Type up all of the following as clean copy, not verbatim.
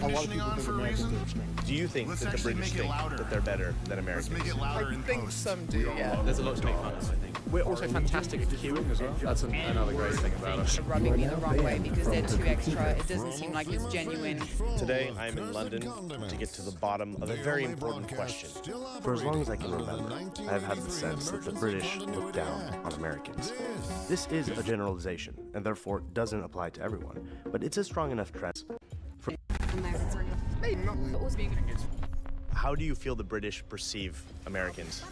A lot of people think Americans are extreme. Do you think that the British think that they're better than Americans? I think some do, yeah. There's a lot to make fun of, I think. We're also fantastic at queuing as well. That's another great thing about us. Rubbing me the wrong way because they're too extra. It doesn't seem like it's genuine. Today, I'm in London to get to the bottom of a very important question. For as long as I can remember, I have had the sense that the British look down on Americans. This is a generalization, and therefore doesn't apply to everyone, but it's a strong enough trend. How do you feel the British perceive Americans?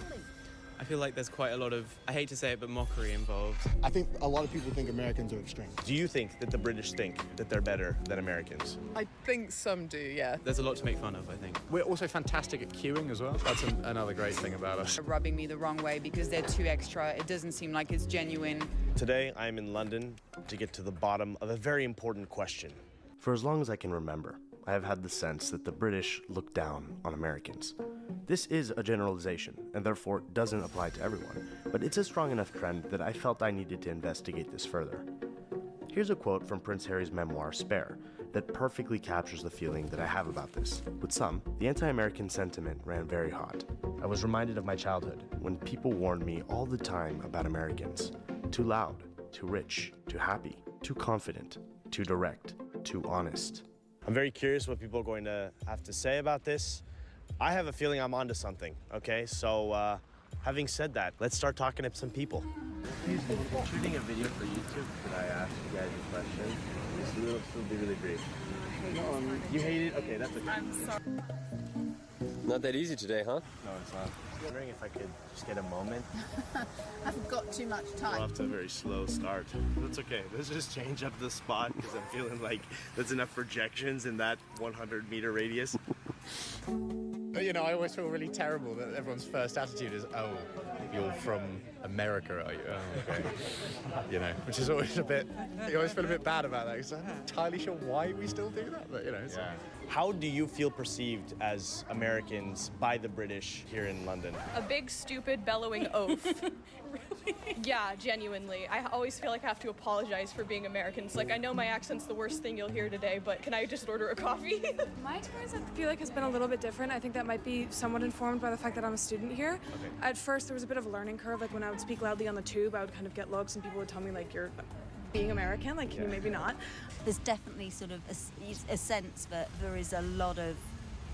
I feel like there's quite a lot of, I hate to say it, but mockery involved. I think a lot of people think Americans are extreme. Do you think that the British think that they're better than Americans? I think some do, yeah. There's a lot to make fun of, I think. We're also fantastic at queuing as well. That's another great thing about us. Rubbing me the wrong way because they're too extra. It doesn't seem like it's genuine. Today, I'm in London to get to the bottom of a very important question. For as long as I can remember, I have had the sense that the British look down on Americans. This is a generalization, and therefore doesn't apply to everyone, but it's a strong enough trend that I felt I needed to investigate this further. Here's a quote from Prince Harry's memoir, Spare, that perfectly captures the feeling that I have about this. With some, the anti-American sentiment ran very hot. I was reminded of my childhood, when people warned me all the time about Americans. Too loud, too rich, too happy, too confident, too direct, too honest. I'm very curious what people are going to have to say about this. I have a feeling I'm onto something, okay? So, having said that, let's start talking to some people. Shooting a video for YouTube, could I ask you guys a question? This will be really brief. You hate it? Okay, that's okay. I'm sorry. Not that easy today, huh? No, it's not. I was wondering if I could just get a moment. I've got too much time. We're off to a very slow start. That's okay. Let's just change up the spot because I'm feeling like there's enough projections in that 100-meter radius. You know, I always feel really terrible that everyone's first attitude is, oh, you're from America, are you? Oh, okay. You know, which is always a bit, you always feel a bit bad about that because I'm not entirely sure why we still do that, but you know. Yeah. How do you feel perceived as Americans by the British here in London? A big, stupid, bellowing oaf. Really? Yeah, genuinely. I always feel like I have to apologize for being American. It's like, I know my accent's the worst thing you'll hear today, but can I just order a coffee? My experience, I feel like, has been a little bit different. I think that might be somewhat informed by the fact that I'm a student here. Okay. At first, there was a bit of a learning curve. Like, when I would speak loudly on the tube, I would kind of get looks, and people would tell me, like, you're being American, like, can you maybe not? There's definitely sort of a sense that there is a lot of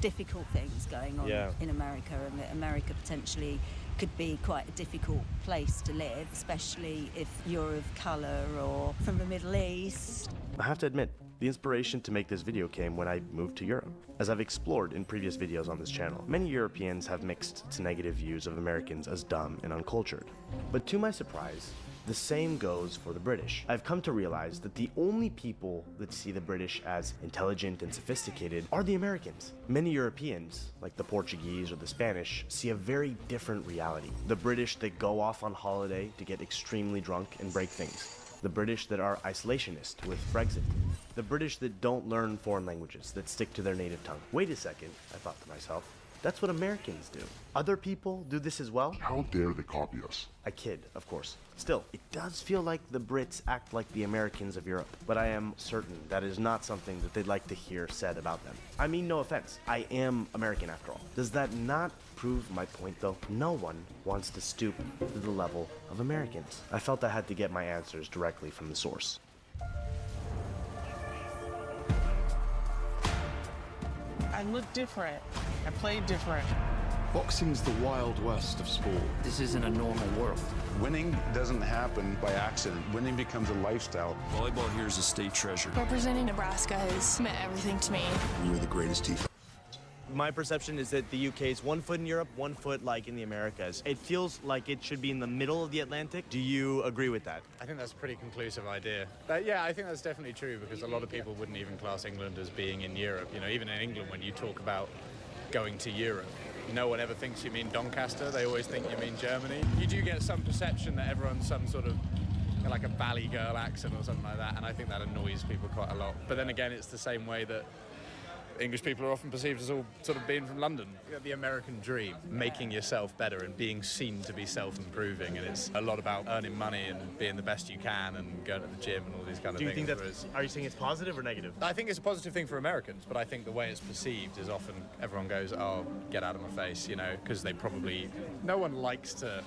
difficult things going on in America, and that America potentially could be quite a difficult place to live, especially if you're of colour or from the Middle East. I have to admit, the inspiration to make this video came when I moved to Europe. As I've explored in previous videos on this channel, many Europeans have mixed to negative views of Americans as dumb and uncultured. But to my surprise, the same goes for the British. I've come to realize that the only people that see the British as intelligent and sophisticated are the Americans. Many Europeans, like the Portuguese or the Spanish, see a very different reality. The British that go off on holiday to get extremely drunk and break things. The British that are isolationist with Brexit. The British that don't learn foreign languages, that stick to their native tongue. Wait a second, I thought to myself. That's what Americans do. Other people do this as well? How dare they copy us? I kid, of course. Still, it does feel like the Brits act like the Americans of Europe, but I am certain that is not something that they'd like to hear said about them. I mean, no offense. I am American after all. Does that not prove my point though? No one wants to stoop to the level of Americans. I felt I had to get my answers directly from the source. I look different. I play different. Boxing's the wild west of sport. This isn't a normal world. Winning doesn't happen by accident. Winning becomes a lifestyle. Volleyball here is a state treasure. Representing Nebraska has meant everything to me. You're the greatest team. My perception is that the UK is 1 foot in Europe, 1 foot like in the Americas. It feels like it should be in the middle of the Atlantic. Do you agree with that? I think that's a pretty conclusive idea. Yeah, I think that's definitely true because a lot of people wouldn't even class England as being in Europe. You know, even in England, when you talk about going to Europe, no one ever thinks you mean Doncaster. They always think you mean Germany. You do get some perception that everyone's some sort of like a Valley girl accent or something like that, and I think that annoys people quite a lot. But then again, it's the same way that English people are often perceived as all sort of being from London. You know, the American dream, making yourself better and being seen to be self-improving, and it's a lot about earning money and being the best you can and going to the gym and all these kind of things. Do you think that's, are you saying it's positive or negative? I think it's a positive thing for Americans, but I think the way it's perceived is often everyone goes, oh, get out of my face, you know, because they probably, no one likes to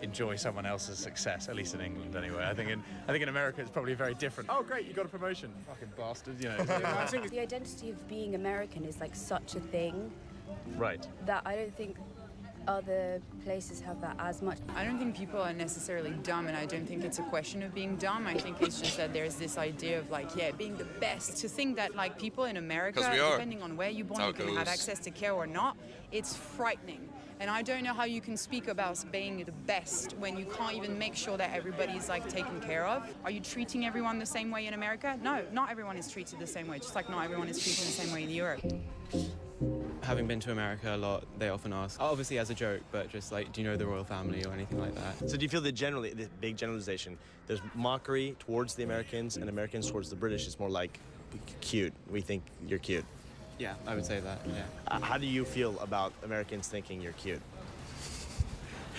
enjoy someone else's success, at least in England anyway. I think in America it's probably very different. Oh great, you got a promotion, fucking bastard, you know. The identity of being American is like such a thing. Right. That I don't think other places have that as much. I don't think people are necessarily dumb, and I don't think it's a question of being dumb. I think it's just that there's this idea of like, yeah, being the best. To think that like people in America, depending on where you're born, you can have access to care or not, it's frightening. And I don't know how you can speak about being the best when you can't even make sure that everybody's like taken care of. Are you treating everyone the same way in America? No, not everyone is treated the same way, just like not everyone is treated the same way in Europe. Having been to America a lot, they often ask, obviously as a joke, but just like, do you know the royal family or anything like that? So do you feel that generally, the big generalization, there's mockery towards the Americans and Americans towards the British is more like cute. We think you're cute. Yeah, I would say that, yeah. How do you feel about Americans thinking you're cute?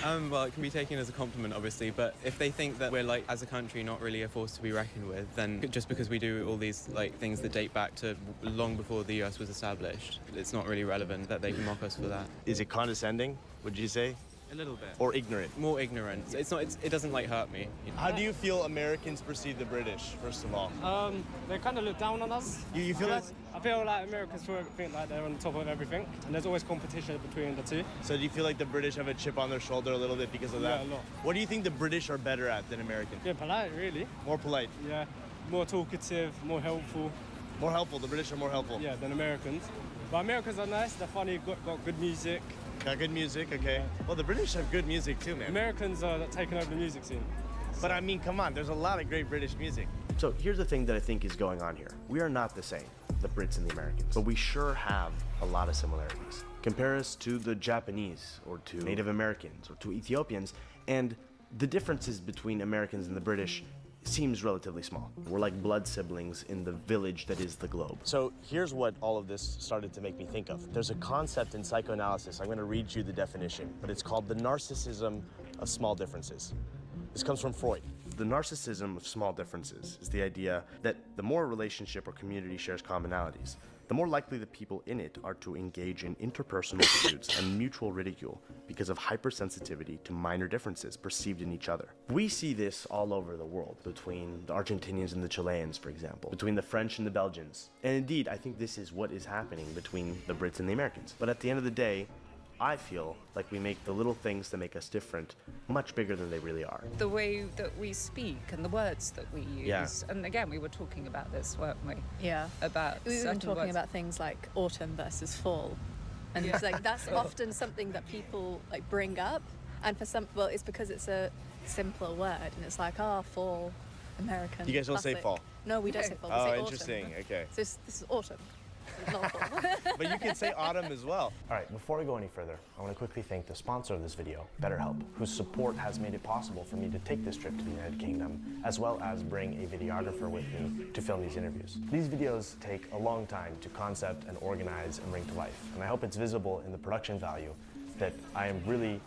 Well, it can be taken as a compliment, obviously, but if they think that we're, like, as a country, not really a force to be reckoned with, then just because we do all these, like, things that date back to long before the US was established, it's not really relevant that they can mock us for that. Is it condescending, would you say? A little bit. Or ignorant? More ignorant. It doesn't, like, hurt me. You know? How do you feel Americans perceive the British, first of all? They kind of look down on us. You feel that? I feel like Americans think like they're on top of everything, and there's always competition between the two. So do you feel like the British have a chip on their shoulder a little bit because of that? Yeah, a lot. What do you think the British are better at than Americans? Yeah, polite, really. More polite? Yeah, more talkative, more helpful. More helpful? The British are more helpful? Yeah, than Americans. But Americans are nice, they're funny, got good music. Got good music, okay. Well, the British have good music too, man. Americans are taking over the music scene. But I mean, come on, there's a lot of great British music. So here's the thing that I think is going on here. We are not the same, the Brits and the Americans, but we sure have a lot of similarities. Compare us to the Japanese, or to Native Americans, or to Ethiopians, and the differences between Americans and the British seems relatively small. We're like blood siblings in the village that is the globe. So here's what all of this started to make me think of. There's a concept in psychoanalysis, I'm going to read you the definition, but it's called the narcissism of small differences. This comes from Freud. The narcissism of small differences is the idea that the more a relationship or community shares commonalities, the more likely the people in it are to engage in interpersonal disputes and mutual ridicule because of hypersensitivity to minor differences perceived in each other. We see this all over the world, between the Argentinians and the Chileans, for example, between the French and the Belgians. And indeed, I think this is what is happening between the Brits and the Americans. But at the end of the day, I feel like we make the little things that make us different much bigger than they really are. The way that we speak and the words that we use. Yeah. And again, we were talking about this, weren't we? Yeah. About We've been talking words. about things like autumn versus fall. And it's like that's often something that people like bring up. And for some, well, it's because it's a simpler word. And it's like, fall, American. You guys don't say classic. fall? No, we don't say fall. We Oh, say interesting, autumn. okay. So this is autumn. Not fall. But you can say autumn as well. All right, before we go any further, I want to quickly thank the sponsor of this video, BetterHelp, whose support has made it possible for me to take this trip to the United Kingdom, as well as bring a videographer with me to film these interviews. These videos take a long time to concept and organize and bring to life, and I hope it's visible in the production value that I am really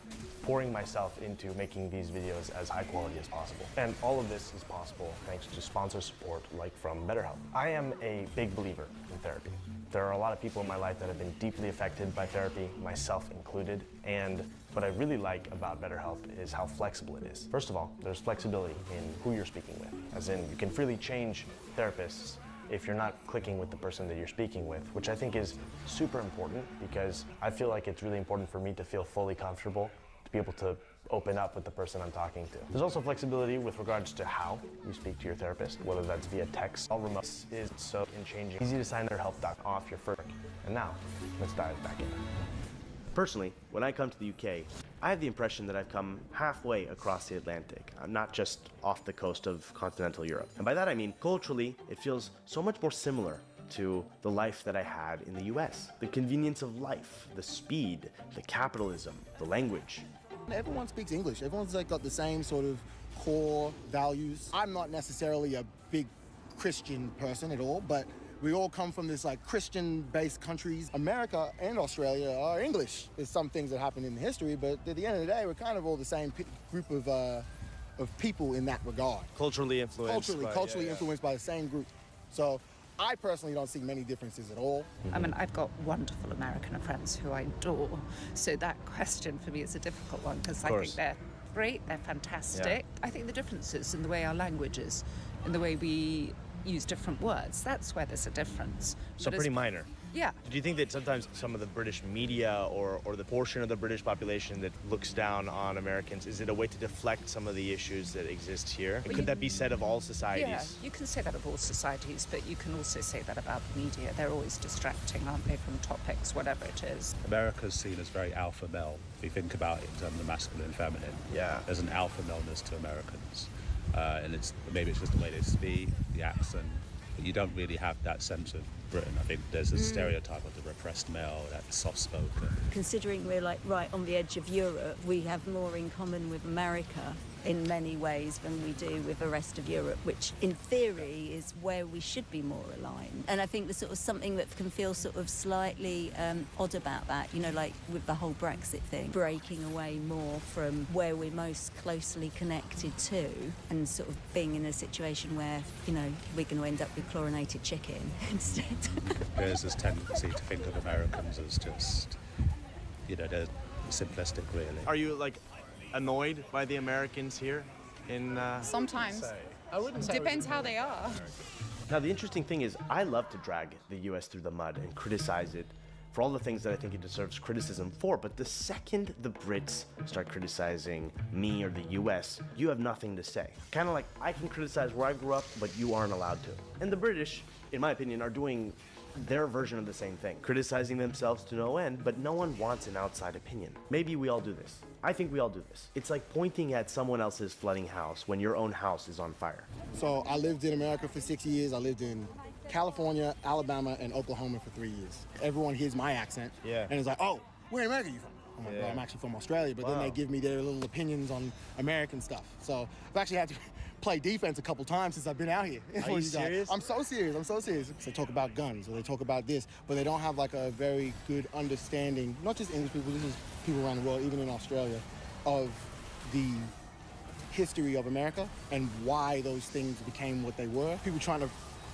pouring myself into making these videos as high quality as possible. And all of this is possible thanks to sponsor support like from BetterHelp. I am a big believer in therapy. There are a lot of people in my life that have been deeply affected by therapy, myself included, and what I really like about BetterHelp is how flexible it is. First of all, there's flexibility in who you're speaking with, as in you can freely change therapists if you're not clicking with the person that you're speaking with, which I think is super important because I feel like it's really important for me to feel fully comfortable to be able to open up with the person I'm talking to. There's also flexibility with regards to how you speak to your therapist, whether that's via text or remote. Is so in changing. Easy to sign BetterHelp off your first. And now, let's dive back in. Personally, when I come to the UK, I have the impression that I've come halfway across the Atlantic. I'm not just off the coast of continental Europe. And by that I mean, culturally, it feels so much more similar to the life that I had in the US. The convenience of life, the speed, the capitalism, the language. Everyone speaks English. Everyone's like got the same sort of core values. I'm not necessarily a big Christian person at all, but We all come from this like Christian-based countries. America and Australia are English. There's some things that happen in history, but at the end of the day, we're kind of all the same group of people in that regard. Culturally influenced. Culturally influenced by the same group. So I personally don't see many differences at all. I mean, I've got wonderful American friends who I adore. So that question for me is a difficult one because I think they're great, they're fantastic. I think the difference is in the way our language is, in the way we use different words. That's where there's a difference. So pretty minor. Yeah. Do you think that sometimes some of the British media or the portion of the British population that looks down on Americans, is it a way to deflect some of the issues that exist here? Could that be said of all societies? Yeah, you can say that of all societies, but you can also say that about the media. They're always distracting, aren't they, from topics, whatever it is. America's seen as very alpha male. If you think about it in terms of masculine and feminine, there's an alpha maleness to Americans. And maybe it's just the way they speak, the accent, but you don't really have that sense of Britain. I think there's a stereotype of the repressed male, that soft-spoken. Considering we're like right on the edge of Europe, we have more in common with America in many ways than we do with the rest of Europe, which in theory is where we should be more aligned. And I think there's sort of something that can feel sort of slightly odd about that, you know, like with the whole Brexit thing, breaking away more from where we're most closely connected to and sort of being in a situation where, you know, we're going to end up with chlorinated chicken instead. There's this tendency to think of Americans as just, you know, they're simplistic, really. Are you, like, annoyed by the Americans here in Sometimes. I wouldn't say Depends how they are. Now the interesting thing is I love to drag the US through the mud and criticize it for all the things that I think it deserves criticism for, but the second the Brits start criticizing me or the US, you have nothing to say. Kind of like I can criticize where I grew up, but you aren't allowed to. And the British, in my opinion, are doing their version of the same thing, criticizing themselves to no end, but no one wants an outside opinion. Maybe we all do this. I think we all do this. It's like pointing at someone else's flooding house when your own house is on fire. So I lived in America for 6 years. I lived in California, Alabama, and Oklahoma for 3 years. Everyone hears my accent and is like, oh, where in America are you from? I'm like, bro, I'm actually from Australia, but then they give me their little opinions on American stuff. So I've actually had to play defense a couple times since I've been out here. Are you serious? I'm so serious. So they talk about guns or they talk about this, but they don't have like a very good understanding, not just English people, this is people around the world, even in Australia, of the history of America and why those things became what they were. People trying to,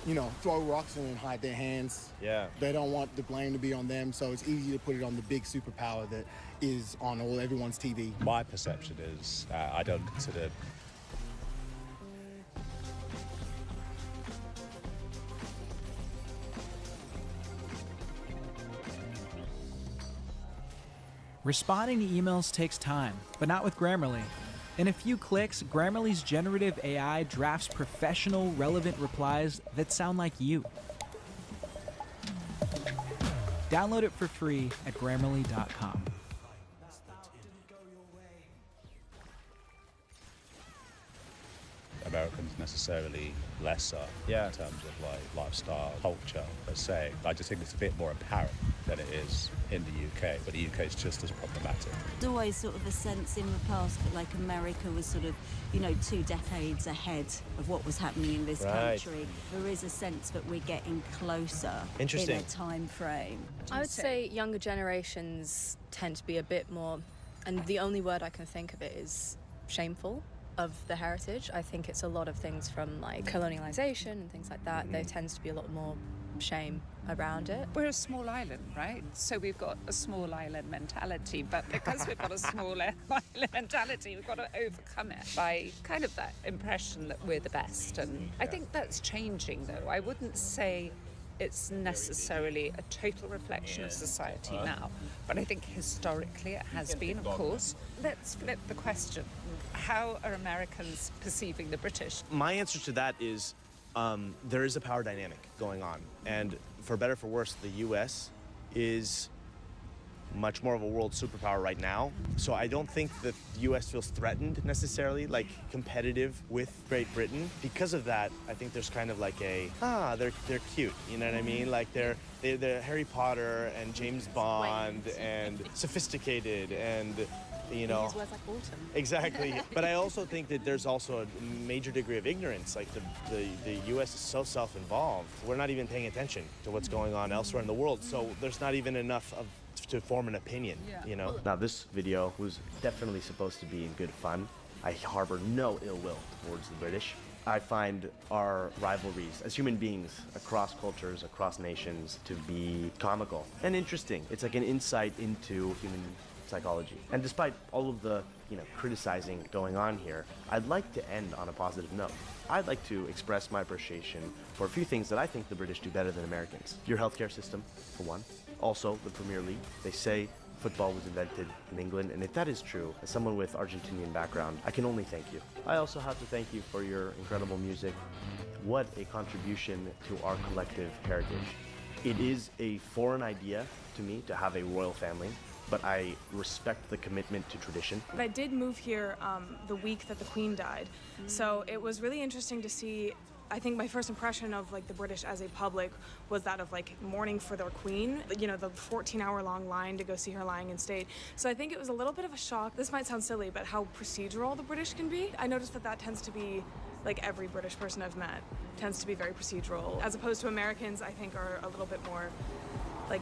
you know, throw rocks and then hide their hands. Yeah. They don't want the blame to be on them, so it's easy to put it on the big superpower that is on everyone's TV. My perception is I don't consider Responding to emails takes time, but not with Grammarly. In a few clicks, Grammarly's generative AI drafts professional, relevant replies that sound like you. Download it for free at Grammarly.com. Americans necessarily lesser in terms of like lifestyle, culture per se. I just think it's a bit more apparent than it is in the UK, but the UK is just as problematic. There's always sort of a sense in the past that like America was sort of, you know, 2 decades ahead of what was happening in this country. There is a sense that we're getting closer in a time frame. I would say younger generations tend to be a bit more, and the only word I can think of it is shameful of the heritage. I think it's a lot of things from like colonialization and things like that. There tends to be a lot more shame around it. We're a small island, right? So we've got a small island mentality, but because we've got a small island mentality, we've got to overcome it by kind of that impression that we're the best. And I think that's changing, though. I wouldn't say it's necessarily a total reflection of society now, but I think historically it has been, of course. Let's flip the question. How are Americans perceiving the British? My answer to that is there is a power dynamic going on. And for better or for worse, the U.S. is much more of a world superpower right now. So I don't think that the US feels threatened necessarily, like competitive with Great Britain. Because of that, I think there's kind of like a, they're cute, you know what I mean? Like they're Harry Potter and James Bond and sophisticated and, you know. His words like autumn. Exactly. But I also think that there's also a major degree of ignorance. Like the US is so self-involved. We're not even paying attention to what's going on elsewhere in the world. So there's not even enough to form an opinion, you know? Now, this video was definitely supposed to be in good fun. I harbor no ill will towards the British. I find our rivalries as human beings across cultures, across nations, to be comical and interesting. It's like an insight into human psychology. And despite all of the, criticizing going on here, I'd like to end on a positive note. I'd like to express my appreciation for a few things that I think the British do better than Americans. Your healthcare system, for one. Also, the Premier League. They say football was invented in England, and if that is true, as someone with Argentinian background, I can only thank you. I also have to thank you for your incredible music. What a contribution to our collective heritage. It is a foreign idea to me to have a royal family, but I respect the commitment to tradition. But I did move here the week that the Queen died, so it was really interesting to see. I think my first impression of the British as a public was that of mourning for their queen, the 14-hour-long line to go see her lying in state. So I think it was a little bit of a shock. This might sound silly, but how procedural the British can be. I noticed that tends to be every British person I've met tends to be very procedural, as opposed to Americans. I think are a little bit more,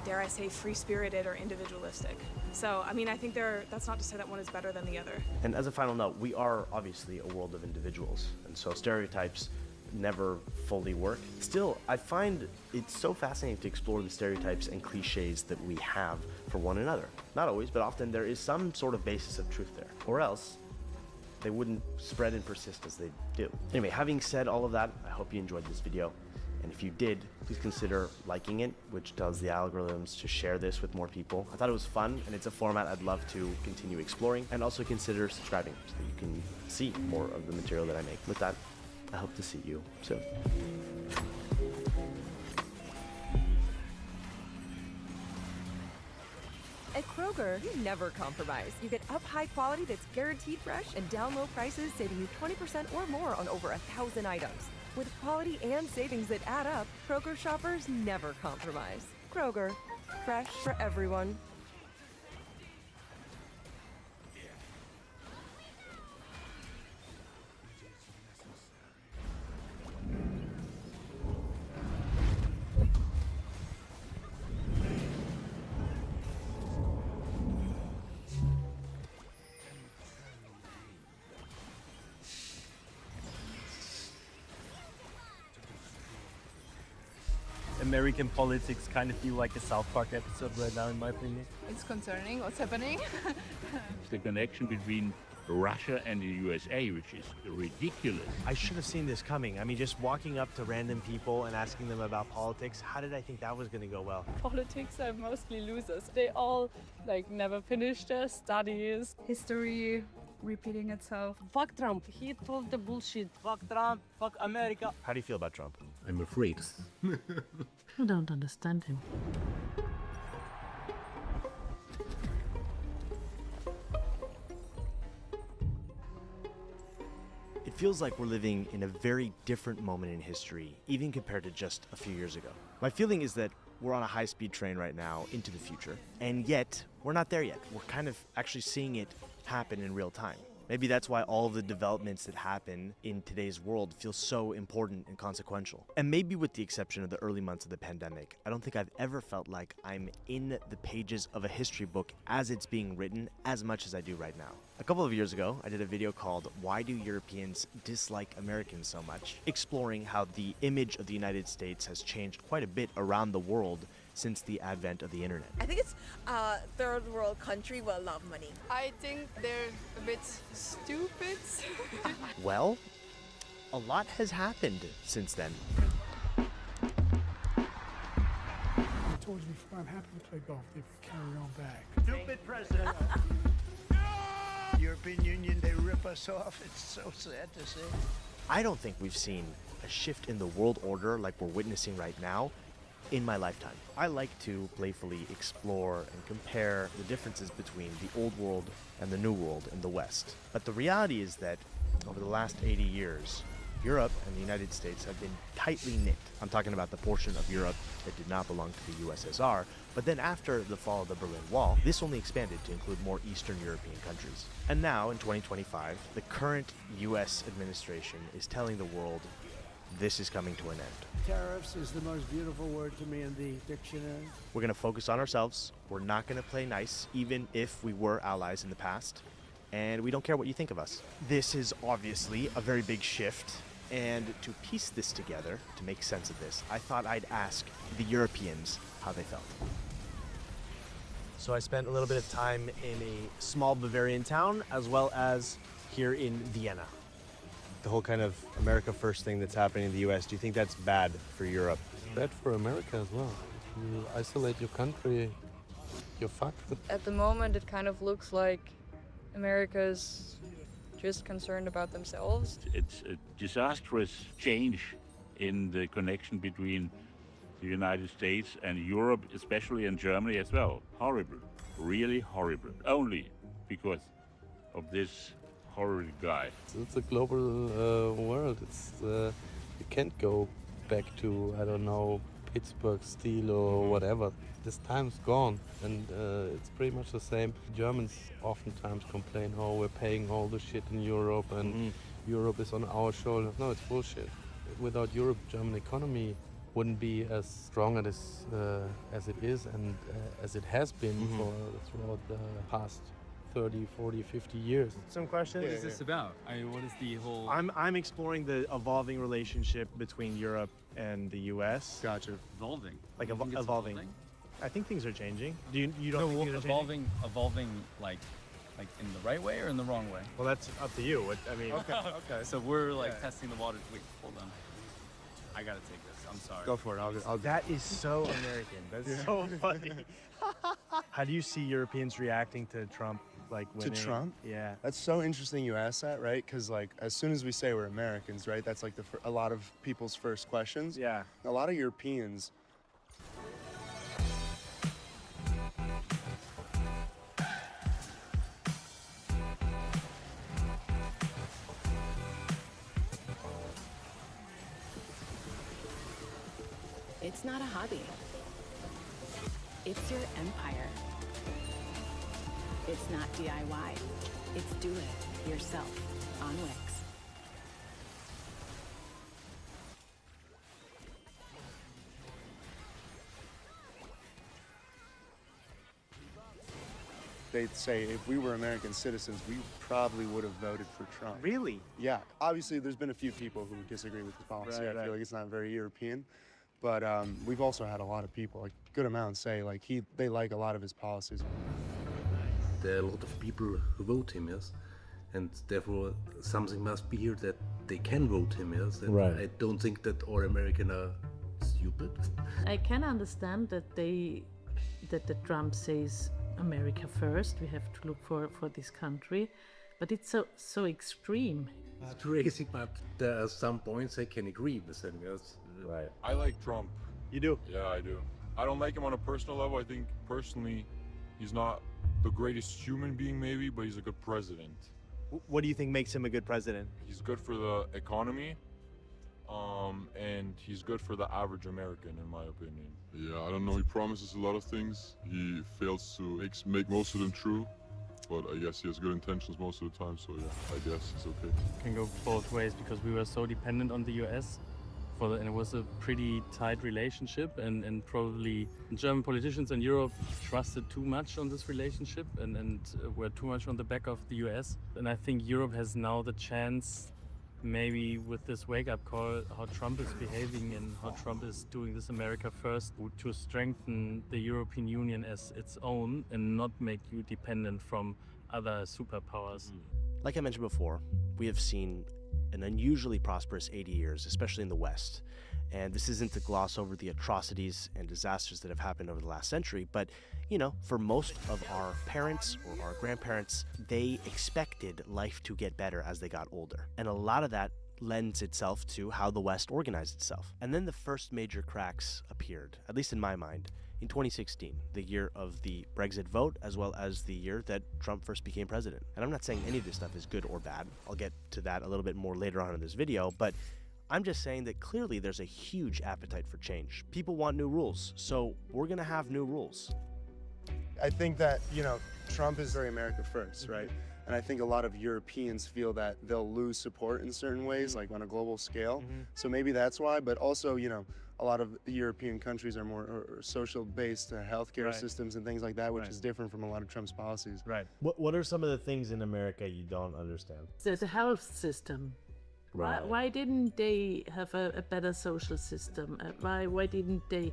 dare I say, free-spirited or individualistic. So, I mean, I think that's not to say that one is better than the other. And as a final note, we are obviously a world of individuals, and so stereotypes never fully work. Still, I find it so fascinating to explore the stereotypes and cliches that we have for one another. Not always, but often there is some sort of basis of truth there, or else they wouldn't spread and persist as they do. Anyway, having said all of that, I hope you enjoyed this video. And if you did, please consider liking it, which tells the algorithms to share this with more people. I thought it was fun, and it's a format I'd love to continue exploring. And also consider subscribing so that you can see more of the material that I make. With that, I hope to see you soon. At Kroger, you never compromise. You get up high quality that's guaranteed fresh and down low prices, saving you 20% or more on over 1,000 items. With quality and savings that add up, Kroger shoppers never compromise. Kroger, fresh for everyone. American politics kind of feel like a South Park episode right now, in my opinion. It's concerning what's happening. It's the connection between Russia and the USA, which is ridiculous. I should have seen this coming. I mean, just walking up to random people and asking them about politics, how did I think that was going to go well? Politics are mostly losers. They all never finish their studies. History repeating itself. Fuck Trump. He told the bullshit. Fuck Trump. Fuck America. How do you feel about Trump? I'm afraid. I don't understand him. It feels like we're living in a very different moment in history, even compared to just a few years ago. My feeling is that we're on a high-speed train right now into the future, and yet we're not there yet. We're kind of actually seeing it happen in real time. Maybe that's why all of the developments that happen in today's world feel so important and consequential. And maybe with the exception of the early months of the pandemic, I don't think I've ever felt like I'm in the pages of a history book as it's being written as much as I do right now. A couple of years ago, I did a video called Why Do Europeans Dislike Americans So Much? Exploring how the image of the United States has changed quite a bit around the world since the advent of the internet. I think it's a third world country with a lot of money. I think they're a bit stupid. Well, a lot has happened since then. I told you before, I'm happy to play golf if we carry on back. Stupid president. European Union, they rip us off. It's so sad to see. I don't think we've seen a shift in the world order like we're witnessing right now in my lifetime. I like to playfully explore and compare the differences between the old world and the new world in the West. But the reality is that over the last 80 years, Europe and the United States have been tightly knit. I'm talking about the portion of Europe that did not belong to the USSR, but then after the fall of the Berlin Wall, this only expanded to include more Eastern European countries. And now, in 2025, the current US administration is telling the world this is coming to an end. Tariffs is the most beautiful word to me in the dictionary. We're going to focus on ourselves. We're not going to play nice, even if we were allies in the past. And we don't care what you think of us. This is obviously a very big shift. And to piece this together, to make sense of this, I thought I'd ask the Europeans how they felt. So I spent a little bit of time in a small Bavarian town, as well as here in Vienna. The whole kind of America First thing that's happening in the US, do you think that's bad for Europe? Bad for America as well. You isolate your country, you're fucked. At the moment, it kind of looks like America's just concerned about themselves. It's a disastrous change in the connection between the United States and Europe, especially in Germany as well. Horrible, really horrible. Only because of this horrible guy. It's a global world. You can't go back to, I don't know, Pittsburgh Steel or whatever. This time's gone, and it's pretty much the same. Germans oftentimes complain, oh, we're paying all the shit in Europe, and Europe is on our shoulders. No, it's bullshit. Without Europe, German economy wouldn't be as strong as it is and as it has been throughout the past 30, 40, 50 years. Some questions? What is this about? I mean, what is the whole... I'm exploring the evolving relationship between Europe and the US. Gotcha. Evolving? Like evolving. I think things are changing. You don't think things are changing? Evolving like in the right way or in the wrong way? Well, that's up to you. Okay. Okay. So we're testing the water. Wait, hold on. I gotta take this. I'm sorry. Go for it. I'll That is so American. That's so funny. How do you see Europeans reacting to Trump? Like winning? To Trump? Yeah. That's so interesting you asked that, right? Because like as soon as we say we're Americans, right? That's like a lot of people's first questions. Yeah. A lot of Europeans. It's not a hobby. It's your empire. It's not DIY. It's do it yourself on Wix. They'd say if we were American citizens, we probably would have voted for Trump. Really? Yeah. Obviously, there's been a few people who disagree with his policy. Right, I feel like it's not very European. But we've also had a lot of people, like a good amount, say like they like a lot of his policies. There are a lot of people who vote him, yes, and therefore something must be here that they can vote him, yes. And Right. I don't think that all Americans are stupid. I can understand that the Trump says America first. We have to look for this country, but it's so extreme. It's crazy, but there are some points I can agree with him, yes. Right. I like Trump. You do? Yeah, I do. I don't like him on a personal level. I think personally, he's not the greatest human being maybe, but he's a good president. What do you think makes him a good president? He's good for the economy, and he's good for the average American, in my opinion. Yeah, I don't know. He promises a lot of things. He fails to make most of them true. But I guess he has good intentions most of the time, so yeah, I guess it's okay. Can go both ways because we were so dependent on the US. And it was a pretty tight relationship, and probably German politicians in Europe trusted too much on this relationship and were too much on the back of the US. And I think Europe has now the chance, maybe with this wake-up call, how Trump is behaving and how Trump is doing this America first, to strengthen the European Union as its own and not make you dependent from other superpowers. Like I mentioned before, we have seen an unusually prosperous 80 years, especially in the West. And this isn't to gloss over the atrocities and disasters that have happened over the last century, but, you know, for most of our parents or our grandparents, they expected life to get better as they got older. And a lot of that lends itself to how the West organized itself. And then the first major cracks appeared, at least in my mind, in 2016, the year of the Brexit vote, as well as the year that Trump first became president. And I'm not saying any of this stuff is good or bad. I'll get to that a little bit more later on in this video, but I'm just saying that clearly there's a huge appetite for change. People want new rules, so we're gonna have new rules. I think that, Trump is very America first, right? And I think a lot of Europeans feel that they'll lose support in certain ways, like on a global scale. So maybe that's why, but also, a lot of European countries are more social-based healthcare systems and things like that, which is different from a lot of Trump's policies. Right. What are some of the things in America you don't understand? There's a health system. Right. Why didn't they have a better social system? Why didn't they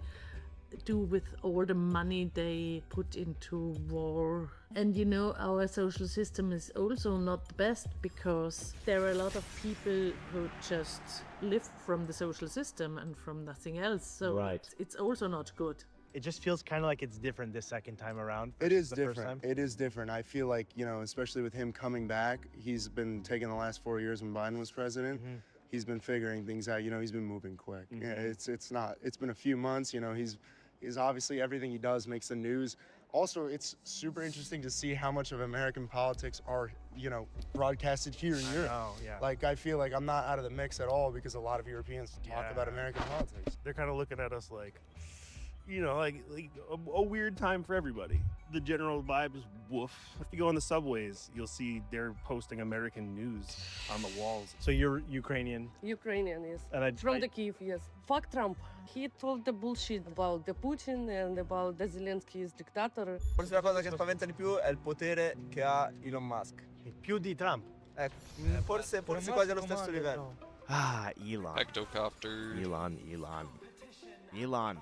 do with all the money they put into war? And our social system is also not the best because there are a lot of people who just live from the social system and from nothing else. So it's also not good. It just feels kind of like it's different this second time around. It is different. It is different. I feel like, especially with him coming back, he's been taking the last 4 years when Biden was president. He's been figuring things out. He's been moving quick. Yeah, it's been a few months. He's obviously everything he does makes the news. Also, it's super interesting to see how much of American politics are, broadcasted here in Europe. Like, I feel like I'm not out of the mix at all because a lot of Europeans talk about American politics. They're kind of looking at us like, like a weird time for everybody. The general vibe is woof. If you go on the subways, you'll see they're posting American news on the walls. So you're Ukrainian? Ukrainian, yes. And From the Kyiv, yes. Fuck Trump. He told the bullshit about the Putin and about the Zelensky is dictator. Forse la cosa che spaventa di più è il potere che ha Elon Musk. Più di Trump? Ecco, forse quasi allo stesso livello. Elon. Ectocopter. Elon.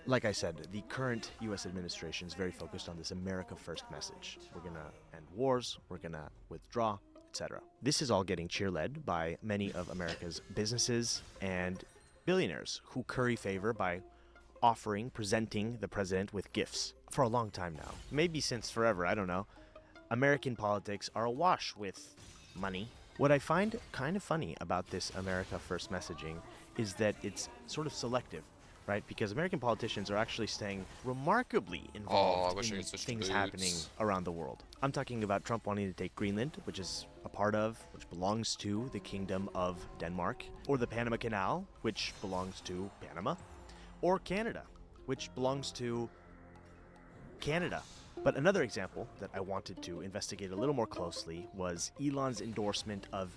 Like I said, the current U.S. administration is very focused on this America First message. We're gonna end wars, we're gonna withdraw, etc. This is all getting cheerled by many of America's businesses and billionaires who curry favor by presenting the president with gifts for a long time now. Maybe since forever, I don't know. American politics are awash with money. What I find kind of funny about this America First messaging is that it's sort of selective. Right, because American politicians are actually staying remarkably involved in things happening around the world. I'm talking about Trump wanting to take Greenland, which belongs to the Kingdom of Denmark, or the Panama Canal, which belongs to Panama, or Canada, which belongs to Canada. But another example that I wanted to investigate a little more closely was Elon's endorsement of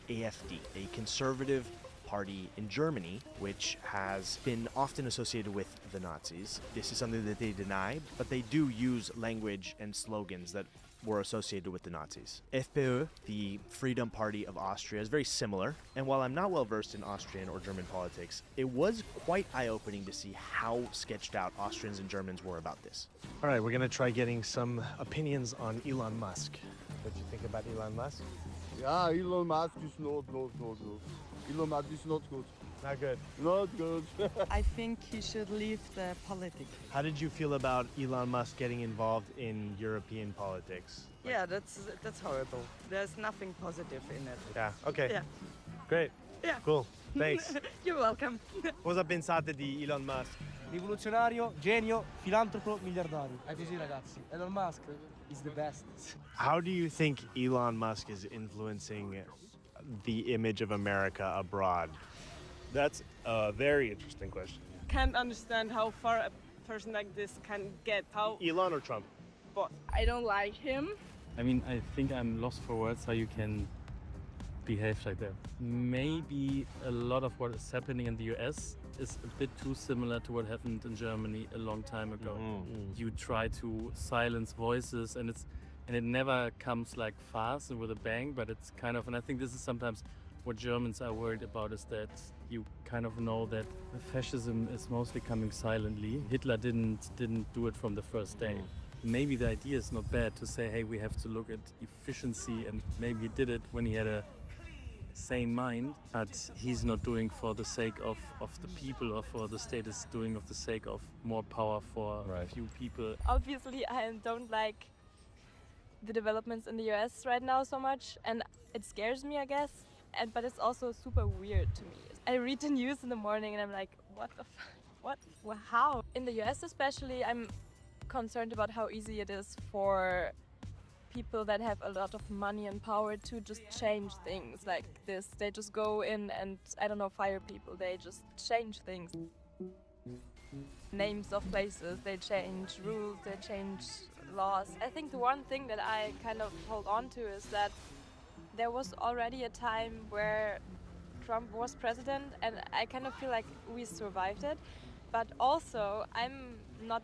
AfD, a conservative party in Germany, which has been often associated with the Nazis. This is something that they deny, but they do use language and slogans that were associated with the Nazis. FPÖ, the Freedom Party of Austria, is very similar, and while I'm not well versed in Austrian or German politics, it was quite eye-opening to see how sketched out Austrians and Germans were about this. All right, we're gonna try getting some opinions on Elon Musk. What do you think about Elon Musk? Yeah, Elon Musk is not good. Elon Musk is not good. Not good. Not good. I think he should leave the politics. How did you feel about Elon Musk getting involved in European politics? Yeah, that's horrible. There's nothing positive in it. Yeah, okay. Yeah. Great. Yeah. Cool. Thanks. You're welcome. Cosa pensate di Elon Musk? Rivoluzionario, genio, filantropo, miliardario. È così, ragazzi. Elon Musk is the best. How do you think Elon Musk is influencing the image of America abroad? That's a very interesting question. Can't understand how far a person like this can get. How Elon or Trump? But I don't like him. I mean, I think I'm lost for words how you can behave like that. Maybe a lot of what is happening in the US is a bit too similar to what happened in Germany a long time ago. You try to silence voices and it never comes like fast and with a bang, but it's kind of, and I think this is sometimes what Germans are worried about, is that you kind of know that fascism is mostly coming silently. Hitler didn't do it from the first day. Maybe the idea is not bad to say, hey, we have to look at efficiency, and maybe he did it when he had a sane mind, but he's not doing for the sake of the people or for the state, is doing of the sake of more power for a few people. Obviously, I don't like the developments in the US right now so much, and it scares me, I guess. but it's also super weird to me. I read the news in the morning and I'm like, what the what? Well, how? In the US especially, I'm concerned about how easy it is for people that have a lot of money and power to just change things like this. They just go in and, I don't know, fire people. They just change things. Names of places, they change rules, they change laws. I think the one thing that I kind of hold on to is that there was already a time where Trump was president, and I kind of feel like we survived it. But also, I'm not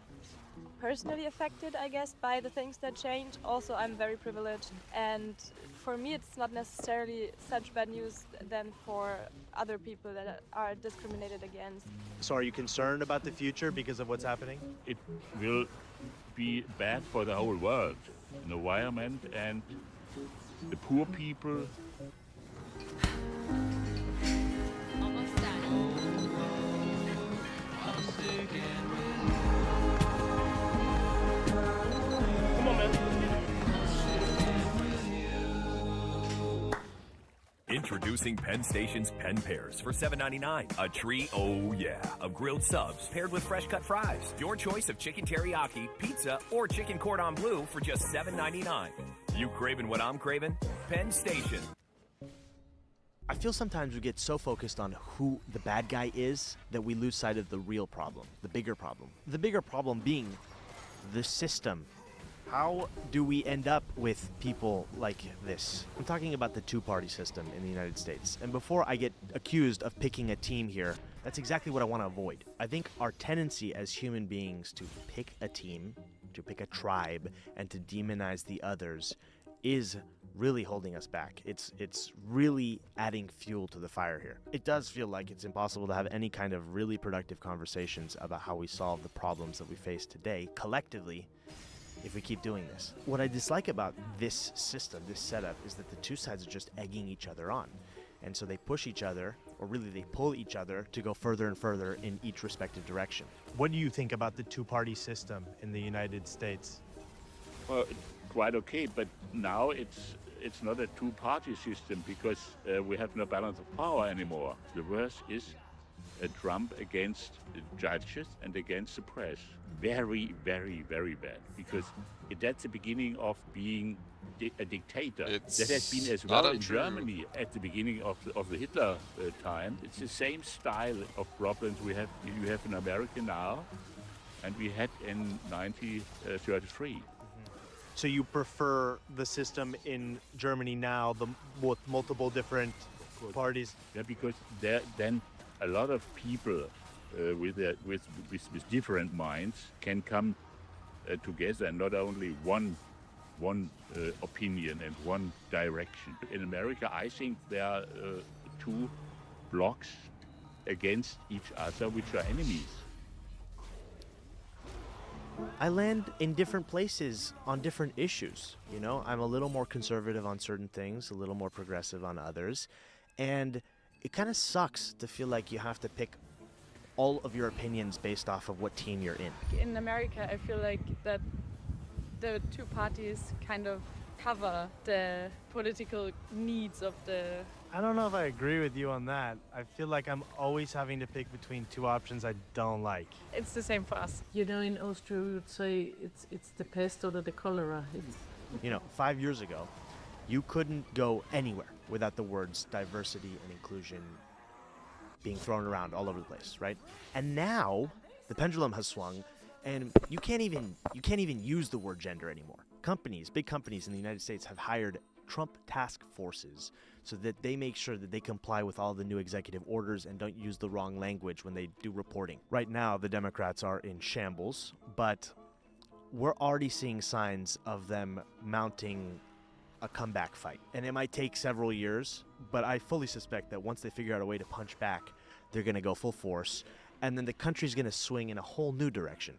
personally affected, I guess, by the things that change. Also, I'm very privileged, and for me it's not necessarily such bad news than for other people that are discriminated against. So are you concerned about the future because of what's happening? It will be bad for the whole world, the environment and the poor people. Almost done. Come on, man. Introducing Penn Station's Penn Pairs for $7.99. A tree, oh yeah, of grilled subs paired with fresh cut fries. Your choice of chicken teriyaki, pizza, or chicken cordon bleu for just $7.99. You craving what I'm craving? Penn Station. I feel sometimes we get so focused on who the bad guy is that we lose sight of the real problem, the bigger problem. The bigger problem being the system. How do we end up with people like this? I'm talking about the two-party system in the United States. And before I get accused of picking a team here, that's exactly what I want to avoid. I think our tendency as human beings to pick a team, to pick a tribe, and to demonize the others is really holding us back. It's really adding fuel to the fire here. It does feel like it's impossible to have any kind of really productive conversations about how we solve the problems that we face today collectively if we keep doing this. What I dislike about this system, this setup, is that the two sides are just egging each other on. And so they push each other, or really they pull each other to go further and further in each respective direction. What do you think about the two-party system in the United States? Well, quite okay, but now it's not a two-party system because we have no balance of power anymore. The worst is Trump against judges and against the press. Very, very, very bad, because that's the beginning of being a dictator. That has been as well in Germany at the beginning of the Hitler time. It's the same style of problems you have in America now, and we had in 1933. So you prefer the system in Germany now, with multiple different parties? Yeah, because then a lot of people with different minds can come together, and not only one opinion and one direction. In America, I think there are two blocks against each other, which are enemies. I land in different places on different issues. You know, I'm a little more conservative on certain things, a little more progressive on others. And it kind of sucks to feel like you have to pick all of your opinions based off of what team you're in. In America, I feel like that the two parties kind of cover the political needs of the... I don't know if I agree with you on that. I feel like I'm always having to pick between two options I don't like. It's the same for us. You know, in Austria we would say it's the pest or the cholera. You know, 5 years ago, you couldn't go anywhere without the words diversity and inclusion being thrown around all over the place, right? And now the pendulum has swung, and you can't even use the word gender anymore. Big companies in the United States have hired Trump task forces so that they make sure that they comply with all the new executive orders and don't use the wrong language when they do reporting. Right now, the Democrats are in shambles, but we're already seeing signs of them mounting a comeback fight. And it might take several years, but I fully suspect that once they figure out a way to punch back, they're going to go full force, and then the country's going to swing in a whole new direction.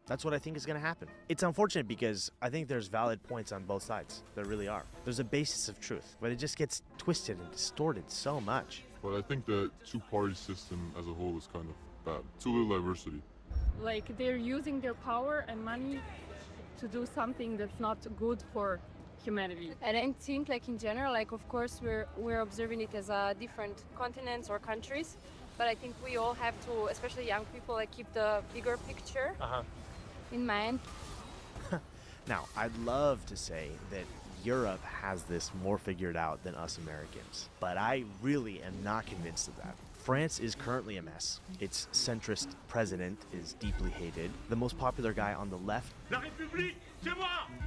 That's what I think is going to happen. It's unfortunate because I think there's valid points on both sides. There really are. There's a basis of truth, but it just gets twisted and distorted so much. But I think the two-party system as a whole is kind of bad. Too little diversity. Like, they're using their power and money to do something that's not good for humanity. And it seems like in general, like of course we're observing it as different continents or countries, but I think we all have to, especially young people, like keep the bigger picture in mind. Now, I'd love to say that Europe has this more figured out than us Americans, but I really am not convinced of that. France is currently a mess. Its centrist president is deeply hated. The most popular guy on the left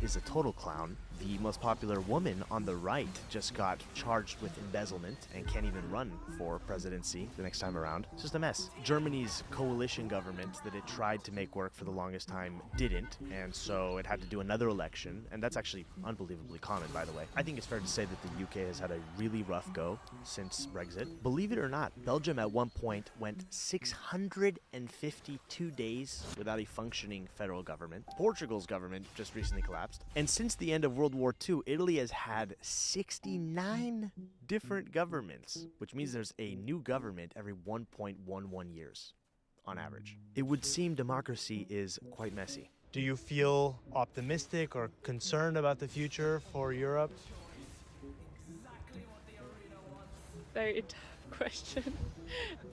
is a total clown. The most popular woman on the right just got charged with embezzlement and can't even run for presidency the next time around. It's just a mess. Germany's coalition government that it tried to make work for the longest time didn't, and so it had to do another election, and that's actually unbelievably common, by the way. I think it's fair to say that the UK has had a really rough go since Brexit. Believe it or not, Belgium at one point went 652 days without a functioning federal government. Portugal's government just recently collapsed. And since the end of World War II, Italy has had 69 different governments, which means there's a new government every 1.11 years on average. It would seem democracy is quite messy. Do you feel optimistic or concerned about the future for Europe? Very tough question.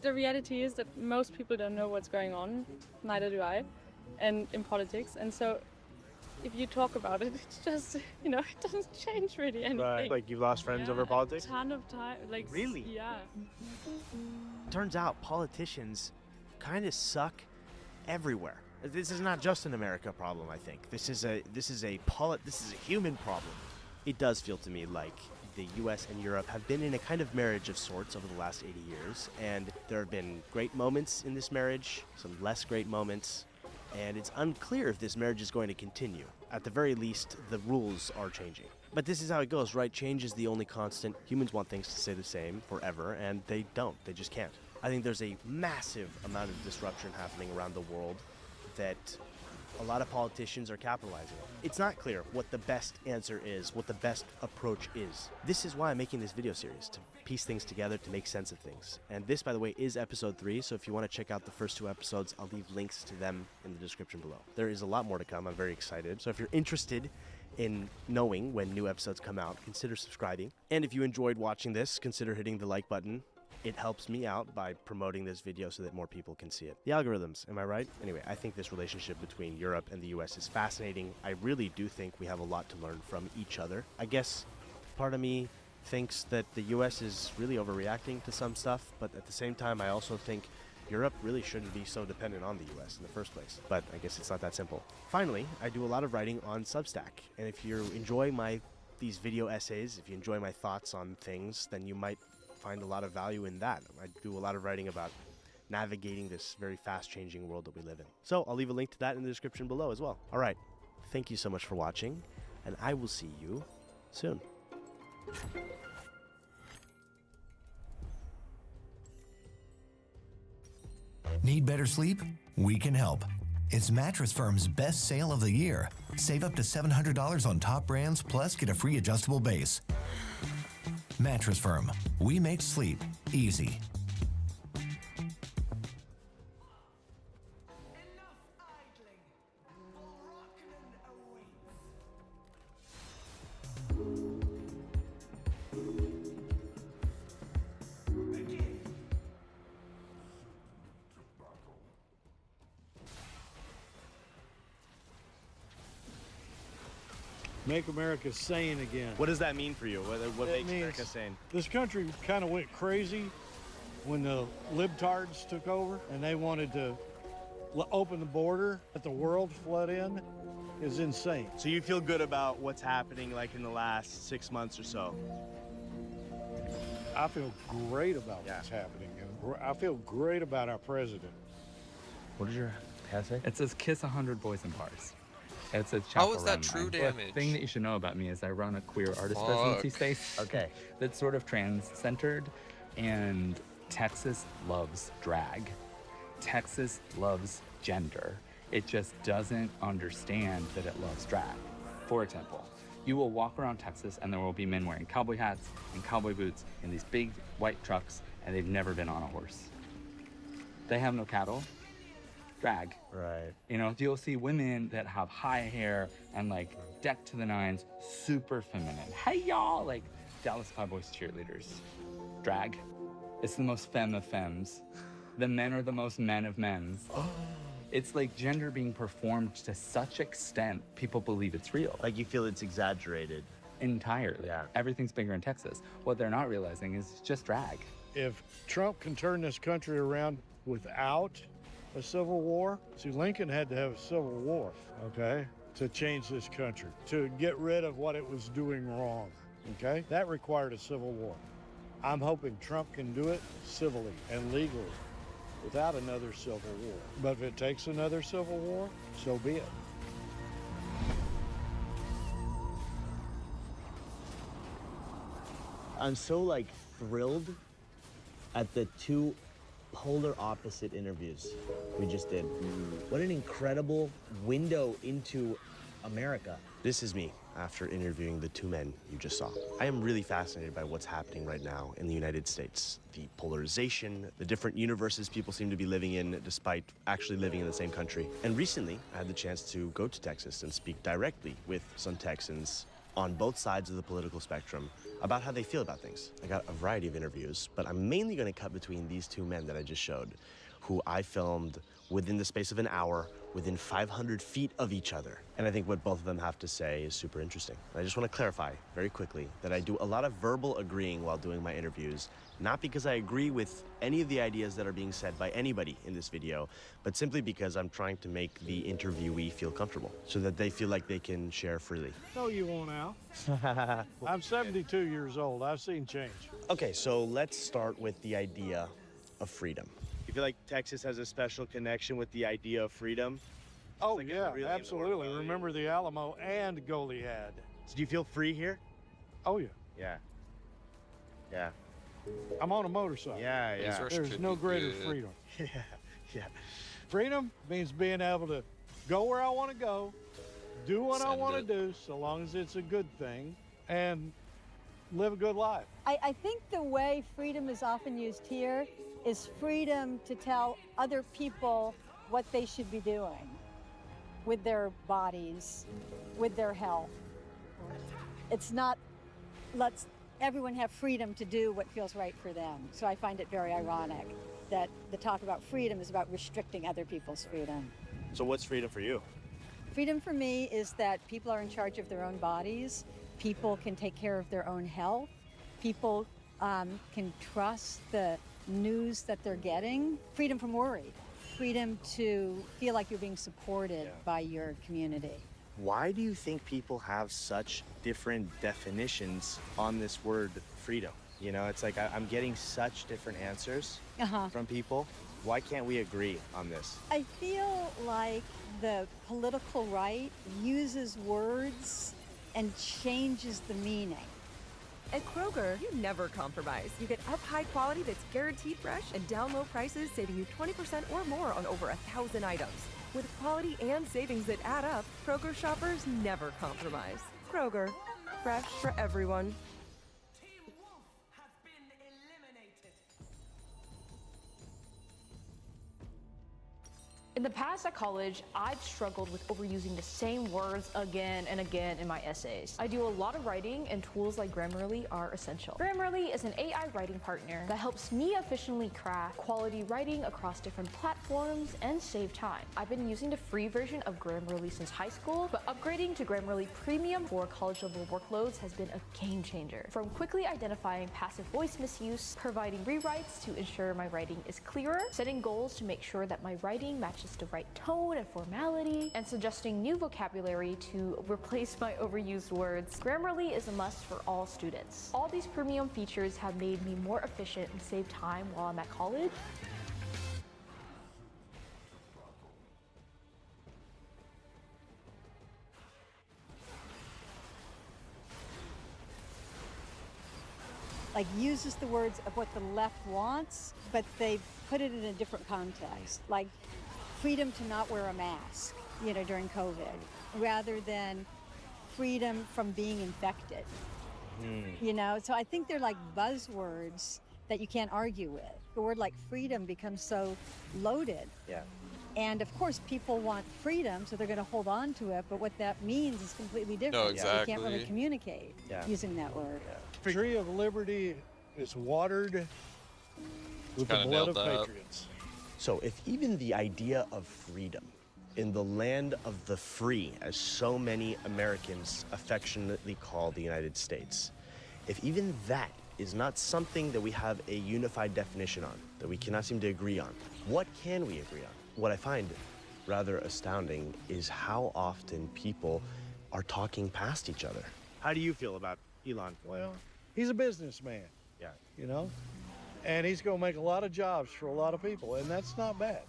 The reality is that most people don't know what's going on, neither do I, and in politics, and so if you talk about it, it's just, you know, it doesn't change really anything. Right. Like you've lost friends over politics? A ton of time. Like, really? Yeah. Turns out politicians kind of suck everywhere. This is not just an America problem, I think. This is a human problem. It does feel to me like the US and Europe have been in a kind of marriage of sorts over the last 80 years, and there have been great moments in this marriage, some less great moments, and it's unclear if this marriage is going to continue. At the very least, the rules are changing. But this is how it goes, right? Change is the only constant. Humans want things to stay the same forever, and they don't. They just can't. I think there's a massive amount of disruption happening around the world that a lot of politicians are capitalizing on. It's not clear what the best answer is, what the best approach is. This is why I'm making this video series, to piece things together, to make sense of things. And this, by the way, is episode 3, so if you want to check out the first 2 episodes, I'll leave links to them in the description below. There is a lot more to come. I'm very excited. So if you're interested in knowing when new episodes come out, consider subscribing. And if you enjoyed watching this, consider hitting the like button. It helps me out by promoting this video so that more people can see it. The algorithms, am I right? Anyway, I think this relationship between Europe and the US is fascinating. I really do think we have a lot to learn from each other. I guess part of me thinks that the US is really overreacting to some stuff, but at the same time, I also think Europe really shouldn't be so dependent on the US in the first place. But I guess it's not that simple. Finally, I do a lot of writing on Substack, and if you enjoy these video essays, if you enjoy my thoughts on things, then you might find a lot of value in that. I do a lot of writing about navigating this very fast-changing world that we live in. So I'll leave a link to that in the description below as well. All right, thank you so much for watching, and I will see you soon. Need better sleep? We can help. It's Mattress Firm's best sale of the year. Save up to $700 on top brands, plus get a free adjustable base. Mattress Firm. We make sleep easy. Make America sane again. What does that mean for you? What makes America sane? This country kind of went crazy when the libtards took over and they wanted to open the border, let the world flood in. Is insane. So you feel good about what's happening like in the last 6 months or so? I feel great about what's happening. And I feel great about our president. What does your hat say? It says kiss 100 boys in bars. It's a How is that chaperone true line. damage? The thing that you should know about me is I run a queer artist Fuck. residency space. Okay. That's sort of trans-centered, and Texas loves drag. Texas loves gender. It just doesn't understand that it loves drag. For example, you will walk around Texas and there will be men wearing cowboy hats and cowboy boots in these big white trucks, and they've never been on a horse. They have no cattle. Drag. Right. You know, you'll see women that have high hair and like decked to the nines, super feminine. Hey y'all, like Dallas Cowboys cheerleaders. Drag. It's the most femme of femmes. The men are the most men of men's. It's like gender being performed to such extent, people believe it's real. Like you feel it's exaggerated. Entirely. Yeah. Everything's bigger in Texas. What they're not realizing is it's just drag. If Trump can turn this country around without a civil war, see, Lincoln had to have a civil war, okay, to change this country, to get rid of what it was doing wrong, okay? That required a civil war. I'm hoping Trump can do it civilly and legally without another civil war. But if it takes another civil war, so be it. I'm so like thrilled at the two polar opposite interviews we just did. What an incredible window into America. This is me after interviewing the two men you just saw. I am really fascinated by what's happening right now in the United States. The polarization, the different universes people seem to be living in despite actually living in the same country. And recently, I had the chance to go to Texas and speak directly with some Texans on both sides of the political spectrum about how they feel about things. I got a variety of interviews, but I'm mainly gonna cut between these two men that I just showed, who I filmed within the space of an hour, within 500 feet of each other. And I think what both of them have to say is super interesting. And I just wanna clarify very quickly that I do a lot of verbal agreeing while doing my interviews, not because I agree with any of the ideas that are being said by anybody in this video, but simply because I'm trying to make the interviewee feel comfortable so that they feel like they can share freely. No, you won't, Al. I'm 72 years old. I've seen change. Okay, so let's start with the idea of freedom. You feel like Texas has a special connection with the idea of freedom? Oh, like yeah, really absolutely. Remember the Alamo and Goliad. So do you feel free here? Oh, yeah. Yeah. Yeah. I'm on a motorcycle. Yeah, yeah. There's no greater freedom. Yeah. Freedom means being able to go where I want to go, do what I want to do, so long as it's a good thing, and live a good life. I think the way freedom is often used here is freedom to tell other people what they should be doing with their bodies, with their health. It's not, let's everyone have freedom to do what feels right for them. So I find it very ironic that the talk about freedom is about restricting other people's freedom. So what's freedom for you? Freedom for me is that people are in charge of their own bodies, people can take care of their own health, people can trust the news that they're getting, freedom from worry, freedom to feel like you're being supported by your community. Why do you think people have such different definitions on this word freedom? You know, it's like I'm getting such different answers from people. Why can't we agree on this? I feel like the political right uses words and changes the meaning. At Kroger, you never compromise. You get up high quality that's guaranteed fresh and down low prices, saving you 20% or more on over 1,000 items. With quality and savings that add up, Kroger shoppers never compromise. Kroger, fresh for everyone. In the past at college, I've struggled with overusing the same words again and again in my essays. I do a lot of writing, and tools like Grammarly are essential. Grammarly is an AI writing partner that helps me efficiently craft quality writing across different platforms and save time. I've been using the free version of Grammarly since high school, but upgrading to Grammarly Premium for college-level workloads has been a game changer. From quickly identifying passive voice misuse, providing rewrites to ensure my writing is clearer, setting goals to make sure that my writing matches the right tone and formality, and suggesting new vocabulary to replace my overused words, Grammarly is a must for all students. All these premium features have made me more efficient and save time while I'm at college. Like uses the words of what the left wants, but they put it in a different context. Like freedom to not wear a mask, during COVID, rather than freedom from being infected. So I think they're like buzzwords that you can't argue with. The word like freedom becomes so loaded. Yeah. And of course, people want freedom, so they're going to hold on to it. But what that means is completely different. No, You can't really exactly. communicate using that word. The tree of liberty is watered with the Kinda blood of nailed that. patriots. So if even the idea of freedom in the land of the free, as so many Americans affectionately call the United States, if even that is not something that we have a unified definition on, that we cannot seem to agree on, what can we agree on? What I find rather astounding is how often people are talking past each other. How do you feel about Elon? Well, he's a businessman. Yeah. You know? And he's going to make a lot of jobs for a lot of people, and that's not bad.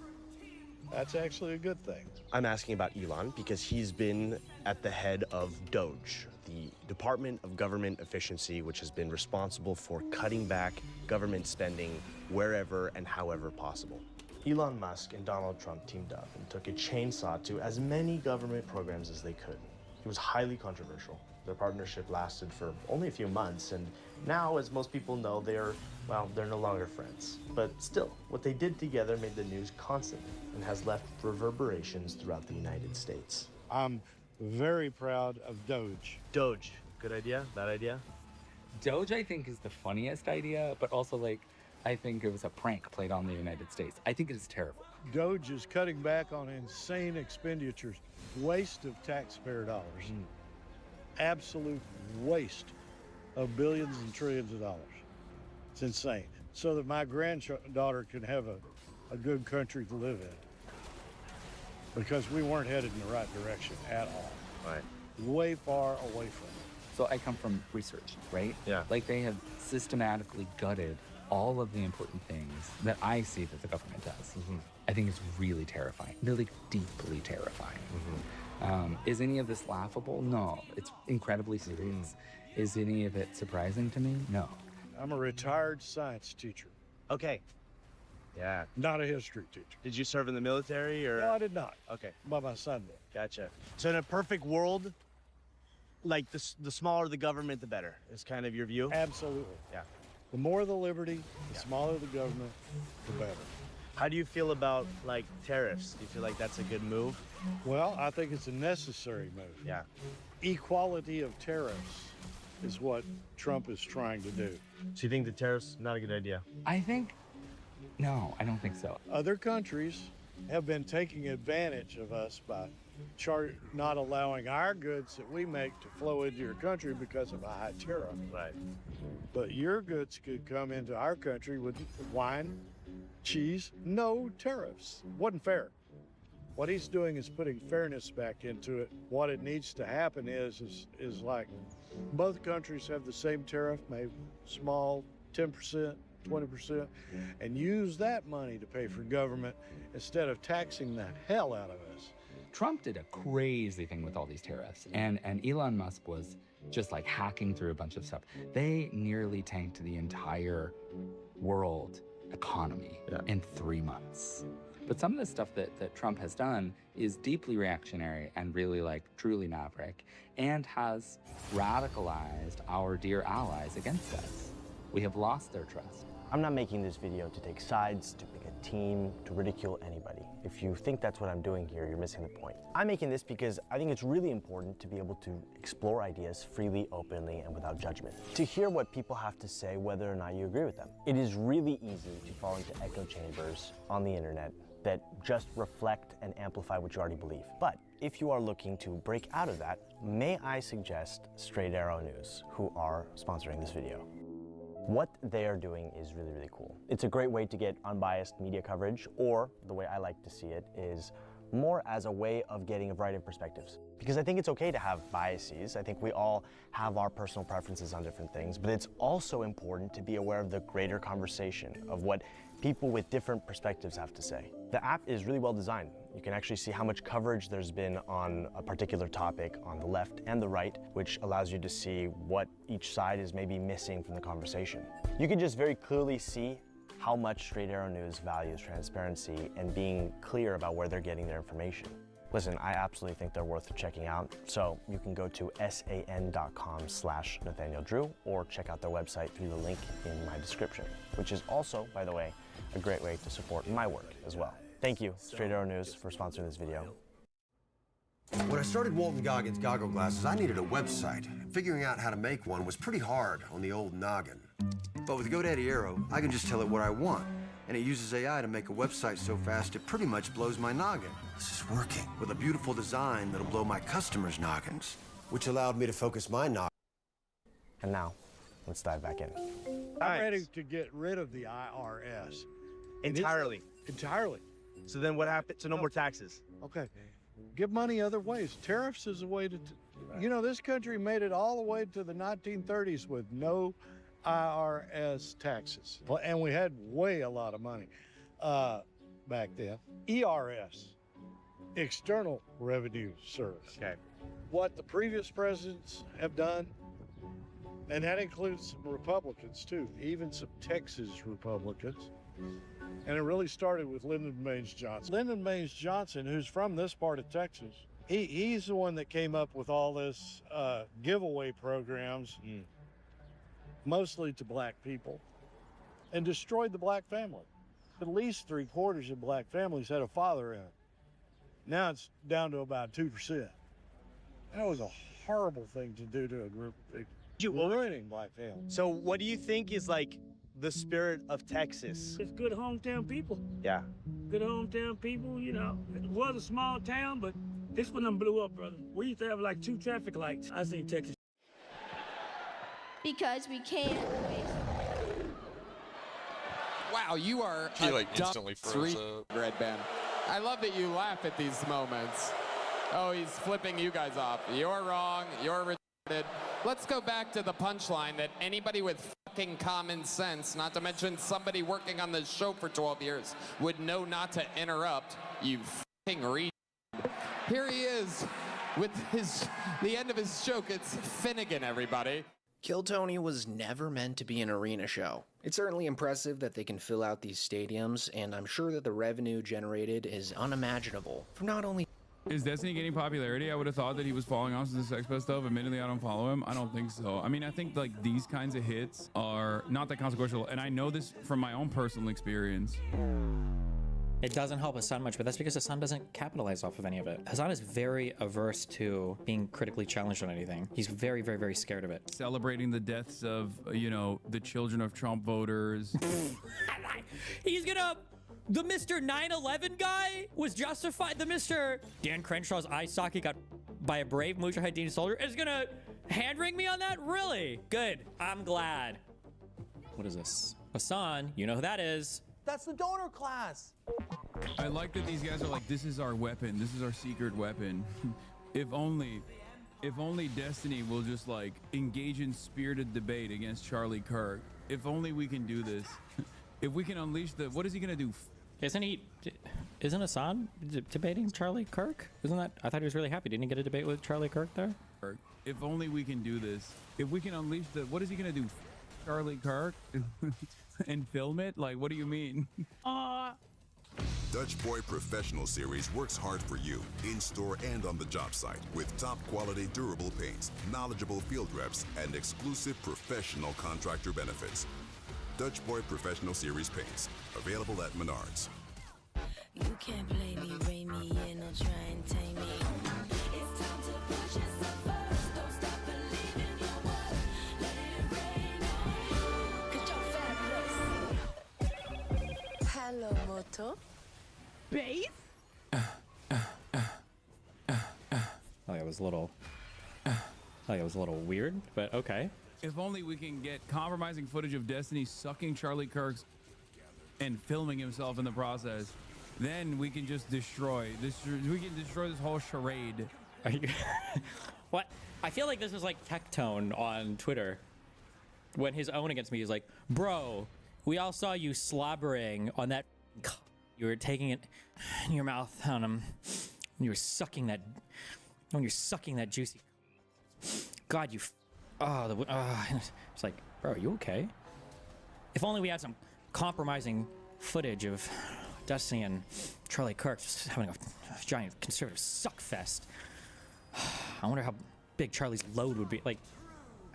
That's actually a good thing. I'm asking about Elon because he's been at the head of DOGE, the Department of Government Efficiency, which has been responsible for cutting back government spending wherever and however possible. Elon Musk and Donald Trump teamed up and took a chainsaw to as many government programs as they could. It was highly controversial. Their partnership lasted for only a few months, and now, as most people know, they're no longer friends. But still, what they did together made the news constantly and has left reverberations throughout the United States. I'm very proud of Doge. Doge, good idea? Bad idea? Doge, I think, is the funniest idea, but also, like, I think it was a prank played on the United States. I think it is terrible. Doge is cutting back on insane expenditures, waste of taxpayer dollars. Absolute waste of billions and trillions of dollars. It's insane. So that my granddaughter can have a good country to live in. Because we weren't headed in the right direction at all. Right. Way far away from it. So I come from research, right? Yeah. Like, they have systematically gutted all of the important things that I see that the government does. I think it's really terrifying, really deeply terrifying. Is any of this laughable? No, it's incredibly serious. Is any of it surprising to me? No. I'm a retired science teacher, Okay. Yeah. not a history teacher. Did you serve in the military or? No, I did not. Okay, But my son did. gotcha. So in a perfect world, like the smaller the government, the better, is kind of your view? Absolutely. Yeah. The more the liberty, the smaller the government, the better. How do you feel about like tariffs? Do you feel like that's a good move? Well, I think it's a necessary move. Yeah. Equality of tariffs is what Trump is trying to do. So you think the tariffs not a good idea? I think, no, I don't think so. Other countries have been taking advantage of us by not allowing our goods that we make to flow into your country because of a high tariff. Right. But your goods could come into our country with wine, cheese, no tariffs. Wasn't fair. What he's doing is putting fairness back into it. What it needs to happen is like both countries have the same tariff, maybe small, 10%, 20%, and use that money to pay for government instead of taxing the hell out of us. Trump did a crazy thing with all these tariffs, and Elon Musk was just like hacking through a bunch of stuff. They nearly tanked the entire world economy in 3 months. But some of the stuff that Trump has done is deeply reactionary and really like truly maverick, and has radicalized our dear allies against us. We have lost their trust. I'm not making this video to take sides, to pick a team, to ridicule anybody. If you think that's what I'm doing here, you're missing the point. I'm making this because I think it's really important to be able to explore ideas freely, openly, and without judgment. To hear what people have to say, whether or not you agree with them. It is really easy to fall into echo chambers on the internet that just reflect and amplify what you already believe. But if you are looking to break out of that, may I suggest Straight Arrow News, who are sponsoring this video. What they are doing is really, really cool. It's a great way to get unbiased media coverage, or the way I like to see it is more as a way of getting a variety of perspectives. Because I think it's okay to have biases. I think we all have our personal preferences on different things, but it's also important to be aware of the greater conversation of what people with different perspectives have to say. The app is really well designed. You can actually see how much coverage there's been on a particular topic on the left and the right, which allows you to see what each side is maybe missing from the conversation. You can just very clearly see how much Straight Arrow News values transparency and being clear about where they're getting their information. Listen, I absolutely think they're worth checking out, so you can go to san.com/Nathaniel Drew or check out their website through the link in my description, which is also, by the way, a great way to support my work as well. Thank you, Straight Arrow News, for sponsoring this video. When I started Walton Goggins goggle glasses, I needed a website. Figuring out how to make one was pretty hard on the old noggin. But with GoDaddy Arrow, I can just tell it what I want. And it uses AI to make a website so fast it pretty much blows my noggin. This is working. With a beautiful design that'll blow my customers' noggins, which allowed me to focus my noggin. And now, let's dive back in. I'm ready to get rid of the IRS. Entirely. Entirely. So then what happened? So no more taxes. Okay. Give money other ways. Tariffs is a way to, you know, this country made it all the way to the 1930s with no IRS taxes. And we had way a lot of money back then. ERS, External Revenue Service. Okay. What the previous presidents have done, and that includes some Republicans too, even some Texas Republicans. And it really started with Lyndon Baines Johnson. Lyndon Baines Johnson, who's from this part of Texas, he's the one that came up with all this giveaway programs, mostly to black people, and destroyed the black family. At least 3/4 of black families had a father in it. Now it's down to about 2%. That was a horrible thing to do to a group of people. Ruining black families. So what do you think is like the spirit of Texas? It's good hometown people. Yeah. Good hometown people, you know. It was a small town, but this one done blew up, brother. We used to have like 2 traffic lights. I seen Texas. Because we can't waste. Wow, you are He a like dumb instantly froze up. Red Band. I love that you laugh at these moments. Oh, he's flipping you guys off. You're wrong. You're retarded. Let's go back to the punchline that anybody with fucking common sense, not to mention somebody working on this show for 12 years, would know not to interrupt. You fucking retard. Here he is with the end of his joke. It's Finnegan, everybody. Kill Tony was never meant to be an arena show. It's certainly impressive that they can fill out these stadiums, and I'm sure that the revenue generated is unimaginable from not only. Is Destiny getting popularity? I would have thought that he was falling off since the Sex Pest stuff. Admittedly, I don't follow him. I don't think so. I mean, I think like these kinds of hits are not that consequential, and I know this from my own personal experience. It doesn't help Hassan much, but that's because Hassan doesn't capitalize off of any of it. Hassan is very averse to being critically challenged on anything. He's very, very, very scared of it. Celebrating the deaths of, you know, the children of Trump voters. He's gonna... The Mr. 9/11 guy was justified. The Mr. Dan Crenshaw's eye socket got by a brave Mujahideen soldier is gonna hand ring me on that? Really? Good. I'm glad. What is this? Hassan, you know who that is. That's the donor class. I like that these guys are like, this is our weapon. This is our secret weapon. If only Destiny will just like engage in spirited debate against Charlie Kirk. If only we can do this. If we can unleash the, what is he gonna do? Isn't Hassan debating Charlie Kirk? Isn't that, I thought he was really happy. Didn't he get a debate with Charlie Kirk there? If only we can do this. If we can unleash the, what is he gonna do? Charlie Kirk? And film it? Like, what do you mean? Dutch Boy Professional Series works hard for you, in-store and on the job site, with top-quality durable paints, knowledgeable field reps, and exclusive professional contractor benefits. Dutch Boy Professional Series paints, available at Menards. You can't play me, rein me in, or try and tame me. It's time to push yourself first. Don't stop believing your worth. Let it rain on you. 'Cause you're fabulous. Hello, Moto. Bass? Oh, that was a little... that was a little weird, but okay. If only we can get compromising footage of Destiny sucking Charlie Kirk's and filming himself in the process, then we can just destroy this. We can destroy this whole charade. Are you what? I feel like this is like Tectone on Twitter. When his own against me, he's like, bro, we all saw you slobbering on that. You were taking it in your mouth on him. You were sucking that. When you're sucking that juicy. God, you. It's like, bro, are you okay? If only we had some compromising footage of Destiny and Charlie Kirk just having a giant conservative suck fest. I wonder how big Charlie's load would be. Like,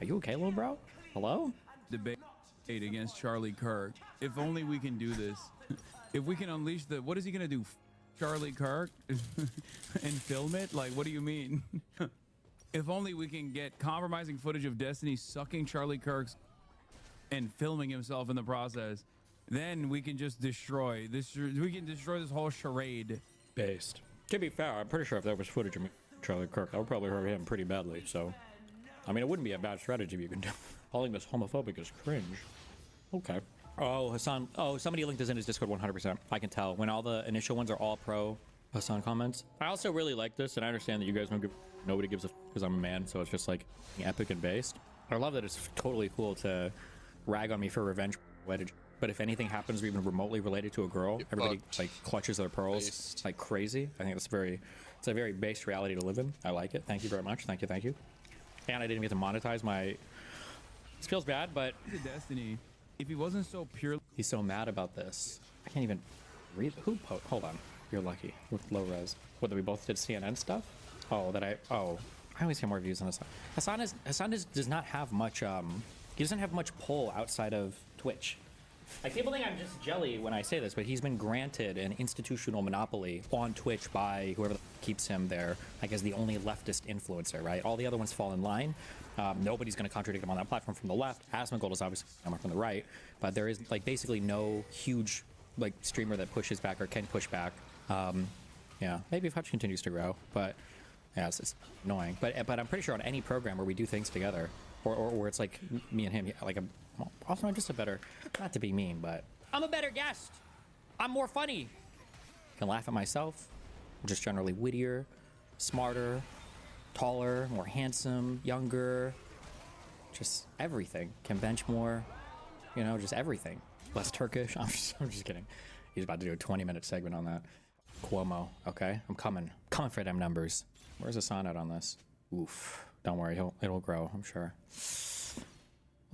are you okay, little bro? Hello? Debate against Charlie Kirk. If only we can do this. If we can unleash the, what is he gonna do? Charlie Kirk and film it? Like, what do you mean? If only we can get compromising footage of Destiny sucking Charlie Kirk's and filming himself in the process, then we can just destroy this. We can destroy this whole charade. Based. To be fair, I'm pretty sure if there was footage of Charlie Kirk, that would probably hurt him pretty badly. So, I mean, it wouldn't be a bad strategy if you can do. Calling this homophobic is cringe. Okay. Oh, Hassan. Oh, somebody linked this in his Discord 100%. I can tell when all the initial ones are all pro Hassan comments. I also really like this, and I understand that you guys don't give. Nobody gives a because I'm a man, so it's just like epic and based. I love that it's totally cool to rag on me for revenge, but if anything happens even remotely related to a girl, everybody like clutches their pearls like crazy. I think it's a very base reality to live in. I like it. Thank you very much. Thank you. And I didn't get to monetize my. This feels bad, but Destiny. If he wasn't so pure, he's so mad about this. I can't even read. Hold on. You're lucky with low res. Whether we both did CNN stuff. I always get more views on Hassan. Hassan does not have much. He doesn't have much pull outside of Twitch. Like, people think I'm just jelly when I say this, but he's been granted an institutional monopoly on Twitch by whoever keeps him there, I guess the only leftist influencer, right? All the other ones fall in line. Nobody's going to contradict him on that platform from the left. Asmongold is obviously coming from the right, but there is like basically no huge like streamer that pushes back or can push back. Yeah, maybe if Hutch continues to grow, but yeah, it's annoying. But I'm pretty sure on any program where we do things together, or where it's like me and him, like also I'm just a better, not to be mean, but I'm a better guest. I'm more funny. I can laugh at myself. I'm just generally wittier, smarter, taller, more handsome, younger, just everything. Can bench more, you know, just everything. Less Turkish. I'm just kidding. He's about to do a 20-minute segment on that. Cuomo, okay? I'm coming for them numbers. Where's Hassan at on this? Oof. Don't worry, it'll grow, I'm sure.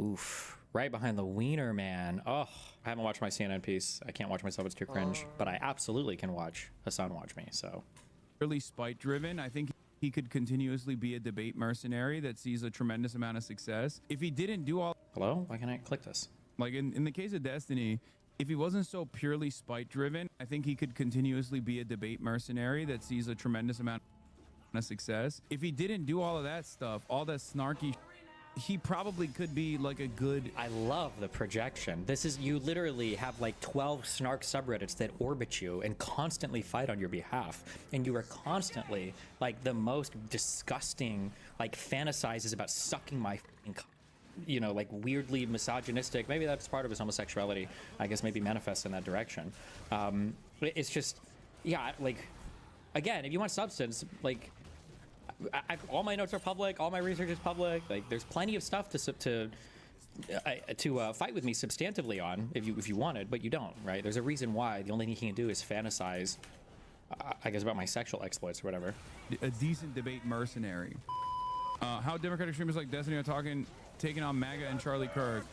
Oof. Right behind the wiener man. Oh, I haven't watched my CNN piece. I can't watch myself, it's too cringe. But I absolutely can watch Hassan watch me, so. Really spite driven. I think he could continuously be a debate mercenary that sees a tremendous amount of success. If he didn't do all... Hello? Why can't I click this? Like in the case of Destiny, if he wasn't so purely spite driven, I think he could continuously be a debate mercenary that sees a tremendous amount of success. If he didn't do all of that stuff, all that snarky, he probably could be like a good... I love the projection. This is, you literally have like 12 snark subreddits that orbit you and constantly fight on your behalf. And you are constantly like the most disgusting, like fantasizes about sucking my you know, like weirdly misogynistic. Maybe that's part of his homosexuality. I guess maybe manifests in that direction. It's just, yeah, like, again, if you want substance, like, all my notes are public, all my research is public. Like, there's plenty of stuff to fight with me substantively on if you wanted, but you don't, right? There's a reason why. The only thing you can do is fantasize, I guess, about my sexual exploits or whatever. A decent debate mercenary. How Democratic streamers like Destiny are taking on MAGA and Charlie Kirk.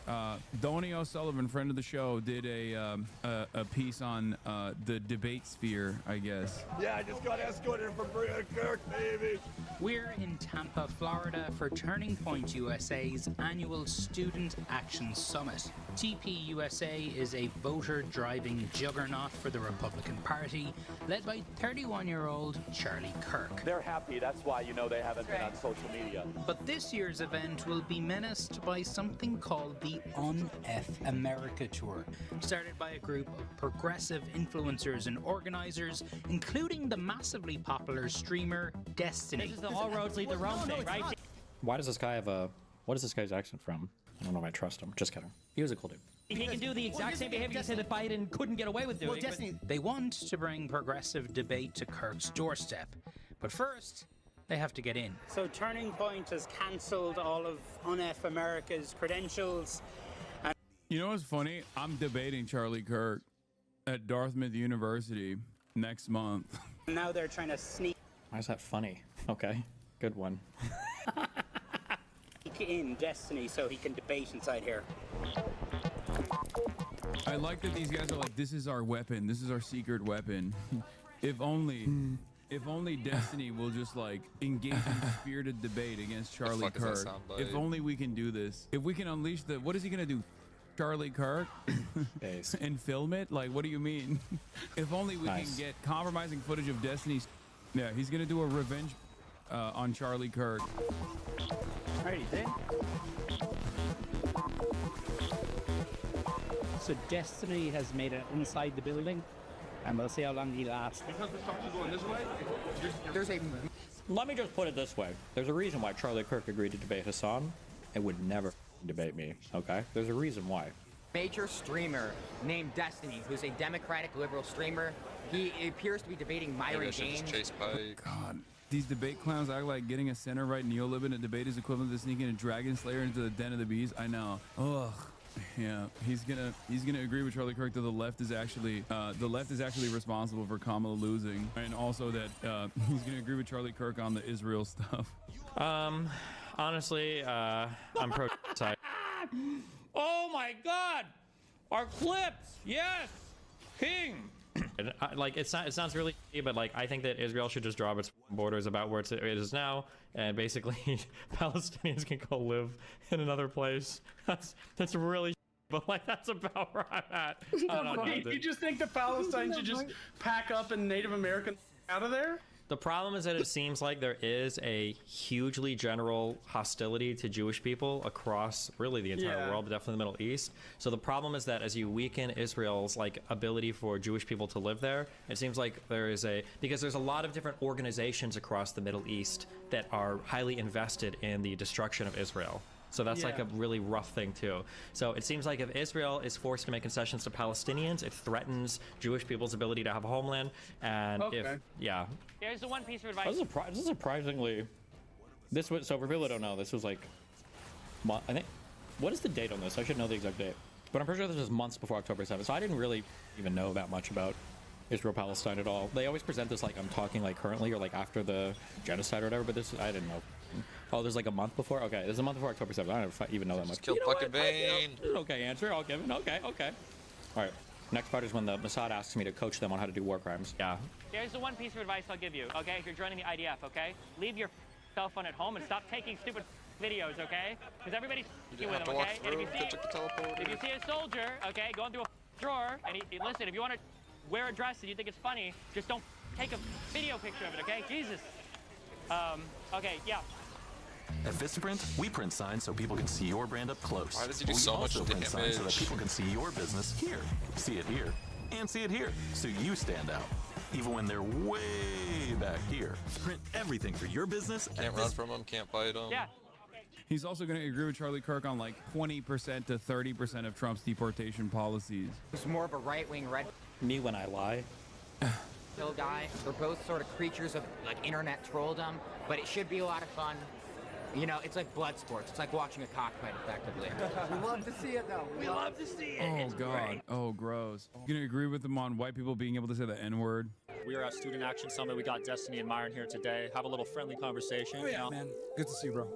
Donnie O'Sullivan, friend of the show, did a piece on the debate sphere, I guess. Yeah, I just got escorted from Kirk, baby. We're in Tampa, Florida for Turning Point USA's annual Student Action Summit. TPUSA is a voter-driving juggernaut for the Republican Party, led by 31-year-old Charlie Kirk. They're happy, that's why you know they haven't been on social media. But this year's event will be menaced by something called the Un-F America Tour, started by a group of progressive influencers and organizers, including the massively popular streamer Destiny. This is the all roads lead to Rome thing, right? Why does this guy have a... What is this guy's accent from? I don't know if I trust him. Just kidding. He was a cool dude. He can do the exact same behavior you said that Biden couldn't get away with doing. They want to bring progressive debate to Kirk's doorstep. But first, they have to get in. So Turning Point has cancelled all of Un-F America's credentials. You know what's funny? I'm debating Charlie Kirk at Dartmouth University next month. Now they're trying to sneak Why is that funny? Okay, good one. in Destiny so he can debate inside here. I like that these guys are like, this is our weapon. This is our secret weapon. If only Destiny will just like engage in spirited debate against Charlie Kirk. If only we can do this. If we can unleash the, what is he gonna do? Charlie Kirk and film it? Like, what do you mean? If only we can get compromising footage of Destiny's. Yeah, he's gonna do a revenge on Charlie Kirk. Alrighty then. So Destiny has made it inside the building, and we'll see how long he lasts. Because the structure's going this way, There's a. Let me just put it this way. There's a reason why Charlie Kirk agreed to debate Hassan and would never debate me, okay? There's a reason why. Major streamer named Destiny, who's a Democratic liberal streamer. He appears to be debating Myron Gaines. God, these debate clowns act like getting a center right neolib in a debate is equivalent to sneaking a Dragon Slayer into the den of the bees. I know. Ugh. Yeah, he's gonna agree with Charlie Kirk that the left is actually responsible for Kamala losing, and also that he's gonna agree with Charlie Kirk on the Israel stuff. Honestly, I'm pro side. Oh my God! Our clips, yes, King. And, like it sounds really, but like I think that Israel should just drop its borders about where it is now, and basically Palestinians can go live in another place. That's really, but like that's about where I'm at. I don't know, you just think that Palestine should just pack up and Native Americans out of there? The problem is that it seems like there is a hugely general hostility to Jewish people across really the entire world, but definitely the Middle East. So the problem is that as you weaken Israel's like ability for Jewish people to live there, it seems like there is because there's a lot of different organizations across the Middle East that are highly invested in the destruction of Israel. So that's like a really rough thing too. So it seems like if Israel is forced to make concessions to Palestinians, it threatens Jewish people's ability to have a homeland. And Here's the one piece of advice. This is surprisingly, so for people who don't know, this was like, I think, what is the date on this? I should know the exact date. But I'm pretty sure this was months before October 7th. So I didn't really even know that much about Israel-Palestine at all. They always present this like I'm talking like currently or like after the genocide or whatever, but this, I didn't know. Oh, there's like a month before? Okay, there's a month before October 7th. I don't even know that much. Kill fucking Bane. Okay, answer. I'll give it. Okay. All right. Next part is when the Mossad asks me to coach them on how to do war crimes. Yeah. Here's the one piece of advice I'll give you, okay? If you're joining the IDF, okay? Leave your cell phone at home and stop taking stupid videos, okay? Because everybody's with them, okay? And if you see a soldier, okay, going through a drawer, and listen, if you want to wear a dress and you think it's funny, just don't take a video picture of it, okay? Jesus. Okay, yeah. At Vistaprint, we print signs so people can see your brand up close. Why does he do so much also print signs so that damage? people can see your business here, see it here, and see it here, so you stand out, even when they're way back here. Print everything for your business. Can't run from them, can't fight them. Yeah. He's also going to agree with Charlie Kirk on like 20% to 30% of Trump's deportation policies. Who's more of a right-wing red Me when I lie. pill guy. They're both sort of creatures of like internet trolldom, but it should be a lot of fun. You know, it's like blood sports. It's like watching a cockfight, effectively. We love to see it, though. We love to see it. Oh, It's God. great. Oh, gross. You going to agree with him on white people being able to say the N-word? We are at Student Action Summit. We got Destiny and Myron here today. Have a little friendly conversation. Oh, yeah, man. Good to see you, bro.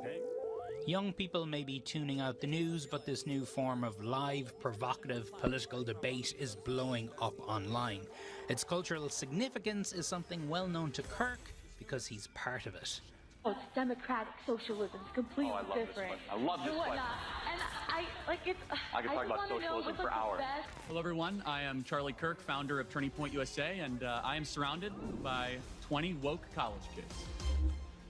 Young people may be tuning out the news, but this new form of live, provocative political debate is blowing up online. Its cultural significance is something well known to Kirk because he's part of it. Oh, it's democratic socialism. It's completely different. I love this and fight. whatnot. And I like it's. I could talk about socialism for hours. Hello, everyone. I am Charlie Kirk, founder of Turning Point USA, and I am surrounded by 20 woke college kids.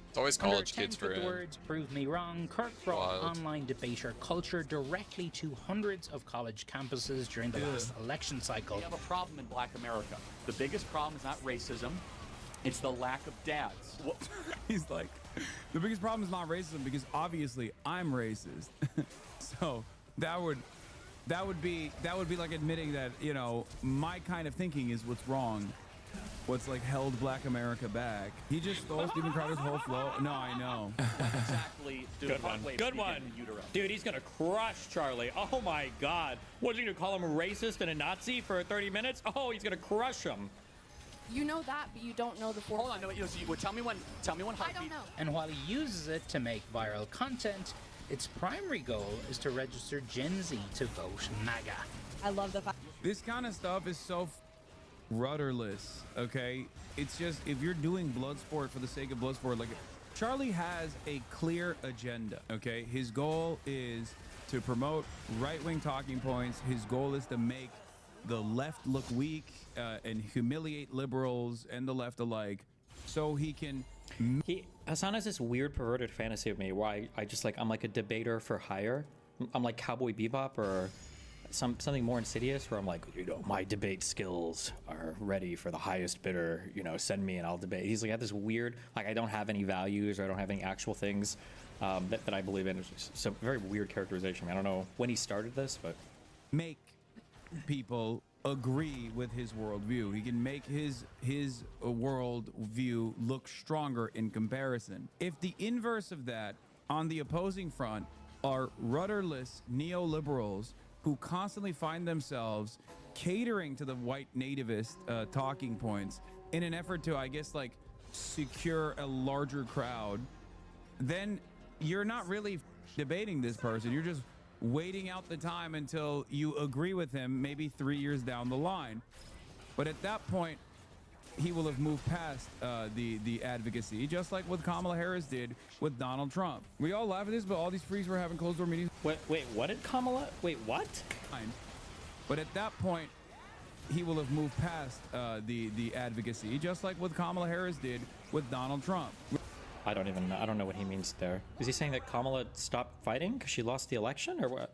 It's always college kids for the him. words prove me wrong. Kirk brought online debater culture directly to hundreds of college campuses during the last election cycle. We have a problem in Black America. The biggest problem is not racism. It's the lack of dads. He's like, the biggest problem is not racism because obviously I'm racist. So that would be like admitting that, you know, my kind of thinking is what's wrong. What's like held Black America back. He just stole Stephen Crowder's whole flow. No, I know. Exactly. Good one. Good one. Dude, he's gonna crush Charlie. Oh my God. What, is he gonna call him a racist and a Nazi for 30 minutes? Oh, he's gonna crush him. You know that, but you don't know the full. Hold on, no, tell me when. I don't know. And while he uses it to make viral content, its primary goal is to register Gen Z to vote MAGA. I love the fact. This kind of stuff is so rudderless, okay? It's just, if you're doing blood sport for the sake of blood sport, like Charlie has a clear agenda, okay? His goal is to promote right-wing talking points. His goal is to make the left look weak and humiliate liberals and the left alike so he can... Hassan has this weird perverted fantasy of me where I'm like a debater for hire. I'm like Cowboy Bebop or something more insidious where I'm like, you know, my debate skills are ready for the highest bidder, you know, send me and I'll debate. He's like, I have this weird, like, I don't have any values or I don't have any actual things that I believe in. It's just a very weird characterization. I don't know when he started this, but... Make people agree with his worldview. He can make his worldview look stronger in comparison. If the inverse of that on the opposing front are rudderless neoliberals who constantly find themselves catering to the white nativist talking points in an effort to, I guess, like, secure a larger crowd, then you're not really debating this person. You're just waiting out the time until you agree with him maybe 3 years down the line. But at that point, he will have moved past the advocacy, just like what Kamala Harris did with Donald Trump. We all laugh at this, but all these freaks were having closed-door meetings. Wait, what did Kamala? Wait, what? But at that point, he will have moved past the advocacy, just like what Kamala Harris did with Donald Trump. I don't know what he means there. Is he saying that Kamala stopped fighting because she lost the election or what?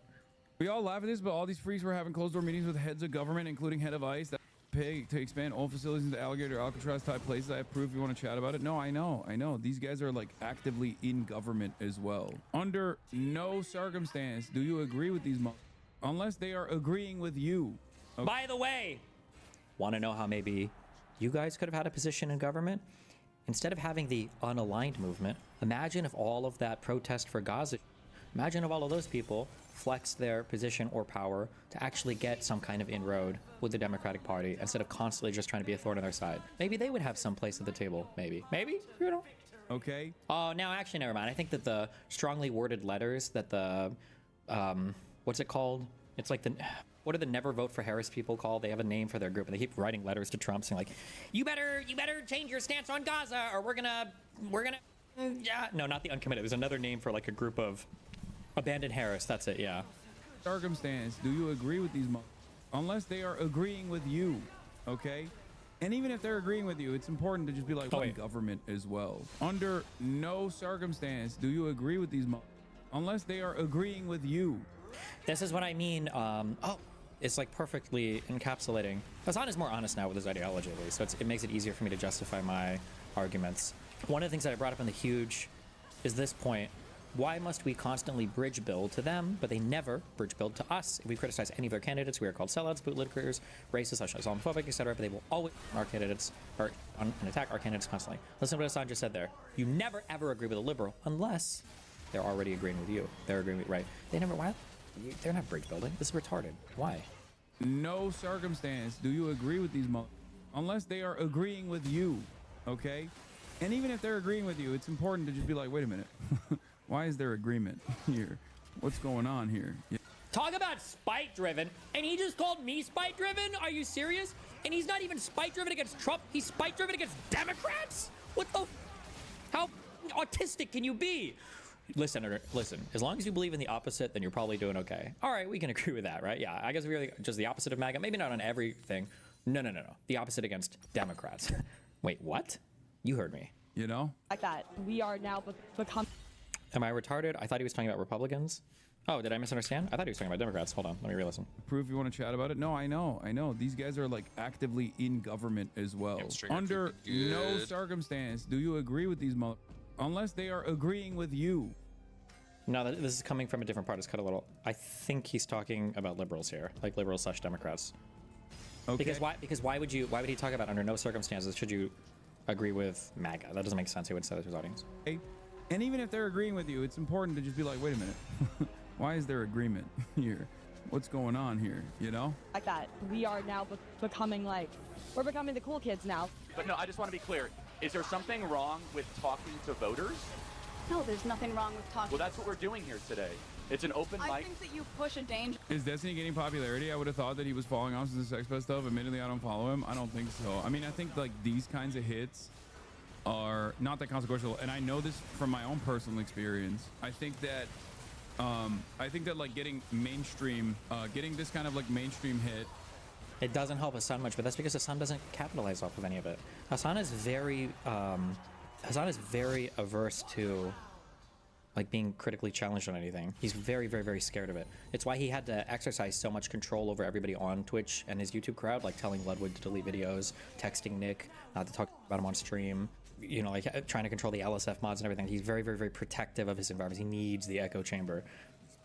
We all laugh at this, but all these freaks were having closed-door meetings with heads of government, including head of ICE, that pay to expand all facilities into alligator Alcatraz type places. I have proof if you want to chat about it. No, I know. These guys are like actively in government as well. Under no circumstance do you agree with these unless they are agreeing with you. Okay? By the way, want to know how maybe you guys could have had a position in government? Instead of having the unaligned movement, imagine if all of that protest for Gaza, imagine if all of those people flex their position or power to actually get some kind of inroad with the Democratic Party instead of constantly just trying to be a thorn on their side. Maybe they would have some place at the table. Maybe, you know. Okay. Oh, no, actually, never mind. I think that the strongly worded letters that the, what's it called? It's like what are the never vote for Harris people called? They have a name for their group and they keep writing letters to Trump saying like, you better change your stance on Gaza or we're gonna, yeah. No, not the uncommitted. There's another name for like a group of abandoned Harris. That's it. Yeah. Circumstance, do you agree with these unless they are agreeing with you, okay? And even if they're agreeing with you, it's important to just be like, government as well. Under no circumstance do you agree with these unless they are agreeing with you. This is what I mean. It's like perfectly encapsulating. Hassan is more honest now with his ideology, at least, so it makes it easier for me to justify my arguments. One of the things that I brought up in the huge is this point. Why must we constantly bridge build to them, but they never bridge build to us? If we criticize any of their candidates, we are called sellouts, bootlickers, racist, Islamophobic, etc. But they will always our candidates or and attack our candidates constantly. Listen to what Hassan just said there. You never ever agree with a liberal unless they're already agreeing with you. They're agreeing with right. They never. Why? They're not bridge building. This is retarded. Why? No circumstance do you agree with these unless they are agreeing with you, okay? And even if they're agreeing with you, it's important to just be like, wait a minute. Why is there agreement here? What's going on here? Yeah. Talk about spite-driven, and he just called me spite-driven? Are you serious? And he's not even spite-driven against Trump. He's spite-driven against Democrats? What the? How autistic can you be? Listen. As long as you believe in the opposite, then you're probably doing okay. All right, we can agree with that, right? Yeah, I guess we're just the opposite of MAGA. Maybe not on everything. No. The opposite against Democrats. Wait, what? You heard me. You know? Like that. We are now become. Am I retarded? I thought he was talking about Republicans. Oh, did I misunderstand? I thought he was talking about Democrats. Hold on, let me re-listen. Proof you want to chat about it? No, I know. These guys are like actively in government as well. Under no circumstance do you agree with these unless they are agreeing with you. No, this is coming from a different part. It's cut a little. I think he's talking about liberals here, like liberals / Democrats. Okay. Because why would he talk about under no circumstances should you agree with MAGA? That doesn't make sense. He would say that to his audience. Okay. And even if they're agreeing with you, it's important to just be like, wait a minute. Why is there agreement here? What's going on here? You know? Like that. We are now becoming we're becoming the cool kids now. But no, I just want to be clear. Is there something wrong with talking to voters? No, there's nothing wrong with talking. Well, that's what we're doing here today. It's an open mic. I think that you push a danger. Is Destiny getting popularity? I would have thought that he was falling off since the Sex Pest stuff. Admittedly, I don't follow him. I don't think so. I mean, I think like these kinds of hits are not that consequential, and I know this from my own personal experience. I think that like getting mainstream, getting this kind of like mainstream hit, it doesn't help Hassan much, but that's because Hassan doesn't capitalize off of any of it. Hassan is very averse to like being critically challenged on anything. He's very, very, very scared of it. It's why he had to exercise so much control over everybody on Twitch and his YouTube crowd, like telling Ludwig to delete videos, texting Nick not to talk about him on stream, you know, like trying to control the LSF mods and everything. He's very, very, very protective of his environment. He needs the echo chamber.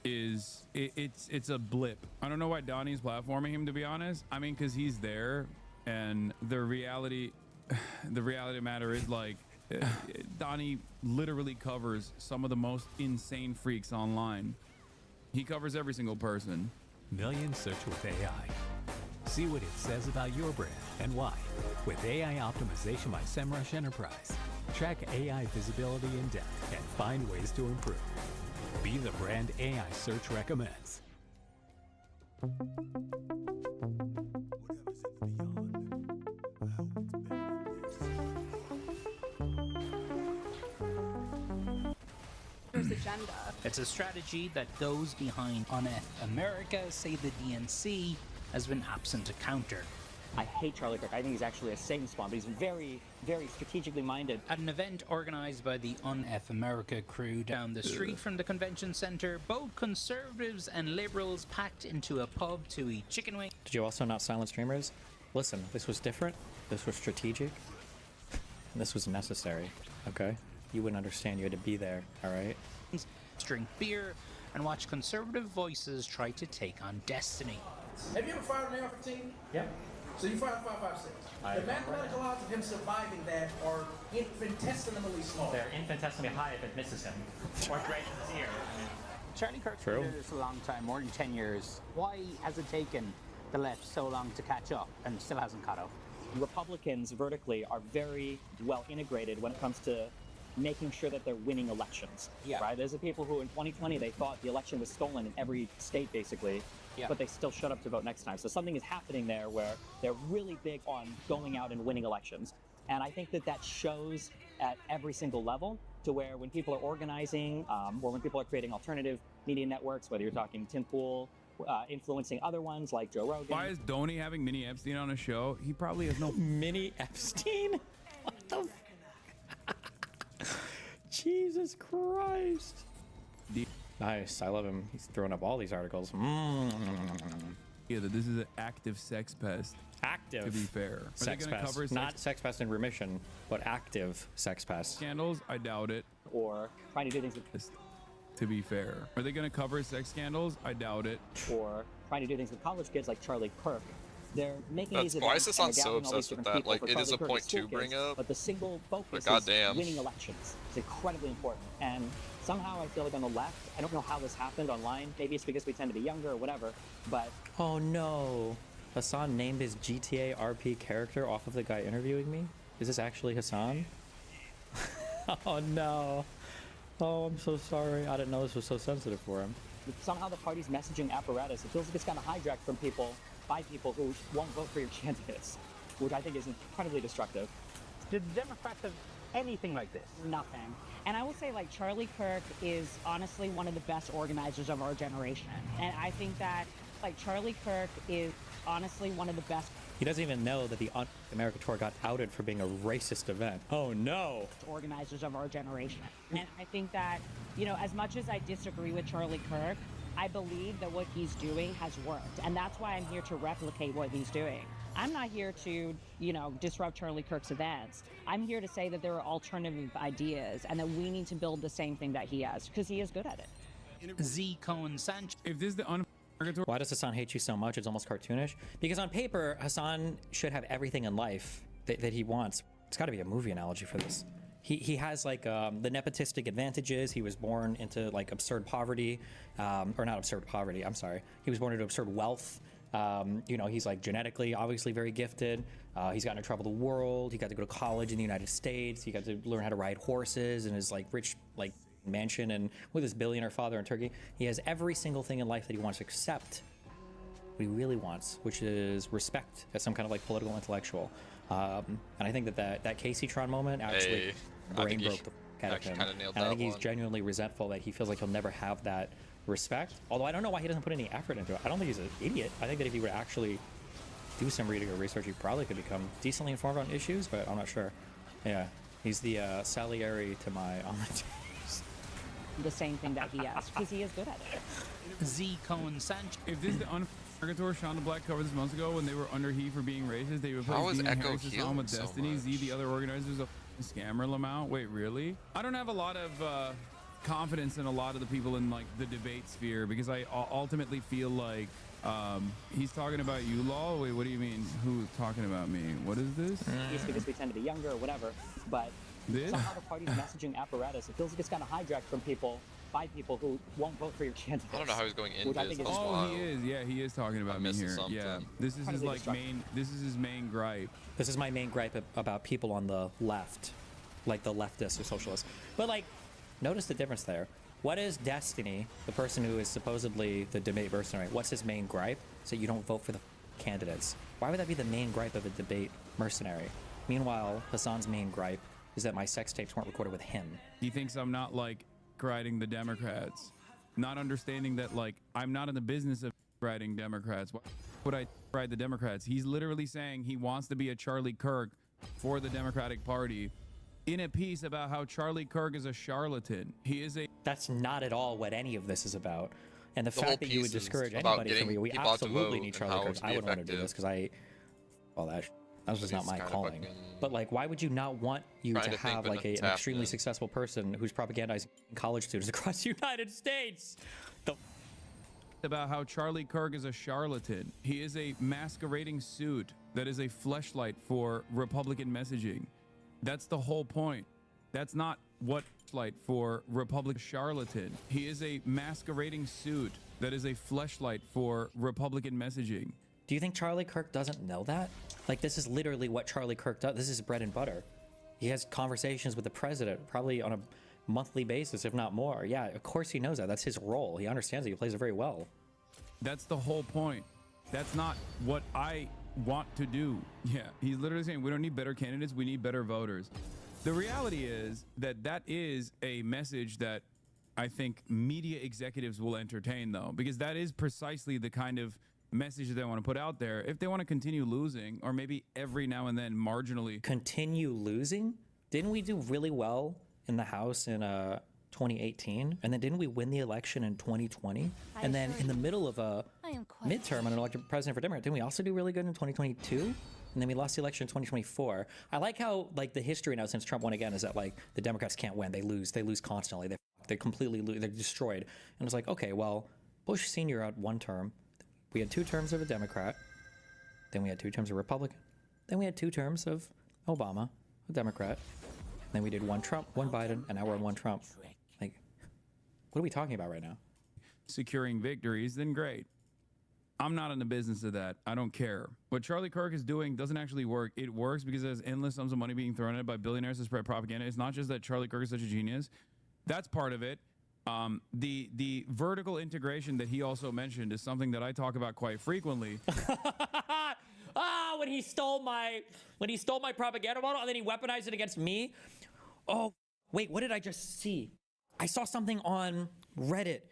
It's a blip. I don't know why Donnie's platforming him, to be honest. I mean, because he's there, and the reality of the matter is, like, Donnie literally covers some of the most insane freaks online. He covers every single person. Millions search with AI. See what it says about your brand and why with AI optimization by SEMrush Enterprise. Track AI visibility in depth and find ways to improve. Be the brand AI search recommends. Agenda. It's a strategy that those behind UNF America say the DNC has been absent to counter. I hate Charlie Kirk. I think he's actually a Satan spawn, but he's very, very strategically minded. At an event organized by the UNF America crew down the street from the convention center, both conservatives and liberals packed into a pub to eat chicken wings. Did you also not silence streamers? Listen, this was different, this was strategic, and this was necessary, okay? You wouldn't understand, you had to be there, alright? Drink beer and watch conservative voices try to take on Destiny. Have you ever fired an AR-15? Yep. So you fired 5.56. The mathematical odds of him surviving that are infinitesimally small. They're infinitesimally high if it misses him. Or right in his ear. Charlie Kirk's been doing this a long time, more than 10 years. Why has it taken the left so long to catch up and still hasn't caught up? Republicans vertically are very well integrated when it comes to making sure that they're winning elections. Yeah. Right? There's the people who in 2020 they thought the election was stolen in every state basically, but they still shut up to vote next time. So something is happening there where they're really big on going out and winning elections. And I think that that shows at every single level to where when people are organizing, or when people are creating alternative media networks, whether you're talking Tim Pool, influencing other ones like Joe Rogan. Why is Donnie having Mini Epstein on a show? He probably has no Mini Epstein? What the Jesus Christ. Nice, I love him. He's throwing up all these articles. Yeah, that this is an active sex pest. Active. To be fair. Sex pest. Not sex pest in remission, but active sex pest. Scandals? I doubt it. Or trying to do things with... To be fair. Are they going to cover sex scandals? I doubt it. Or trying to do things with college kids like Charlie Kirk. They're making these why events is and Hassan they're so gathering all these obsessed with different that? Like, people it for is Charlie a Kirk point as school to bring kids, up. But the single focus But is goddamn. winning elections. It's incredibly important. And somehow I feel like on the left, I don't know how this happened online. Maybe it's because we tend to be younger or whatever, but... Oh no. Hassan named his GTA RP character off of the guy interviewing me? Is this actually Hassan? Oh no. Oh, I'm so sorry. I didn't know this was so sensitive for him. Somehow the party's messaging apparatus, it feels like it's kind of hijacked from people, by people who won't vote for your candidates, which I think is incredibly destructive. Did the Democrats have anything like this? Nothing. And I will say, like, Charlie Kirk is honestly one of the best organizers of our generation. And I think that, like, Charlie Kirk is honestly one of the best. He doesn't even know that the America Tour got outed for being a racist event. Oh no. Organizers of our generation. And I think that, you know, as much as I disagree with Charlie Kirk, I believe that what he's doing has worked. And that's why I'm here to replicate what he's doing. I'm not here to, you know, disrupt Charlie Kirk's events. I'm here to say that there are alternative ideas and that we need to build the same thing that he has, because he is good at it. Z Cohen Sanchez. If this is the Why does Hassan hate you so much? It's almost cartoonish. Because on paper, Hassan should have everything in life that he wants. It's got to be a movie analogy for this. He has like the nepotistic advantages. He was born into like absurd poverty, or not absurd poverty. I'm sorry. He was born into absurd wealth. You know, he's like genetically, obviously very gifted. He's gotten to travel the world. He got to go to college in the United States. He got to learn how to ride horses in his like rich like mansion and with his billionaire father in Turkey. He has every single thing in life that he wants except what he really wants, which is respect as some kind of like political intellectual. And I think that Casey-tron moment actually brain broke the out of him. And I think he's genuinely resentful that he feels like he'll never have that respect. Although I don't know why he doesn't put any effort into it. I don't think he's an idiot. I think that if he would actually do some reading or research, he probably could become decently informed on issues, but I'm not sure. Yeah, he's the Salieri to my Amadeus. The same thing that he asked, because he is good at it. Z. Cohen Sanchez. If this is the Purgator Shaun the Black covered this months ago when they were under heat for being racist, they replaced Dean Harris's song with Destiny. Z, the other organizers of scammer Lamont. Wait, really? I don't have a lot of confidence in a lot of the people in like the debate sphere because I ultimately feel like he's talking about you, Law. Wait, what do you mean? Who's talking about me? What is this? It's because we tend to be younger or whatever, but somehow the party's messaging apparatus, it feels like it's kind of hijacked from people, by people who won't vote for your candidate. I don't know how he's going in this. Oh, he is. Yeah, he is talking about me here. Something. Yeah, this is his like main. This is his main gripe. This is my main gripe about people on the left, like the leftists or socialists. But like, notice the difference there. What is Destiny, the person who is supposedly the debate mercenary? What's his main gripe? So you don't vote for the candidates. Why would that be the main gripe of a debate mercenary? Meanwhile, Hassan's main gripe is that my sex tapes weren't recorded with him. He thinks I'm not like writing the Democrats, not understanding that like I'm not in the business of writing Democrats. Why would I write the Democrats? He's literally saying he wants to be a Charlie Kirk for the Democratic Party in a piece about how Charlie Kirk is a charlatan. He is a... That's not at all what any of this is about. And the fact that you would discourage anybody from me, we absolutely need Charlie Kirk. I wouldn't want to do this because all that was just not my calling. But like, why would you not want you to have like an extremely successful person who's propagandizing college students across the United States? About how Charlie Kirk is a charlatan. He is a masquerading suit that is a fleshlight for Republican messaging. That's the whole point. That's not what light for Republican charlatan. He is a masquerading suit that is a fleshlight for Republican messaging. Do you think Charlie Kirk doesn't know that? Like, this is literally what Charlie Kirk does. This is bread and butter. He has conversations with the president, probably on a monthly basis, if not more. Yeah, of course he knows that. That's his role. He understands it. He plays it very well. That's the whole point. That's not what I want to do. Yeah, he's literally saying we don't need better candidates, we need better voters. The reality is that that is a message that I think media executives will entertain, though, because that is precisely the kind of message that they want to put out there. If they want to continue losing, or maybe every now and then marginally continue losing. Didn't we do really well in the House in 2018, and then didn't we win the election in 2020? And then in the middle of a midterm and an elected president for Democrat, didn't we also do really good in 2022? And then we lost the election in 2024. I like how like the history now since Trump won again is that like the Democrats can't win. They lose constantly. They completely lose. They're destroyed. And it's like, okay, well, Bush Sr. had one term. We had 2 terms of a Democrat. Then we had 2 terms of Republican. Then we had 2 terms of Obama, a Democrat. And then we did 1 Trump, 1 Biden, and now we're on 1 Trump. Like, what are we talking about right now? Securing victories, then great. I'm not in the business of that. I don't care. What Charlie Kirk is doing doesn't actually work. It works because there's endless sums of money being thrown at it by billionaires to spread propaganda. It's not just that Charlie Kirk is such a genius. That's part of it. The vertical integration that he also mentioned is something that I talk about quite frequently. When he stole my propaganda model and then he weaponized it against me. Oh, wait, what did I just see? I saw something on Reddit.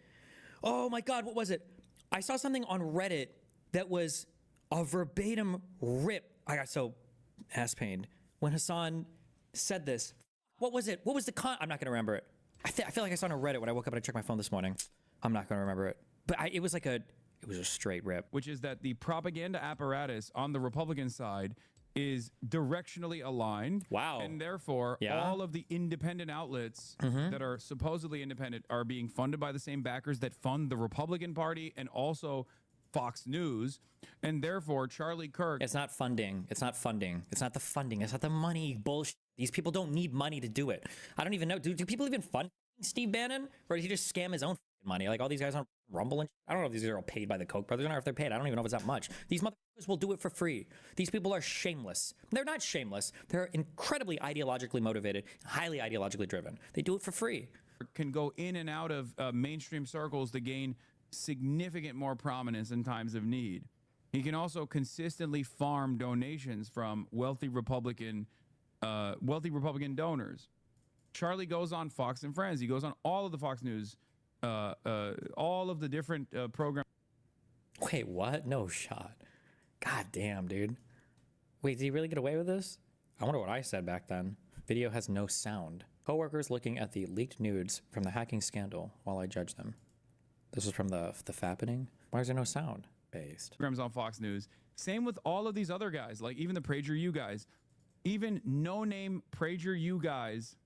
Oh my God, what was it? I saw something on Reddit that was a verbatim rip. I got so ass pained when Hassan said this. What was it? What was the I'm not gonna remember it. I feel like I saw it on Reddit when I woke up and I checked my phone this morning. I'm not gonna remember it. But it was a straight rip. Which is that the propaganda apparatus on the Republican side is directionally aligned. Wow. And therefore, all of the independent outlets that are supposedly independent are being funded by the same backers that fund the Republican Party and also Fox News. And therefore, Charlie Kirk... It's not funding. It's not funding. It's not the funding. It's not the money bullshit. These people don't need money to do it. I don't even know. Do people even fund Steve Bannon? Or did he just scam his own money? Like all these guys on Rumble and I don't know if these are all paid by the Koch brothers or not, if they're paid. I don't even know if it's that much. These motherfuckers will do it for free. These people are shameless. They're not shameless. They're incredibly ideologically motivated, highly ideologically driven. They do it for free. Can go in and out of mainstream circles to gain significant more prominence in times of need. He can also consistently farm donations from wealthy Republican donors. Charlie goes on Fox and Friends. He goes on all of the Fox News, all of the different programs. Wait, what? No shot. God damn, dude. Wait, did he really get away with this? I wonder what I said back then. Video has no sound. Coworkers looking at the leaked nudes from the hacking scandal while I judge them. This was from the fappening? Why is there no sound? Based. Programs on Fox News. Same with all of these other guys, like even the PragerU guys. Even no-name PragerU guys,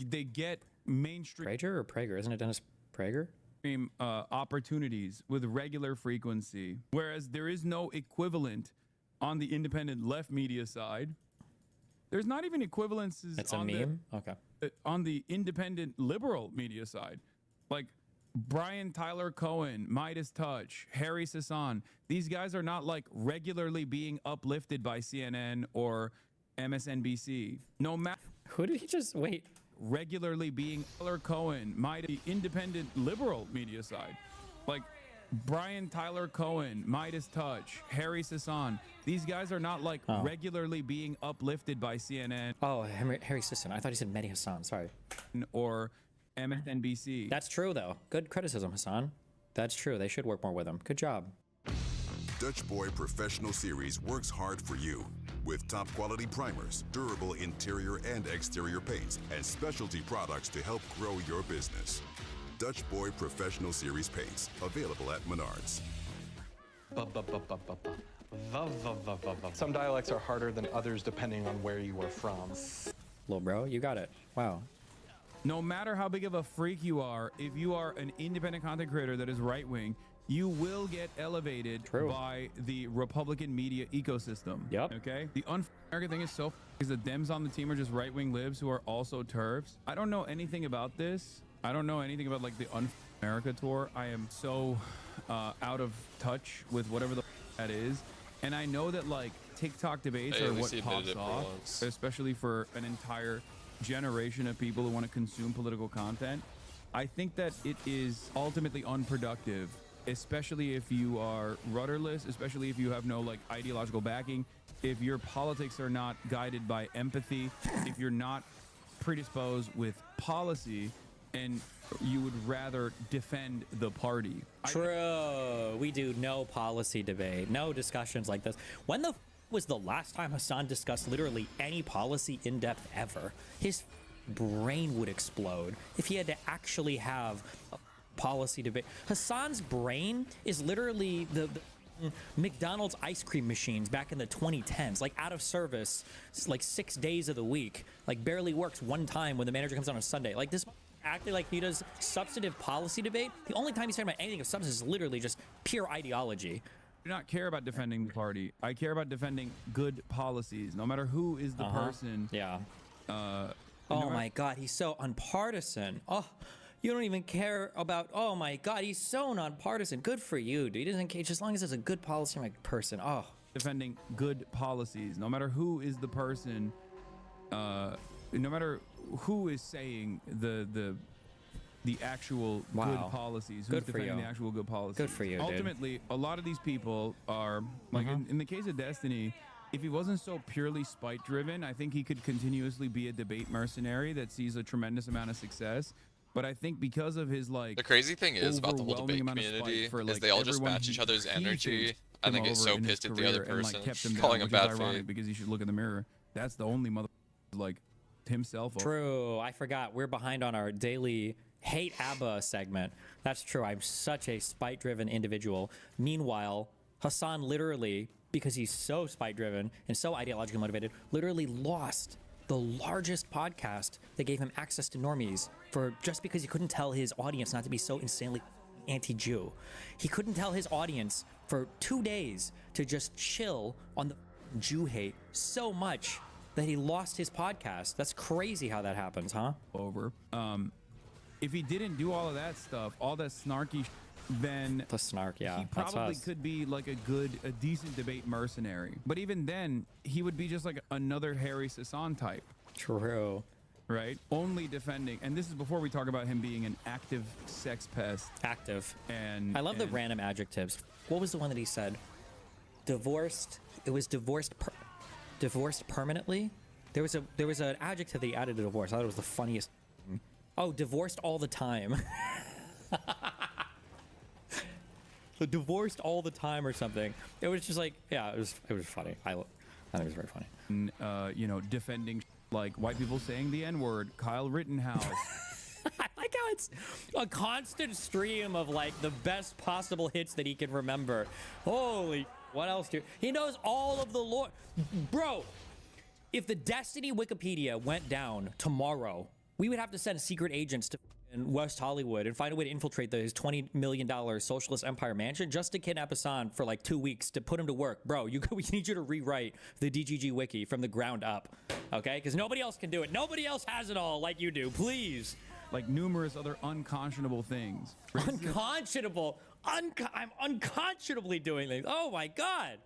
they get mainstream... Prager or Prager? Isn't it Dennis Prager? Opportunities with regular frequency, whereas there is no equivalent on the independent left media side. There's not even equivalences. It's a meme? Okay. On the independent liberal media side. Like Brian Tyler Cohen, Midas Touch, Harry Sasson. These guys are not like regularly being uplifted by CNN or MSNBC. No matter. Who did he just wait? Regularly being Tyler Cohen, the independent liberal media side. Like Brian Tyler Cohen, Midas Touch, Harry Sasson. These guys are not like regularly being uplifted by CNN. Oh, Harry Sisson. I thought he said Mehdi Hassan. Sorry. Or MSNBC. That's true, though. Good criticism, Hassan. That's true. They should work more with him. Good job. Dutch Boy Professional Series works hard for you with top quality primers, durable interior and exterior paints, and specialty products to help grow your business. Dutch Boy Professional Series paints, available at Menards. Some dialects are harder than others depending on where you are from. Little bro, you got it. Wow. No matter how big of a freak you are, if you are an independent content creator that is right-wing, you will get elevated by the Republican media ecosystem. Yep. Okay? The un-American thing is so because the Dems on the team are just right-wing libs who are also TERFs. I don't know anything about this. I don't know anything about like the Un-America tour. I am so out of touch with whatever the that is. And I know that like TikTok debates are what pops off, especially for an entire generation of people who want to consume political content. I think that it is ultimately unproductive, especially if you are rudderless, especially if you have no like ideological backing, if your politics are not guided by empathy, if you're not predisposed with policy, and you would rather defend the party. True. We do no policy debate, no discussions like this. When the was the last time Hassan discussed literally any policy in depth ever? His brain would explode if he had to actually have a policy debate. Hassan's brain is literally the McDonald's ice cream machines back in the 2010s, like out of service, like 6 days of the week, like barely works one time when the manager comes on Sunday. Like this acting like he does substantive policy debate. The only time he's talking about anything of substance is literally just pure ideology. I do not care about defending the party. I care about defending good policies, no matter who is the person. Yeah. Oh my God, he's so unpartisan. Oh, you don't even care about. Oh my God, he's so nonpartisan. Good for you, dude. He doesn't care just as long as it's a good policy like person. Oh, defending good policies, no matter who is the person. No matter who is saying the actual good policies, who's defending the actual good policies. Good for you, Ultimately, a lot of these people are, like in the case of Destiny, if he wasn't so purely spite-driven, I think he could continuously be a debate mercenary that sees a tremendous amount of success. But I think because of his, like, the crazy thing is about the whole debate community is they all just match each other's energy and they get so pissed at the other person, calling him bad fate. Because he should look in the mirror. That's the only mother like himself. True. I forgot. We're behind on our daily Hate ABBA segment. That's true. I'm such a spite-driven individual. Meanwhile, Hassan literally, because he's so spite-driven and so ideologically motivated, literally lost the largest podcast that gave him access to normies for just because he couldn't tell his audience not to be so insanely anti-Jew. He couldn't tell his audience for 2 days to just chill on the Jew hate so much that he lost his podcast. That's crazy how that happens, huh? Over. If he didn't do all of that stuff, all that snarky, then the snark, yeah, he probably could be like a decent debate mercenary. But even then, he would be just like another Harry Sasson type. True. right? Only defending, and this is before we talk about him being an active sex pest. Active. And I love the random adjectives. What was the one that he said? Divorced. It was divorced permanently. There was an adjective that he added to divorce. I thought it was the funniest. Oh, divorced all the time. Divorced all the time or something. It was just like, yeah, it was funny. I think it was very funny. You know, defending like white people saying the N-word, Kyle Rittenhouse. I like how it's a constant stream of like the best possible hits that he can remember. Holy, what else do he knows all of the lore, bro? If the Destiny Wikipedia went down tomorrow, we would have to send secret agents to West Hollywood and find a way to infiltrate his $20 million socialist empire mansion just to kidnap Hassan for like 2 weeks to put him to work. Bro, we need you to rewrite the DGG wiki from the ground up, okay? Because nobody else can do it. Nobody else has it all like you do. Please. Like numerous other unconscionable things. Unconscionable. I'm unconscionably doing things. Oh my God.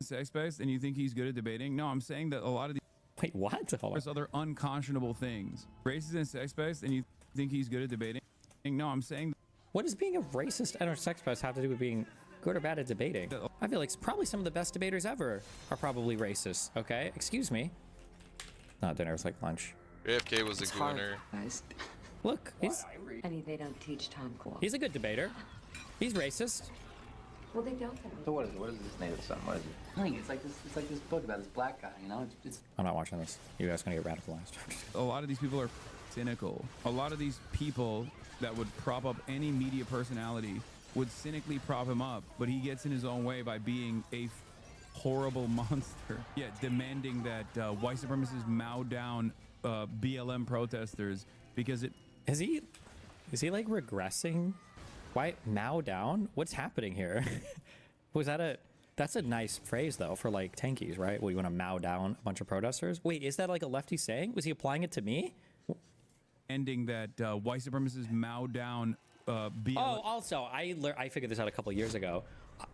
Sex-based, and you think he's good at debating? No, I'm saying that a lot of these. Wait, what? There's other unconscionable things. Racist and sex-based, and you think he's good at debating? No, I'm saying. What does being a racist and or sex-based have to do with being good or bad at debating? I feel like probably some of the best debaters ever are probably racist. Okay, excuse me. Not dinner. It's like lunch. AFK was a good winner. Look, he's. They don't teach Tom Cool. He's a good debater. He's racist. Well, they don't. So what is it? What is this native son? What is it? I think it's like this book about this black guy. You know, it's. I'm not watching this. You guys gonna get radicalized. A lot of these people are cynical. A lot of these people that would prop up any media personality would cynically prop him up, but he gets in his own way by being a horrible monster. Yeah, demanding that white supremacists mow down BLM protesters because it. Is he like regressing? Why mow down? What's happening here? That's a nice phrase though for like tankies, right? Well, you want to mow down a bunch of protesters. Wait, is that like a lefty saying? Was he applying it to me? Ending that white supremacists mow down BLM. Oh, also, I figured this out a couple of years ago.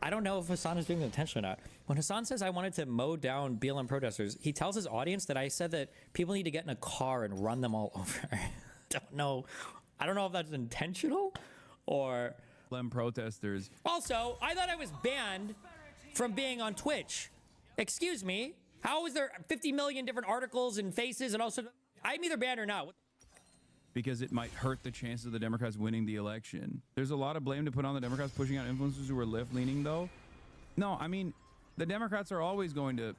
I don't know if Hassan is doing it intentionally or not. When Hassan says I wanted to mow down BLM protesters, he tells his audience that I said that people need to get in a car and run them all over. Don't know. I don't know if that's intentional or BLM protesters. Also, I thought I was banned from being on Twitch. Excuse me. How is there 50 million different articles and faces and also I'm either banned or not. Because it might hurt the chances of the Democrats winning the election. There's a lot of blame to put on the Democrats pushing out influencers who are left-leaning, though. No, I mean, the Democrats are always going to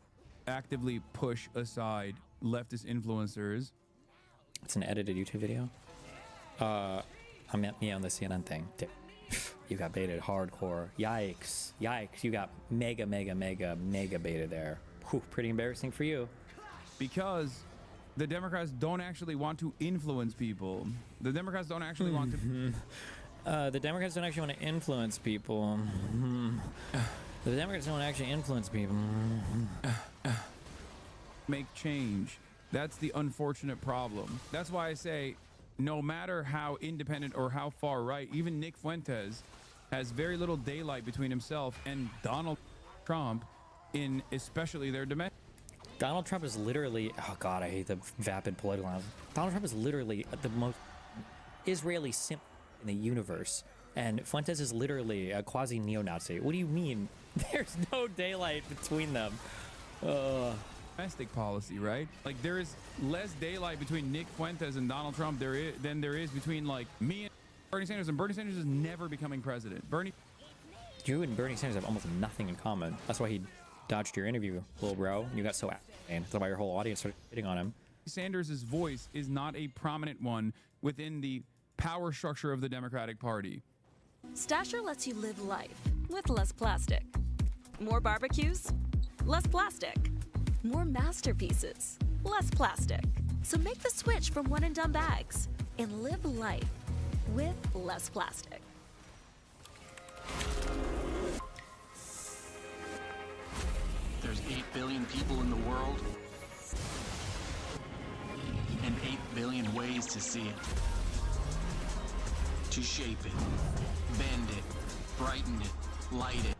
actively push aside leftist influencers. It's an edited YouTube video. I meant me on the CNN thing. You got baited hardcore. Yikes. Yikes. You got mega baited there. Whew, pretty embarrassing for you. Because the Democrats don't actually want to influence people. The Democrats don't actually want to. The Democrats don't actually want to influence people. The Democrats don't actually influence people. Make change. That's the unfortunate problem. That's why I say, no matter how independent or how far right, even Nick Fuentes has very little daylight between himself and Donald Trump in especially their domestic. Donald Trump is literally, oh God, I hate the vapid political analysis. Donald Trump is literally the most Israeli simp in the universe. And Fuentes is literally a quasi neo-Nazi. What do you mean? There's no daylight between them. Domestic policy, right? Like there is less daylight between Nick Fuentes and Donald Trump than there is between like me and Bernie Sanders. And Bernie Sanders is never becoming president. You and Bernie Sanders have almost nothing in common. That's why he dodged your interview, little bro. You got so and that's why your whole audience started hitting on him. Sanders' voice is not a prominent one within the power structure of the Democratic Party. Stasher lets you live life with less plastic. More barbecues, less plastic. More masterpieces, less plastic. So make the switch from one and done bags and live life with less plastic. There's 8 billion people in the world and 8 billion ways to see it. To shape it, bend it, brighten it, light it.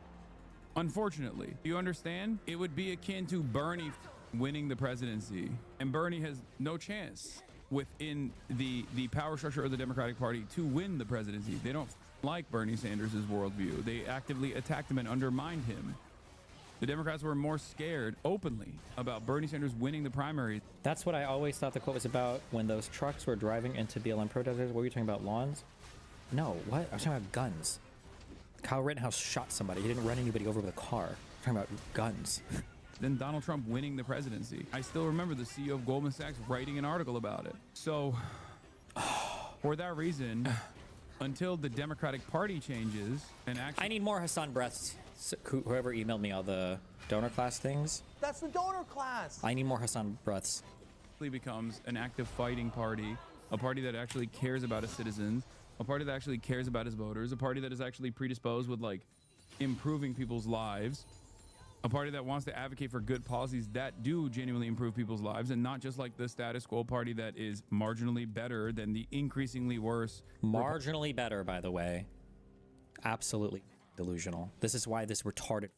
Unfortunately, you understand? It would be akin to Bernie winning the presidency, and Bernie has no chance. within the power structure of the Democratic Party to win the presidency. They don't like Bernie Sanders' worldview. They actively attacked him and undermined him. The Democrats were more scared openly about Bernie Sanders winning the primary. That's what I always thought the quote was about when those trucks were driving into BLM protesters. What were you talking about, lawns? No, what? I was talking about guns. Kyle Rittenhouse shot somebody. He didn't run anybody over with a car. I'm talking about guns. Then Donald Trump winning the presidency. I still remember the CEO of Goldman Sachs writing an article about it. So, for that reason, until the Democratic Party changes and actually... I need more Hassan breaths. Whoever emailed me all the donor class things. That's the donor class. I need more Hassan breaths. Becomes an active fighting party, a party that actually cares about its citizens, a party that actually cares about its voters, a party that is actually predisposed with like improving people's lives, a party that wants to advocate for good policies that do genuinely improve people's lives, and not just like the status quo party that is marginally better than the increasingly worse. Marginally better, by the way. Absolutely delusional. This is why this retarded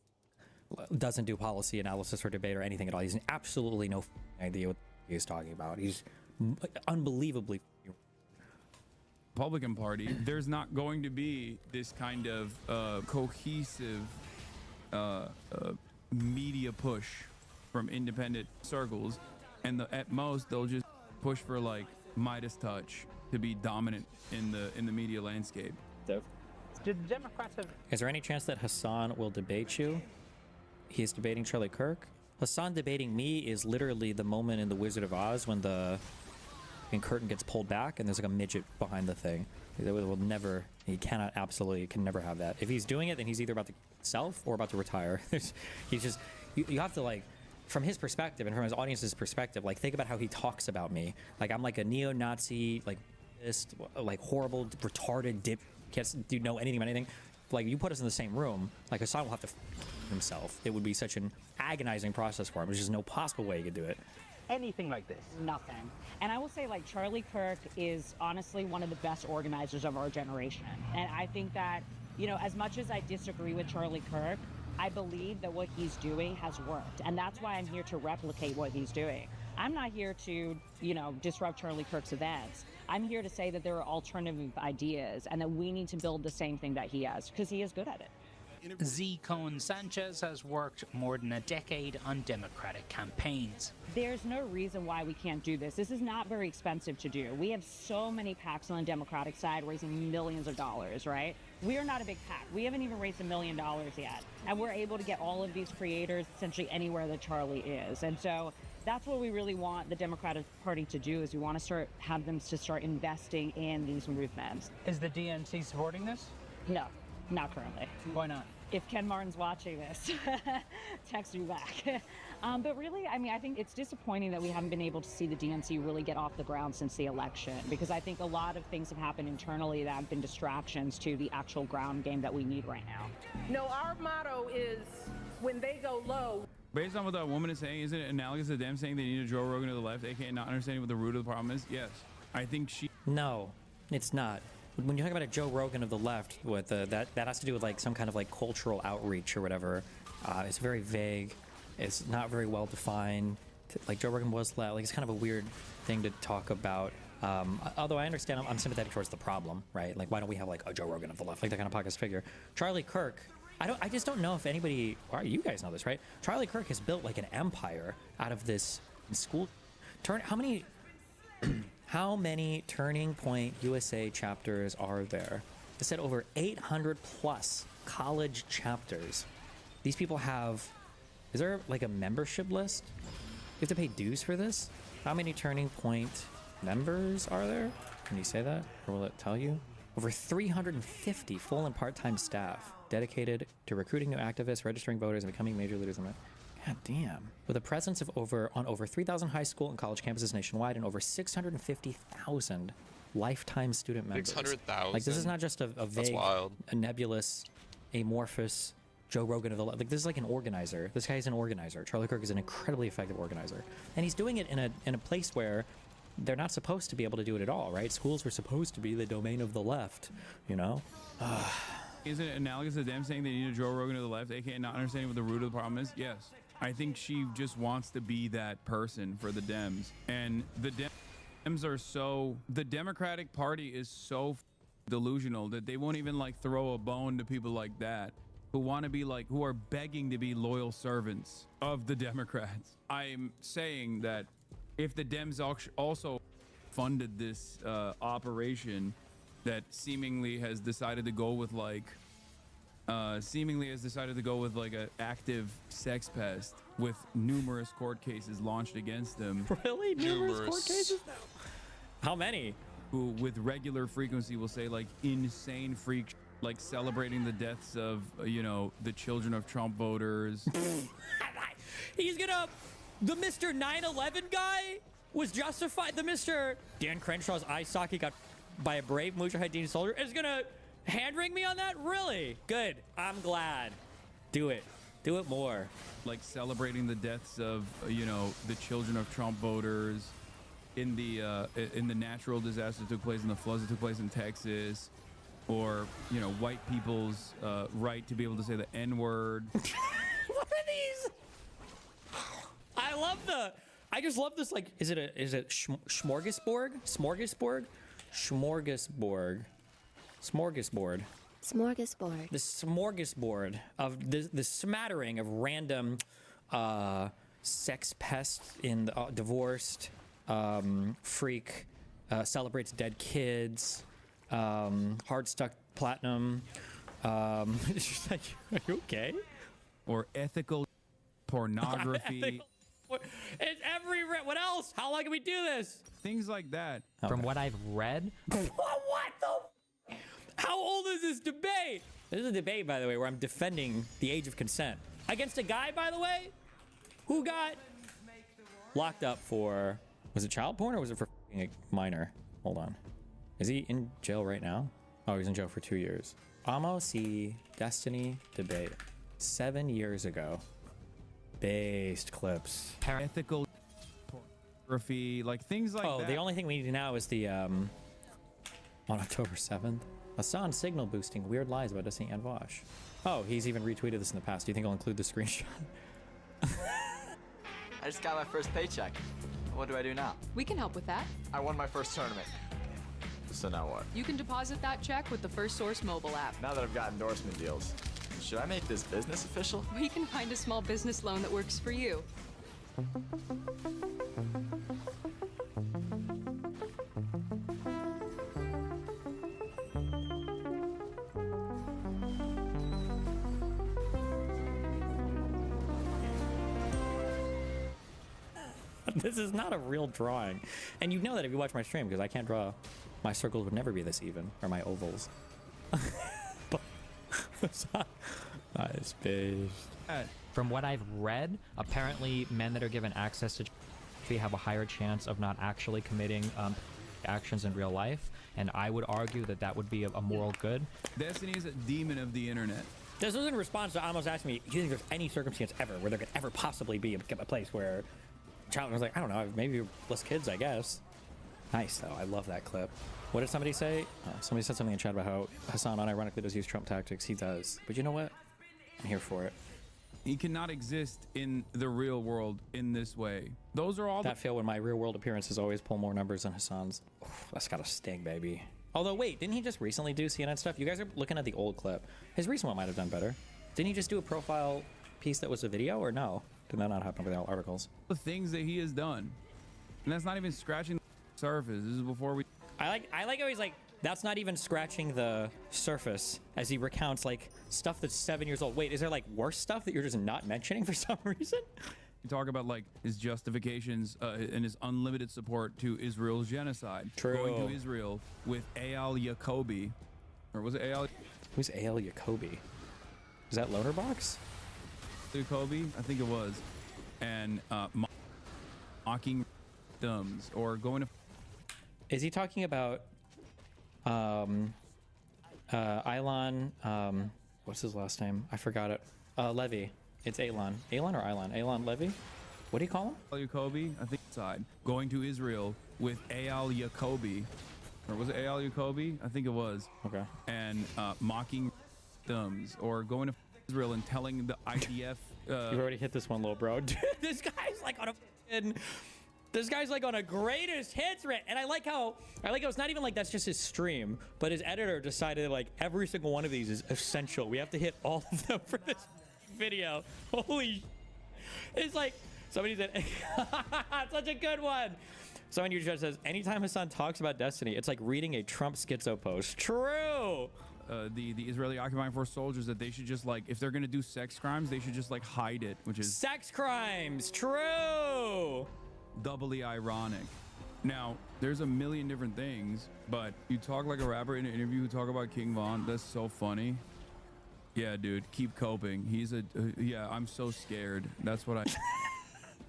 doesn't do policy analysis or debate or anything at all. He's absolutely no idea what he's talking about. He's unbelievably Republican Party. There's not going to be this kind of cohesive media push from independent circles, and at most they'll just push for like Midas touch to be dominant in the media landscape. Did the Democrats have... Is there any chance that Hassan will debate you? He's debating Charlie Kirk. Hassan debating me is literally the moment in The Wizard of Oz when the curtain gets pulled back and there's like a midget behind the thing. He cannot, absolutely can never have that. If he's doing it, then he's either about to self or about to retire. He's just, you have to like, from his perspective and from his audience's perspective, like think about how he talks about me. Like I'm like a neo-Nazi, like horrible, retarded dip. Can't know anything about anything. Like you put us in the same room, like Hassan will have to himself. It would be such an agonizing process for him. There's just no possible way he could do it. Anything like this? Nothing. And I will say, like, Charlie Kirk is honestly one of the best organizers of our generation. And I think that, you know, as much as I disagree with Charlie Kirk, I believe that what he's doing has worked. And that's why I'm here to replicate what he's doing. I'm not here to, you know, disrupt Charlie Kirk's events. I'm here to say that there are alternative ideas and that we need to build the same thing that he has, because he is good at it. Z. Cohen Sanchez has worked more than a decade on Democratic campaigns. There's no reason why we can't do this. This is not very expensive to do. We have so many PACs on the Democratic side raising millions of dollars, right? We are not a big PAC. We haven't even raised $1 million yet. And we're able to get all of these creators essentially anywhere that Charlie is. And so that's what we really want the Democratic Party to do, is we want to have them to start investing in these movements. Is the DNC supporting this? No, not currently. Why not? If Ken Martin's watching this, text me back. But really, I mean, I think it's disappointing that we haven't been able to see the DNC really get off the ground since the election, because I think a lot of things have happened internally that have been distractions to the actual ground game that we need right now. No, our motto is when they go low. Based on what that woman is saying, isn't it analogous to them saying they need a Joe Rogan to the left, aka not understanding what the root of the problem is? Yes. I think she... No, it's not. When you talk about a Joe Rogan of the left, with that has to do with like some kind of like cultural outreach or whatever. It's very vague. It's not very well defined. Like Joe Rogan was like, it's kind of a weird thing to talk about. Although I understand, I'm sympathetic towards the problem, right? Like, why don't we have like a Joe Rogan of the left, like that kind of podcast figure? Charlie Kirk. I just don't know if anybody, or you guys know this, right? Charlie Kirk has built like an empire out of this school. How many Turning Point USA chapters are there? It said over 800 plus college chapters. These people have, is there like a membership list? You have to pay dues for this? How many Turning Point members are there? Can you say that? Or will it tell you? Over 350 full and part-time staff dedicated to recruiting new activists, registering voters, and becoming major leaders in it. God damn. With a presence of on over 3,000 high school and college campuses nationwide and over 650,000 lifetime student members. 600,000? Like, this is not just a vague, a nebulous, amorphous Joe Rogan of the left. Like, this is like an organizer. This guy is an organizer. Charlie Kirk is an incredibly effective organizer. And he's doing it in a place where they're not supposed to be able to do it at all, right? Schools were supposed to be the domain of the left, you know? Isn't it analogous to them saying they need a Joe Rogan to the left, aka not understanding what the root of the problem is? Yes. I think she just wants to be that person for the Dems. And the The Democratic Party is so delusional that they won't even like throw a bone to people like that who want to be like, who are begging to be loyal servants of the Democrats. I'm saying that if the Dems also funded this operation that seemingly has decided to go with like an active sex pest with numerous court cases launched against them. Really? Numerous court cases? No. How many? Who with regular frequency will say like insane freak, like celebrating the deaths of, you know, the children of Trump voters. He's gonna, the Mr. 9/11 guy was justified. The Mr. Dan Crenshaw's eye socket got by a brave Mujahideen soldier is gonna hand ring me on that? Really? Good. I'm glad. Do it. Do it more. Like celebrating the deaths of, you know, the children of Trump voters in the natural disaster that took place, in the floods that took place in Texas, or, you know, white people's right to be able to say the N-word. What are these? I just love this. Like, is it smorgasbord? Smorgasbord? Smorgasbord. Smorgasbord. Smorgasbord. The smorgasbord of the smattering of random sex pests in the, divorced, freak, celebrates dead kids, hard stuck platinum. It's just like, are you okay? Or ethical pornography. It's every. What else? How long can we do this? Things like that. From what I've read. What the? How old is this debate? This is a debate, by the way, where I'm defending the age of consent against a guy, by the way, who got locked up for, was it child porn or was it for a minor? Hold on. Is he in jail right now? Oh, he's in jail for 2 years. Amo C Destiny debate 7 years ago. Based clips. Ethical pornography, like things like that. Oh, the only thing we need now is the on October 7th. Hassan signal boosting weird lies about Destiny and Vosh. Oh, he's even retweeted this in the past. Do you think I'll include the screenshot? I just got my first paycheck. What do I do now? We can help with that. I won my first tournament. So now what? You can deposit that check with the First Source mobile app. Now that I've got endorsement deals, should I make this business official? We can find a small business loan that works for you. This is not a real drawing. And you know that if you watch my stream, because I can't draw. My circles would never be this even, or my ovals. Nice based. From what I've read, apparently men that are given access to have a higher chance of not actually committing actions in real life, and I would argue that that would be a moral good. Destiny is a demon of the internet. This was in response to almost asking me, do you think there's any circumstance ever where there could ever possibly be a place where child was like, I don't know, maybe less kids, I guess. Nice though, I love that clip. What did somebody say? Somebody said something in chat about how Hassan unironically does use Trump tactics. He does, but you know what? I'm here for it. He cannot exist in the real world in this way. Those are all that feel when my real world appearances always pull more numbers than Hassan's. Oof, that's gotta sting, baby. Although wait, didn't he just recently do CNN stuff? You guys are looking at the old clip. His recent one might have done better. Didn't he just do a profile piece that was a video, or no? Did that not happen with all articles? The things that he has done, and that's not even scratching the surface. This is before we. I like how he's like, that's not even scratching the surface, as he recounts like stuff that's 7 years old. Wait, is there like worse stuff that you're just not mentioning for some reason? You talk about like his justifications and his unlimited support to Israel's genocide. True. Going to Israel with Eyal Yacobi, or was it Eyal? Who's Eyal Yacobi? Is that Loaderbox? Yacobi, I think it was, and mocking victims or going to. Is he talking about Ilon? What's his last name? I forgot it. Levy. It's Elon. Elon or Ilon? Elon Levy? What do you call him? Eyal Yacobi, I think side. Going to Israel with Eyal Yacobi, or was it Eyal Yacobi? I think it was. Okay. And mocking victims or going to Israel and telling the IDF. You've already hit this one, little bro. Dude, this guy's like on a This guy's like on a greatest hits rant, and I like how it's not even like that's just his stream, but his editor decided like every single one of these is essential. We have to hit all of them for this video. Holy, it's like somebody said, such a good one. Someone in your chat says, anytime Hassan talks about Destiny, it's like reading a Trump schizo post. True. The Israeli occupying force soldiers, that they should just like, if they're gonna do sex crimes, they should just like hide it, which is sex crimes. True. Doubly ironic. Now, there's a million different things, but you talk like a rapper in an interview who talk about King Von. That's so funny. Yeah, dude, keep coping. He's a yeah. I'm so scared. That's what I.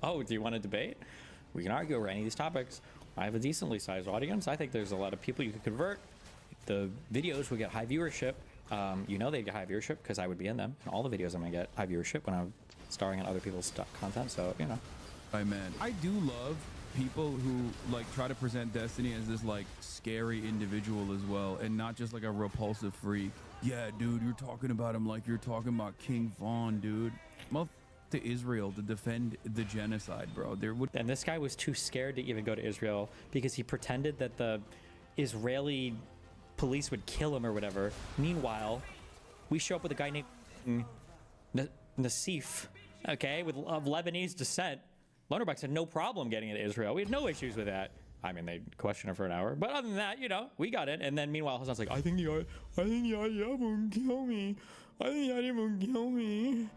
Oh, do you want to debate? We can argue over any of these topics. I have a decently sized audience. I think there's a lot of people you could convert. The videos will get high viewership. You know they get high viewership because I would be in them. And all the videos I'm gonna get high viewership when I'm starring in other people's content. So you know. I do love people who like try to present Destiny as this like scary individual as well, and not just like a repulsive freak. Yeah, dude, you're talking about him like you're talking about King Von, dude. To Israel to defend the genocide, bro. And this guy was too scared to even go to Israel because he pretended that the Israeli police would kill him or whatever. Meanwhile, we show up with a guy named Nassif, okay, of Lebanese descent. Lonerbucks had no problem getting into Israel. We had no issues with that. I mean, they questioned him for an hour, but other than that, you know, we got in. And then meanwhile, Hassan's like, I think the IDF won't kill me. I think the IDF won't kill me.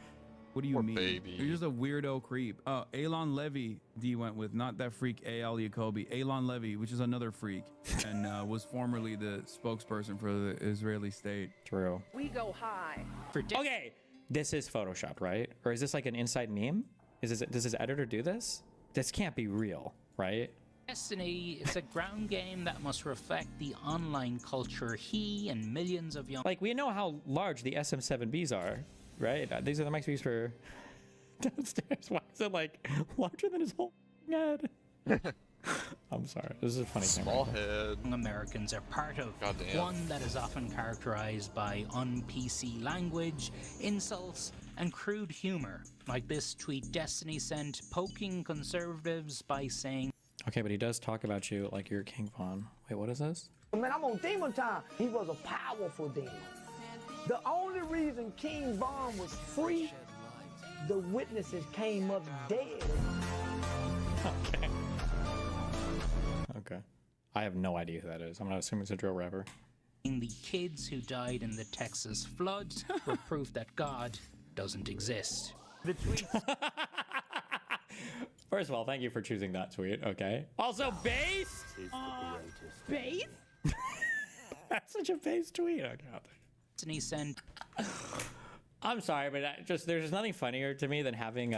What do you mean? Baby. You're just a weirdo creep. Alon Levy, D went with, not that freak Al Yacobi. Alon Levy, which is another freak, and was formerly the spokesperson for the Israeli state. True. We go high. Okay, this is Photoshopped, right? Or is this like an inside meme? Does his editor do this? This can't be real, right? Destiny is a ground game that must reflect the online culture he and millions of young... Like, we know how large the SM7Bs are, right? These are the mics we use for downstairs. Why is it, like, larger than his whole head? I'm sorry. This is a funny thing. Small head. Americans are part of one that is often characterized by un-PC language, insults, and crude humor. Like this tweet Destiny sent, poking conservatives by saying... Okay, but he does talk about you like you're King Von. Wait, what is this? Man, I'm on demon time. He was a powerful demon. The only reason King Von was free, the witnesses came up dead. Okay. Okay. I have no idea who that is. I'm not assuming it's a drill rapper. The kids who died in the Texas flood were proof that God doesn't exist. The tweets... First of all, thank you for choosing that tweet, okay? Also, base? Base? That's such a base tweet. Okay, Destiny sent... I'm sorry, but there's nothing funnier to me than having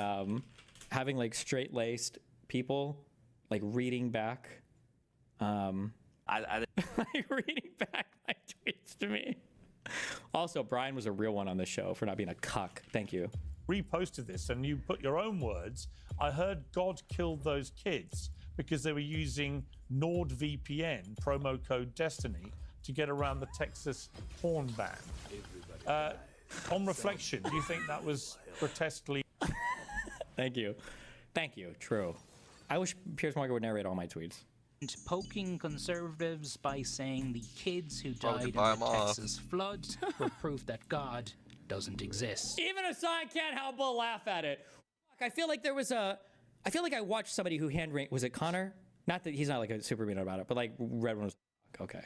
like straight-laced people like reading back like reading back my tweets to me. Also, Brian was a real one on the show for not being a cuck. Thank you. Reposted this and you put your own words. I heard God killed those kids because they were using NordVPN promo code Destiny to get around the Texas porn ban. On reflection, do you think that was grotesquely? Thank you. Thank you. True. I wish Piers Morgan would narrate all my tweets. Poking conservatives by saying the kids who died in the Texas flood were proof that God doesn't exist. Even Hassan can't help but laugh at it. I feel like I watched somebody who was it Connor? Not that he's not like a super mean about it, but like Red One was okay.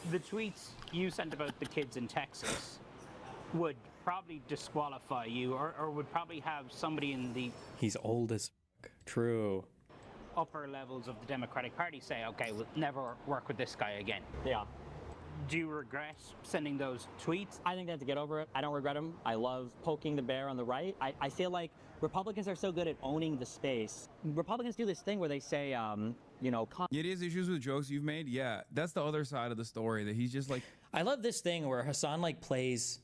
The tweets you sent about the kids in Texas would probably disqualify you or would probably have somebody in the... He's old as fuck. True. Upper levels of the Democratic Party say, okay, we'll never work with this guy again. Yeah. Do you regret sending those tweets? I think they have to get over it. I don't regret them. I love poking the bear on the right. I feel like Republicans are so good at owning the space. Republicans do this thing where they say, you know... It is issues with jokes you've made. Yeah, that's the other side of the story, that he's just like... I love this thing where Hassan like plays...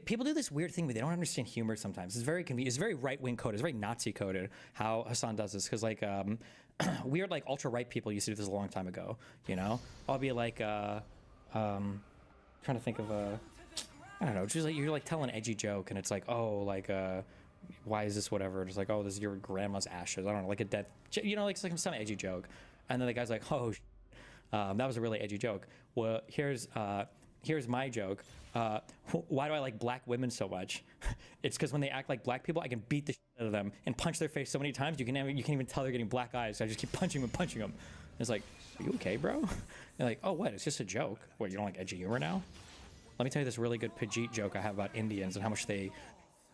people do this weird thing where they don't understand humor sometimes. It's very convenient. It's very right-wing coded. It's very Nazi coded how Hassan does this. Because like weird like ultra-right people used to do this a long time ago. You know, I'll be like trying to think of I don't know. Just like you're like telling an edgy joke and it's like, oh, like why is this whatever? Just like, oh, this is your grandma's ashes. I don't know, like a dead, you know, like some edgy joke. And then the guy's like, oh, that was a really edgy joke. Well, here's my joke. Why do I like black women so much? It's because when they act like black people, I can beat the shit out of them and punch their face so many times you can't even tell they're getting black eyes. So I just keep punching them. It's like, are you okay, bro? They're like, oh, what? It's just a joke. What, you don't like edgy humor now? Let me tell you this really good Pajit joke I have about Indians and how much they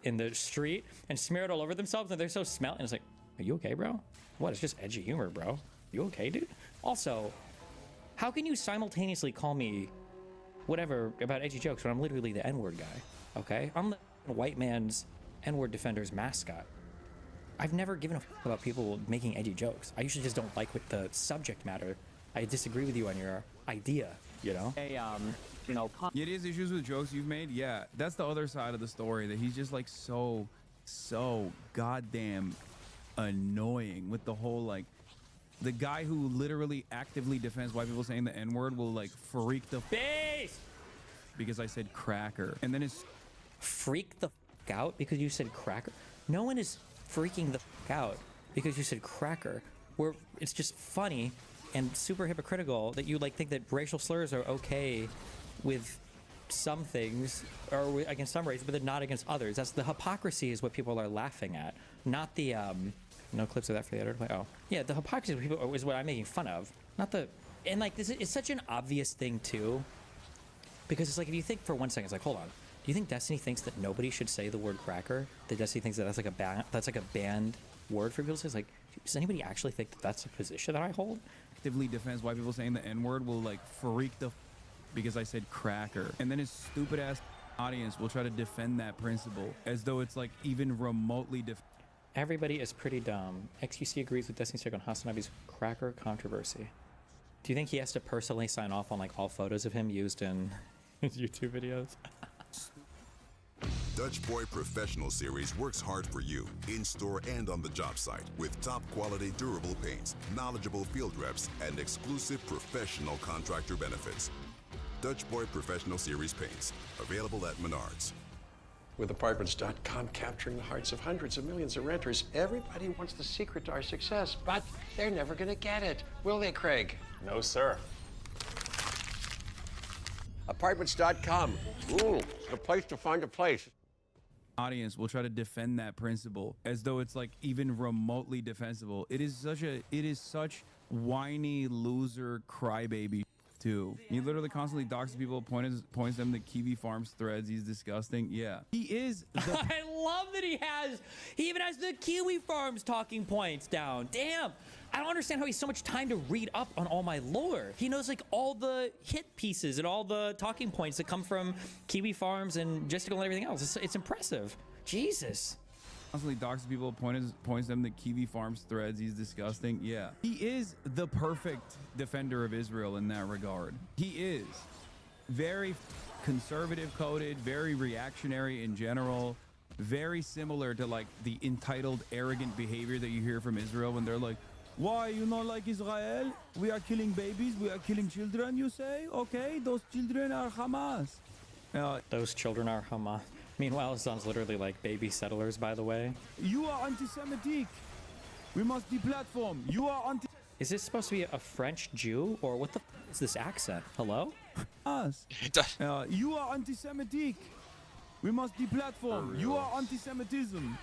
in the street and smear it all over themselves and they're so smelly. And it's like, are you okay, bro? What? It's just edgy humor, bro. You okay, dude? Also, how can you simultaneously call me whatever about edgy jokes when I'm literally the N-word guy, okay? I'm the white man's N-word defender's mascot. I've never given a fuck about people making edgy jokes. I usually just don't like what the subject matter. I disagree with you on your idea, you know? Hey, you know, it is issues with jokes you've made. Yeah, that's the other side of the story, that he's just like so goddamn annoying with the whole, like, the guy who literally actively defends white people saying the N-word will like freak the face because I said cracker, and then it's freak the fuck out because you said cracker. No one is freaking the fuck out because you said cracker. It's just funny and super hypocritical that you like think that racial slurs are okay with some things or against some races, but they're not against others. That's the hypocrisy is what people are laughing at, not the no clips of that for the editor. Oh, yeah, the hypocrisy of people is what I'm making fun of, not the. And like this is such an obvious thing too, because it's like if you think for 1 second, it's like, hold on, do you think Destiny thinks that nobody should say the word cracker? That Destiny thinks that that's like a banned word for people to say? It's like, does anybody actually think that that's a position that I hold? Actively defends white people saying the N-word will like freak the because I said cracker, and then his stupid ass audience will try to defend that principle as though it's like even remotely Everybody is pretty dumb. XQC agrees with Destiny's take on Hasanabi's cracker controversy. Do you think he has to personally sign off on like all photos of him used in his YouTube videos? Dutch Boy Professional Series works hard for you, in-store and on the job site, with top-quality durable paints, knowledgeable field reps, and exclusive professional contractor benefits. Dutch Boy Professional Series paints, available at Menards. With Apartments.com capturing the hearts of hundreds of millions of renters, everybody wants the secret to our success, but they're never gonna get it. Will they, Craig? No, sir. Apartments.com. Ooh, the place to find a place. Audience will try to defend that principle as though it's like even remotely defensible. It is such whiny loser crybaby too. He literally constantly doxes people, points them to Kiwi Farms threads. He's disgusting. Yeah, he is. I love that he even has the Kiwi Farms talking points down. Damn, I don't understand how he has so much time to read up on all my lore. He knows like all the hit pieces and all the talking points that come from Kiwi Farms and Justical and everything else. It's impressive. Jesus. Constantly doxes people, points them to Kiwi Farms threads. He's disgusting. Yeah, he is the perfect defender of Israel in that regard. He is very conservative coded, very reactionary in general, very similar to like the entitled, arrogant behavior that you hear from Israel when they're like, why you not like Israel? We are killing babies, we are killing children, you say? Okay, those children are Hamas. Those children are Hamas. Meanwhile, it sounds literally like baby settlers, by the way. You are anti-Semitic. We must deplatform. You are anti... Is this supposed to be a French Jew? Or what the f is this accent? Hello? Us. You are anti-Semitic. We must deplatform. You are anti-Semitism.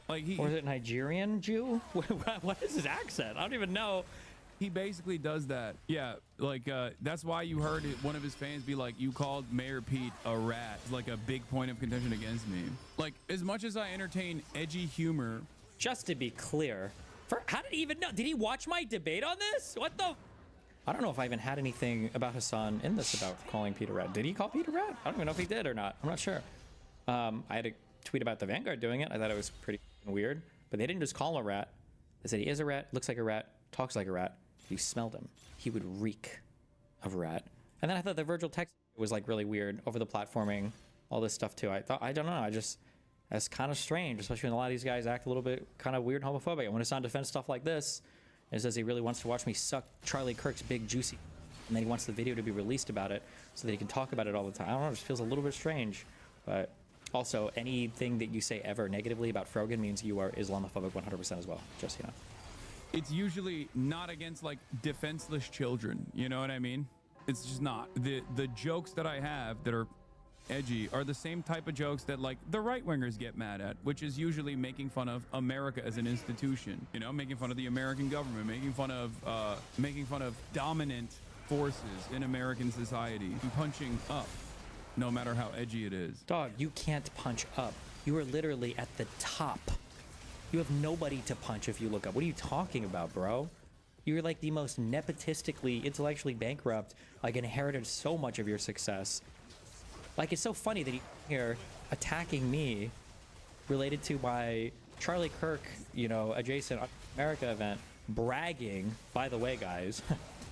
Like or is it Nigerian Jew? What is his accent? I don't even know. He basically does that. Yeah, like that's why you heard one of his fans be like, you called Mayor Pete a rat. It's like a big point of contention against me. Like, as much as I entertain edgy humor. Just to be clear, how did he even know? Did he watch my debate on this? What the? I don't know if I even had anything about Hassan in this about calling Pete a rat. Did he call Pete a rat? I don't even know if he did or not. I'm not sure. I had a tweet about the Vanguard doing it. I thought it was pretty weird. But they didn't just call him a rat. They said he is a rat, looks like a rat, talks like a rat. If you smelled him, he would reek of rat. And then I thought the Virgil text was like really weird, over the platforming, all this stuff too. I don't know, that's kind of strange, especially when a lot of these guys act a little bit kind of weird and homophobic. And when Hassan defends stuff like this, it says he really wants to watch me suck Charlie Kirk's big juicy, and then he wants the video to be released about it so that he can talk about it all the time. I don't know, it just feels a little bit strange, but Also, anything that you say ever negatively about Frogan means you are Islamophobic 100% as well, just, you know. It's usually not against like defenseless children, you know what I mean? It's just not. The jokes that I have that are edgy are the same type of jokes that like the right-wingers get mad at, which is usually making fun of America as an institution, you know, making fun of the American government, making fun of dominant forces in American society, and punching up, no matter how edgy it is. Dog, you can't punch up. You are literally at the top. You have nobody to punch if you look up. What are you talking about, bro? You're like the most nepotistically, intellectually bankrupt, like inherited so much of your success. Like, it's so funny that you're here attacking me related to my Charlie Kirk, you know, adjacent America event, bragging, by the way, guys,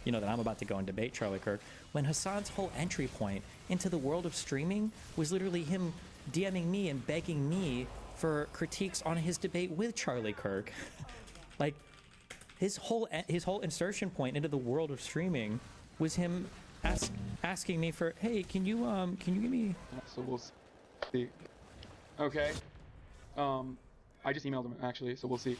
you know that I'm about to go and debate Charlie Kirk, when Hassan's whole entry point into the world of streaming was literally him DMing me and begging me for critiques on his debate with Charlie Kirk. Like, his whole insertion point into the world of streaming was him asking me for, hey, can you give me? So we'll see. Okay. I just emailed him actually, so we'll see.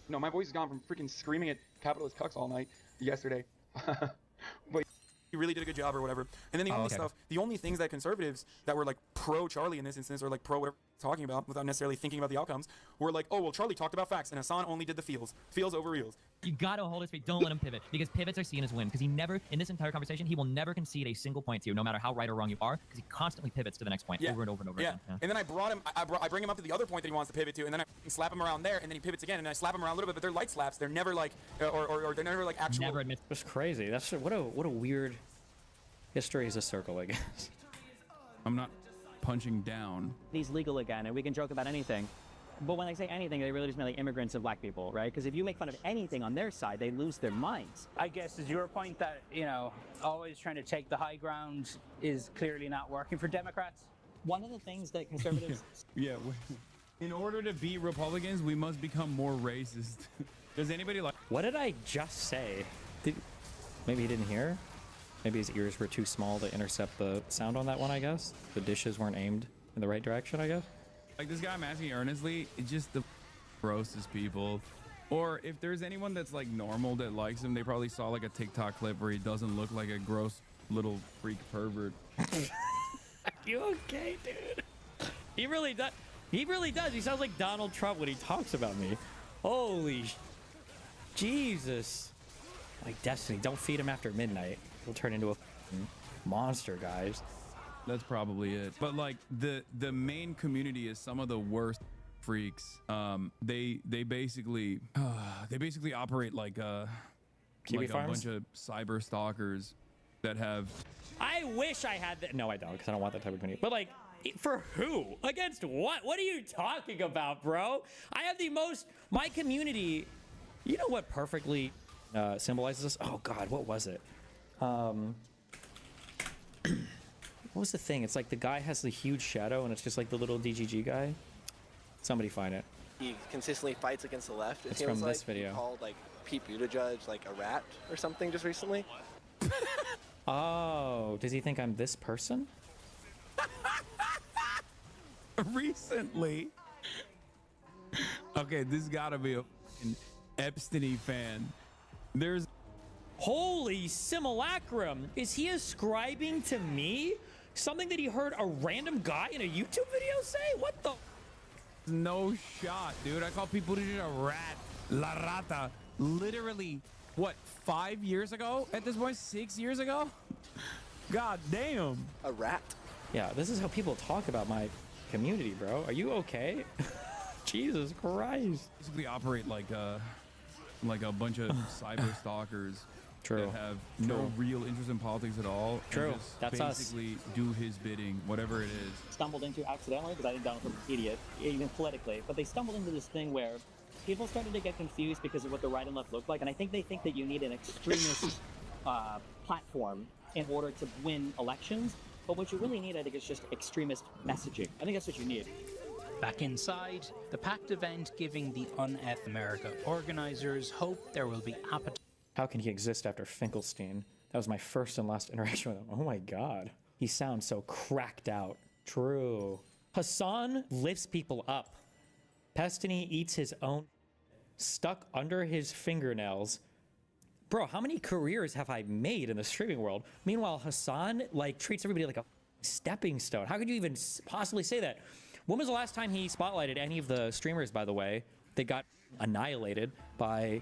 No, my voice is gone from freaking screaming at capitalist cucks all night yesterday. But he really did a good job or whatever. And then the only things that conservatives that were like pro Charlie in this instance, or like pro whatever talking about without necessarily thinking about the outcomes, were like, oh well, Charlie talked about facts and Hassan only did the feels over reels. You gotta hold his feet. Don't let him pivot, because pivots are seen as wins. Because he never, in this entire conversation, he will never concede a single point to you, no matter how right or wrong you are, because he constantly pivots to the next point over and over and over again. Yeah. And then I bring him up to the other point that he wants to pivot to, and then I slap him around there, and then he pivots again, and I slap him around a little bit, but they're light slaps. They're never like, or they're never like actual. Never admit. That's crazy. That's what a weird history is a circle, I guess. I'm not punching down. He's legal again, and we can joke about anything. But when they say anything, they really just mean like immigrants and black people, right? Because if you make fun of anything on their side, they lose their minds. I guess is your point that, you know, always trying to take the high ground is clearly not working for Democrats? One of the things that conservatives... Yeah, in order to beat Republicans, we must become more racist. Does anybody like... What did I just say? Maybe he didn't hear? Maybe his ears were too small to intercept the sound on that one, I guess? The dishes weren't aimed in the right direction, I guess? Like this guy I'm asking earnestly, it's just the grossest people. Or if there's anyone that's like normal that likes him, they probably saw like a TikTok clip where he doesn't look like a gross little freak pervert. You okay, dude? He really does. He really does. He sounds like Donald Trump when he talks about me. Holy Jesus. Like Destiny, don't feed him after midnight. He'll turn into a monster, guys. That's probably it. But like the main community is some of the worst freaks. They basically operate like a bunch of cyber stalkers that have. I wish I had that. No, I don't, because I don't want that type of community. But like, for who? Against what? What are you talking about, bro? I have the most. My community. You know what perfectly symbolizes this? Oh God, what was it? What was the thing? It's like the guy has the huge shadow, and it's just like the little DGG guy. Somebody find it. He consistently fights against the left. It's from this video. He called like Pete Buttigieg like a rat or something just recently. Oh, does he think I'm this person? Recently. Okay, this gotta be a Epstein fan. There's. Holy simulacrum! Is he ascribing to me something that he heard a random guy in a YouTube video say? What the? No shot, dude. I call people a rat. La rata. Literally, what, 5 years ago? At this point, 6 years ago? God damn. A rat? Yeah, this is how people talk about my community, bro. Are you okay? Jesus Christ. Basically operate like a bunch of cyber stalkers. True. That have no real interest in politics at all. True. And just That's basically do his bidding, whatever it is. Stumbled into accidentally, because I think Donald Trump's an idiot, even politically, but they stumbled into this thing where people started to get confused because of what the right and left looked like, and I think they think that you need an extremist platform in order to win elections, but what you really need, I think, is just extremist messaging. I think that's what you need. Back inside, the packed event giving the UNF America organizers hope there will be appetite. How can he exist after Finkelstein? That was my first and last interaction with him. Oh my God. He sounds so cracked out. True. Hassan lifts people up. Pestany eats his own stuck under his fingernails. Bro, how many careers have I made in the streaming world? Meanwhile, Hassan like treats everybody like a stepping stone. How could you even possibly say that? When was the last time he spotlighted any of the streamers, by the way, that got annihilated by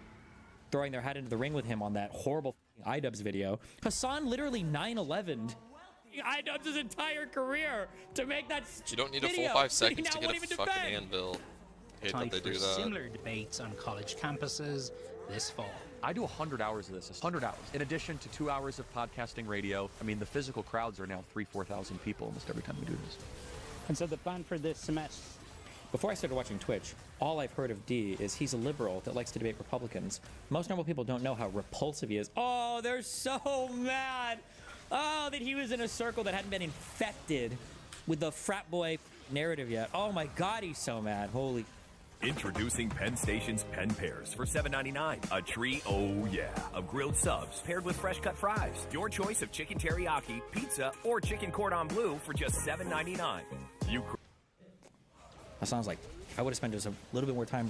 throwing their hat into the ring with him on that horrible iDubbbz video? Hassan literally 9/11'd iDubbbz' entire career to make that You don't need video. a full 5 seconds He to now get a won't even fucking defend. anvil. Hate Time that they for do that. similar debates on college campuses this fall. I do 100 hours of this, 100 hours. In addition to 2 hours of podcasting radio. I mean, the physical crowds are now 3,000-4,000 people almost every time we do this. And so the plan for this semester. Before I started watching Twitch, all I've heard of D is he's a liberal that likes to debate Republicans. Most normal people don't know how repulsive he is. Oh, they're so mad. Oh, that he was in a circle that hadn't been infected with the frat boy narrative yet. Oh my God, he's so mad. Holy. Introducing Penn Station's Penn Pairs for $7.99. A tree, oh yeah, of grilled subs paired with fresh cut fries. Your choice of chicken teriyaki, pizza, or chicken cordon bleu for just $7.99. That sounds like I would have spent just a little bit more time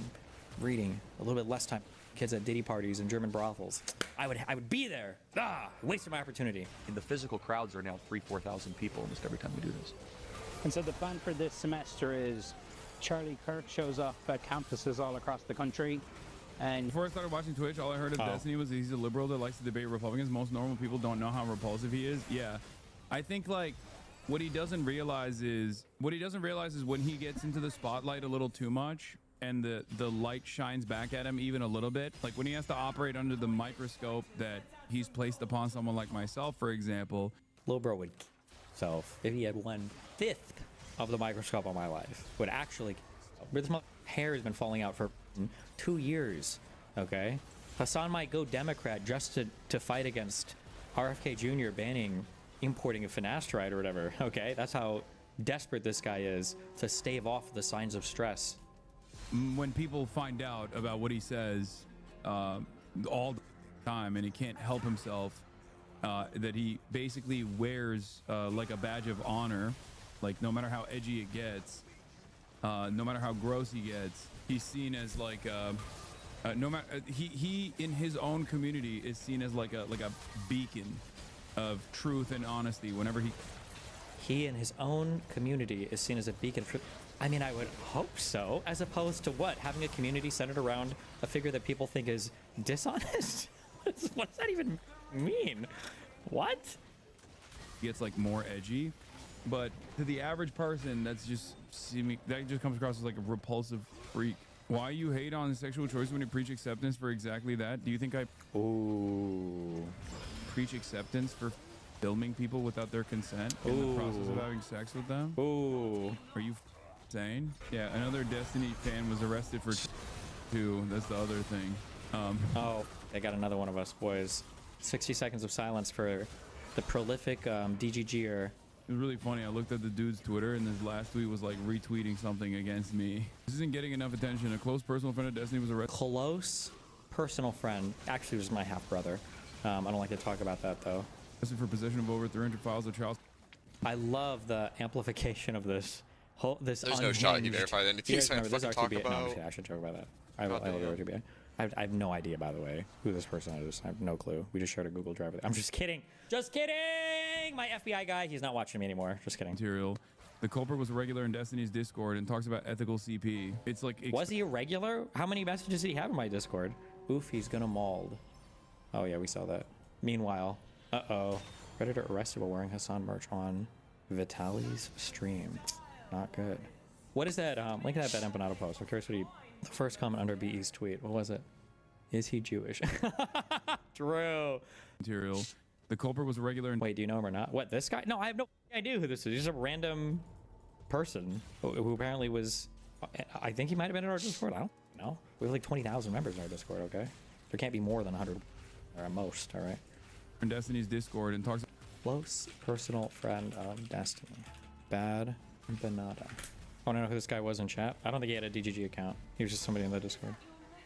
reading, a little bit less time kids at Diddy parties and German brothels. I would be there. Wasted my opportunity. And the physical crowds are now 3,000-4,000 people almost every time we do this. And so the plan for this semester is Charlie Kirk shows up at campuses all across the country. And before I started watching Twitch, all I heard of Destiny was that he's a liberal that likes to debate Republicans. Most normal people don't know how repulsive he is. Yeah. I think like what he doesn't realize is when he gets into the spotlight a little too much and the light shines back at him even a little bit, like when he has to operate under the microscope that he's placed upon someone like myself, for example. Lil bro would kill himself if he had 1/5 of the microscope on my life. Would actually. This hair has been falling out for 2 years. Okay, Hassan might go Democrat just to fight against RFK Jr. banning importing of finasteride or whatever. Okay, that's how desperate this guy is to stave off the signs of stress. When people find out about what he says all the time and he can't help himself, that he basically wears like a badge of honor, like no matter how edgy it gets, no matter how gross he gets, he's seen as like no matter he in his own community is seen as like a beacon of truth and honesty. Whenever he in his own community is seen as a beacon of truth. I mean, I would hope so, as opposed to what? Having a community centered around a figure that people think is dishonest? What does that even mean? What? Gets like more edgy, but to the average person, that just comes across as like a repulsive freak. Why you hate on sexual choice when you preach acceptance for exactly that? Do you think I preach acceptance for filming people without their consent in the process of having sex with them? Are you insane? Yeah, another Destiny fan was arrested for too. That's the other thing. Oh, they got another one of us, boys. 60 seconds of silence for the prolific DGGer. It was really funny. I looked at the dude's Twitter, and his last tweet was like retweeting something against me. This isn't getting enough attention. A close personal friend of Destiny was arrested. Close personal friend. Actually, was my half brother. I don't like to talk about that though. Arrested for possession of over 300 files of child. I love the amplification of this. There's no shot he verified anything. This RTBA. No, I should joke about that. I love RTBA. I have no idea, by the way, who this person is. I have no clue. We just shared a Google Drive. I'm just kidding. Just kidding. My FBI guy, he's not watching me anymore. Just kidding. Material. The culprit was a regular in Destiny's Discord and talks about ethical CP. It's like... Was he a regular? How many messages did he have in my Discord? Oof, he's gonna mauled. Oh, yeah, we saw that. Meanwhile, Predator arrested while wearing Hassan merch on Vitaly's stream. Not good. What is that? Link that Empanado post. I'm curious what he... The first comment under BE's tweet. What was it? Is he Jewish? True. Material. The culprit was a regular. Wait, do you know him or not? What, this guy? No, I have no idea who this is. He's just a random person who apparently was. I think he might have been in our Discord. I don't know. We have like 20,000 members in our Discord. Okay, there can't be more than 100 or at most. All right. In Destiny's Discord and talks. Close personal friend of Destiny. Bad Banada. I want to know who this guy was in chat. I don't think he had a DGG account. He was just somebody in the Discord.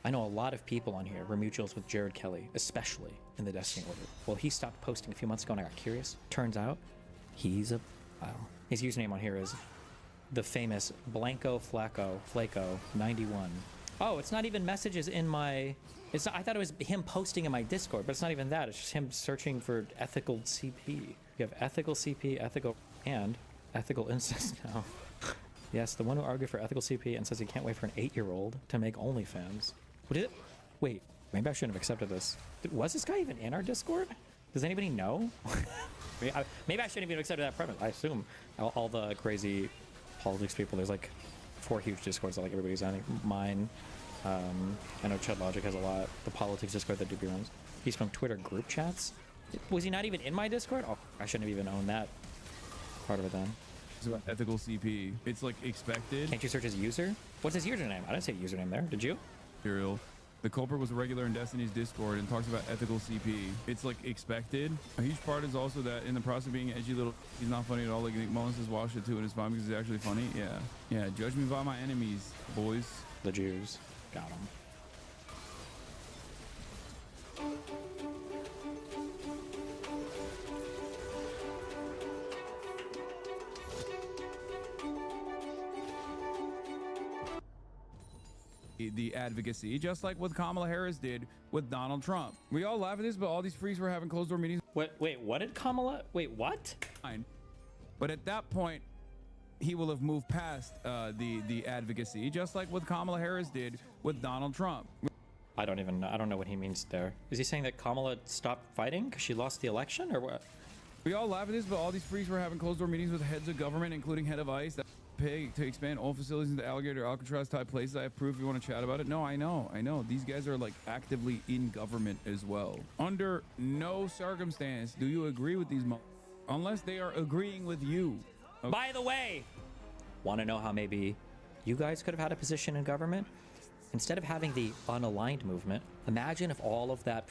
I know a lot of people on here were mutuals with Jared Kelly, especially in the Destiny order. Well, he stopped posting a few months ago and I got curious. Turns out he's a... Wow. His username on here is the famous Blanco Flaco 91. Oh, it's not even messages in my... It's not, I thought it was him posting in my Discord, but it's not even that. It's just him searching for ethical CP. You have ethical CP, ethical, and ethical incest now. Yes, the one who argued for ethical CP and says he can't wait for an 8-year-old to make OnlyFans. What did it? Wait, maybe I shouldn't have accepted this. Was this guy even in our Discord? Does anybody know? Maybe I shouldn't even have accepted that premise. I assume all the crazy politics people, there's like 4 huge Discords that like everybody's on. Mine, I know Chud Logic has a lot. The politics Discord that Doopy runs. He's from Twitter group chats. Was he not even in my Discord? Oh, I shouldn't have even owned that part of it then. It's about ethical CP. It's like expected. Can't you search his user? What's his username? I didn't say username there. Did you? Material. The culprit was a regular in Destiny's Discord and talks about ethical CP. It's like expected. A huge part is also that in the process of being edgy little, he's not funny at all. Like Nick Mullins has watched it too and it's fine because he's actually funny. Yeah. Yeah. Judge me by my enemies, boys. The Jews. Got him. The advocacy, just like what Kamala Harris did with Donald Trump. We all laugh at this, but all these freaks were having closed door meetings. Wait, what did Kamala? Wait, what? But at that point, he will have moved past the advocacy, just like what Kamala Harris did with Donald Trump. I don't know what he means there. Is he saying that Kamala stopped fighting because she lost the election or what? We all laugh at this, but all these freaks were having closed door meetings with heads of government, including head of ICE, that pay to expand all facilities into alligator Alcatraz type places. I have proof if you want to chat about it. No, I know. These guys are like actively in government as well. Under no circumstance do you agree with these unless they are agreeing with you. Okay. By the way, want to know how maybe you guys could have had a position in government? Instead of having the unaligned movement, imagine if all of that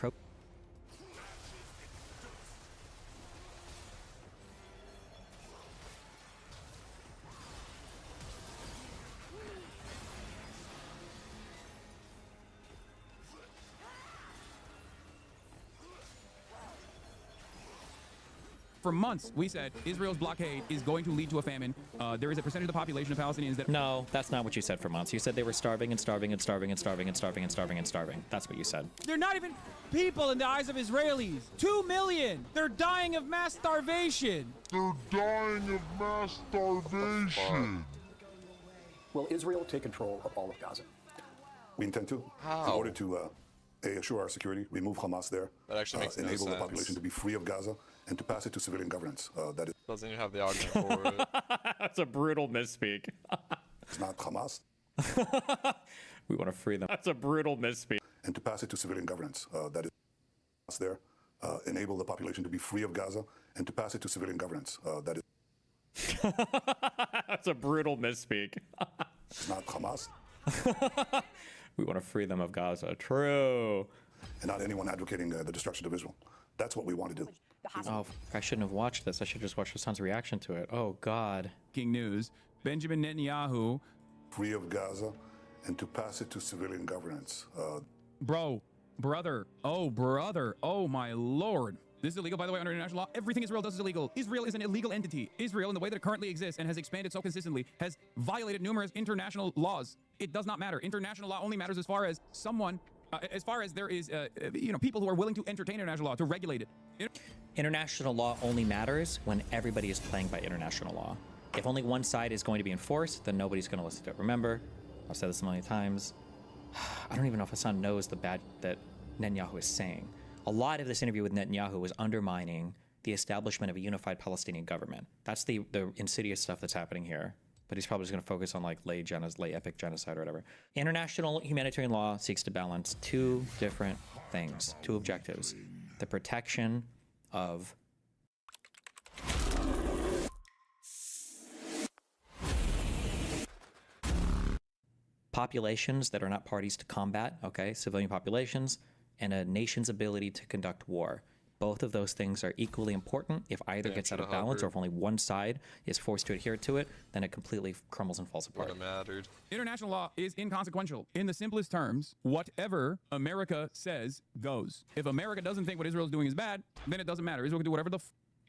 For months, we said Israel's blockade is going to lead to a famine. There is a percentage of the population of Palestinians that... No, that's not what you said for months. You said they were starving and starving and starving and starving and starving and starving and starving. That's what you said. They're not even people in the eyes of Israelis. 2 million! They're dying of mass starvation. They're dying of mass starvation. Will Israel take control of all of Gaza? We intend to. How? In order to assure our security, remove Hamas there, that actually makes enable no sense. The population to be free of Gaza, and to pass it to civilian governance. That is. Doesn't even have the argument for it. That's a brutal misspeak. It's not Hamas. We want to free them. That's a brutal misspeak. And to pass it to civilian governance. That is. There, enable the population to be free of Gaza, and to pass it to civilian governance. That is. That's a brutal misspeak. It's not Hamas. We want to free them of Gaza. True. And not anyone advocating the destruction of Israel. That's what we want to do. Oh, I shouldn't have watched this. I should just watch Hassan's reaction to it. Oh, God. King news. Benjamin Netanyahu. Free of Gaza, and to pass it to civilian governance. Brother, oh my Lord. This is illegal, by the way, under international law. Everything Israel does is illegal. Israel is an illegal entity. Israel, in the way that it currently exists and has expanded so consistently, has violated numerous international laws. It does not matter. International law only matters as far as as far as there is, people who are willing to entertain international law, to regulate it. International law only matters when everybody is playing by international law. If only one side is going to be enforced, then nobody's going to listen to it. Remember, I've said this a million times. I don't even know if Hassan knows the bad that Netanyahu is saying. A lot of this interview with Netanyahu was undermining the establishment of a unified Palestinian government. That's the insidious stuff that's happening here. But he's probably just going to focus on like lay epic genocide or whatever. International humanitarian law seeks to balance two different things, two objectives: the protection of populations that are not parties to combat, okay, civilian populations, and a nation's ability to conduct war. Both of those things are equally important. If either gets out of balance, or if only one side is forced to adhere to it, then it completely crumbles and falls apart. International law is inconsequential. In the simplest terms, whatever America says goes. If America doesn't think what Israel is doing is bad, then it doesn't matter. Israel can do whatever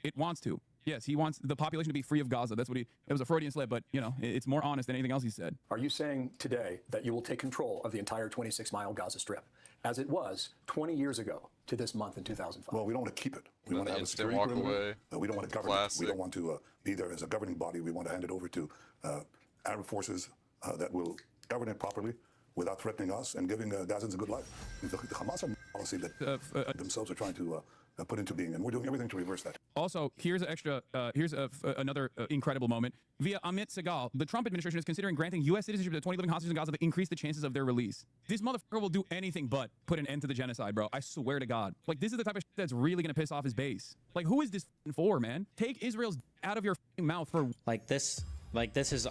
it wants to. Yes, he wants the population to be free of Gaza. That's what it was a Freudian slip, but, you know, it's more honest than anything else he said. Are you saying today that you will take control of the entire 26-mile Gaza Strip, as it was 20 years ago to this month in 2005? Well, we don't want to keep it. We want to have a security perimeter. We don't want to govern it. We don't want to be there as a governing body. We want to hand it over to Arab forces that will govern it properly without threatening us and giving Gazans a good life. The Hamas are policy that themselves are trying to put into being, and we're doing everything to reverse that. Also, here's another incredible moment. Via Amit Segal, the Trump administration is considering granting U.S. citizenship to 20 living hostages in Gaza to increase the chances of their release. This motherfucker will do anything but put an end to the genocide, bro. I swear to God. Like, this is the type of shit that's really gonna piss off his base. Like, who is this for, man? Take Israel's out of your mouth for this is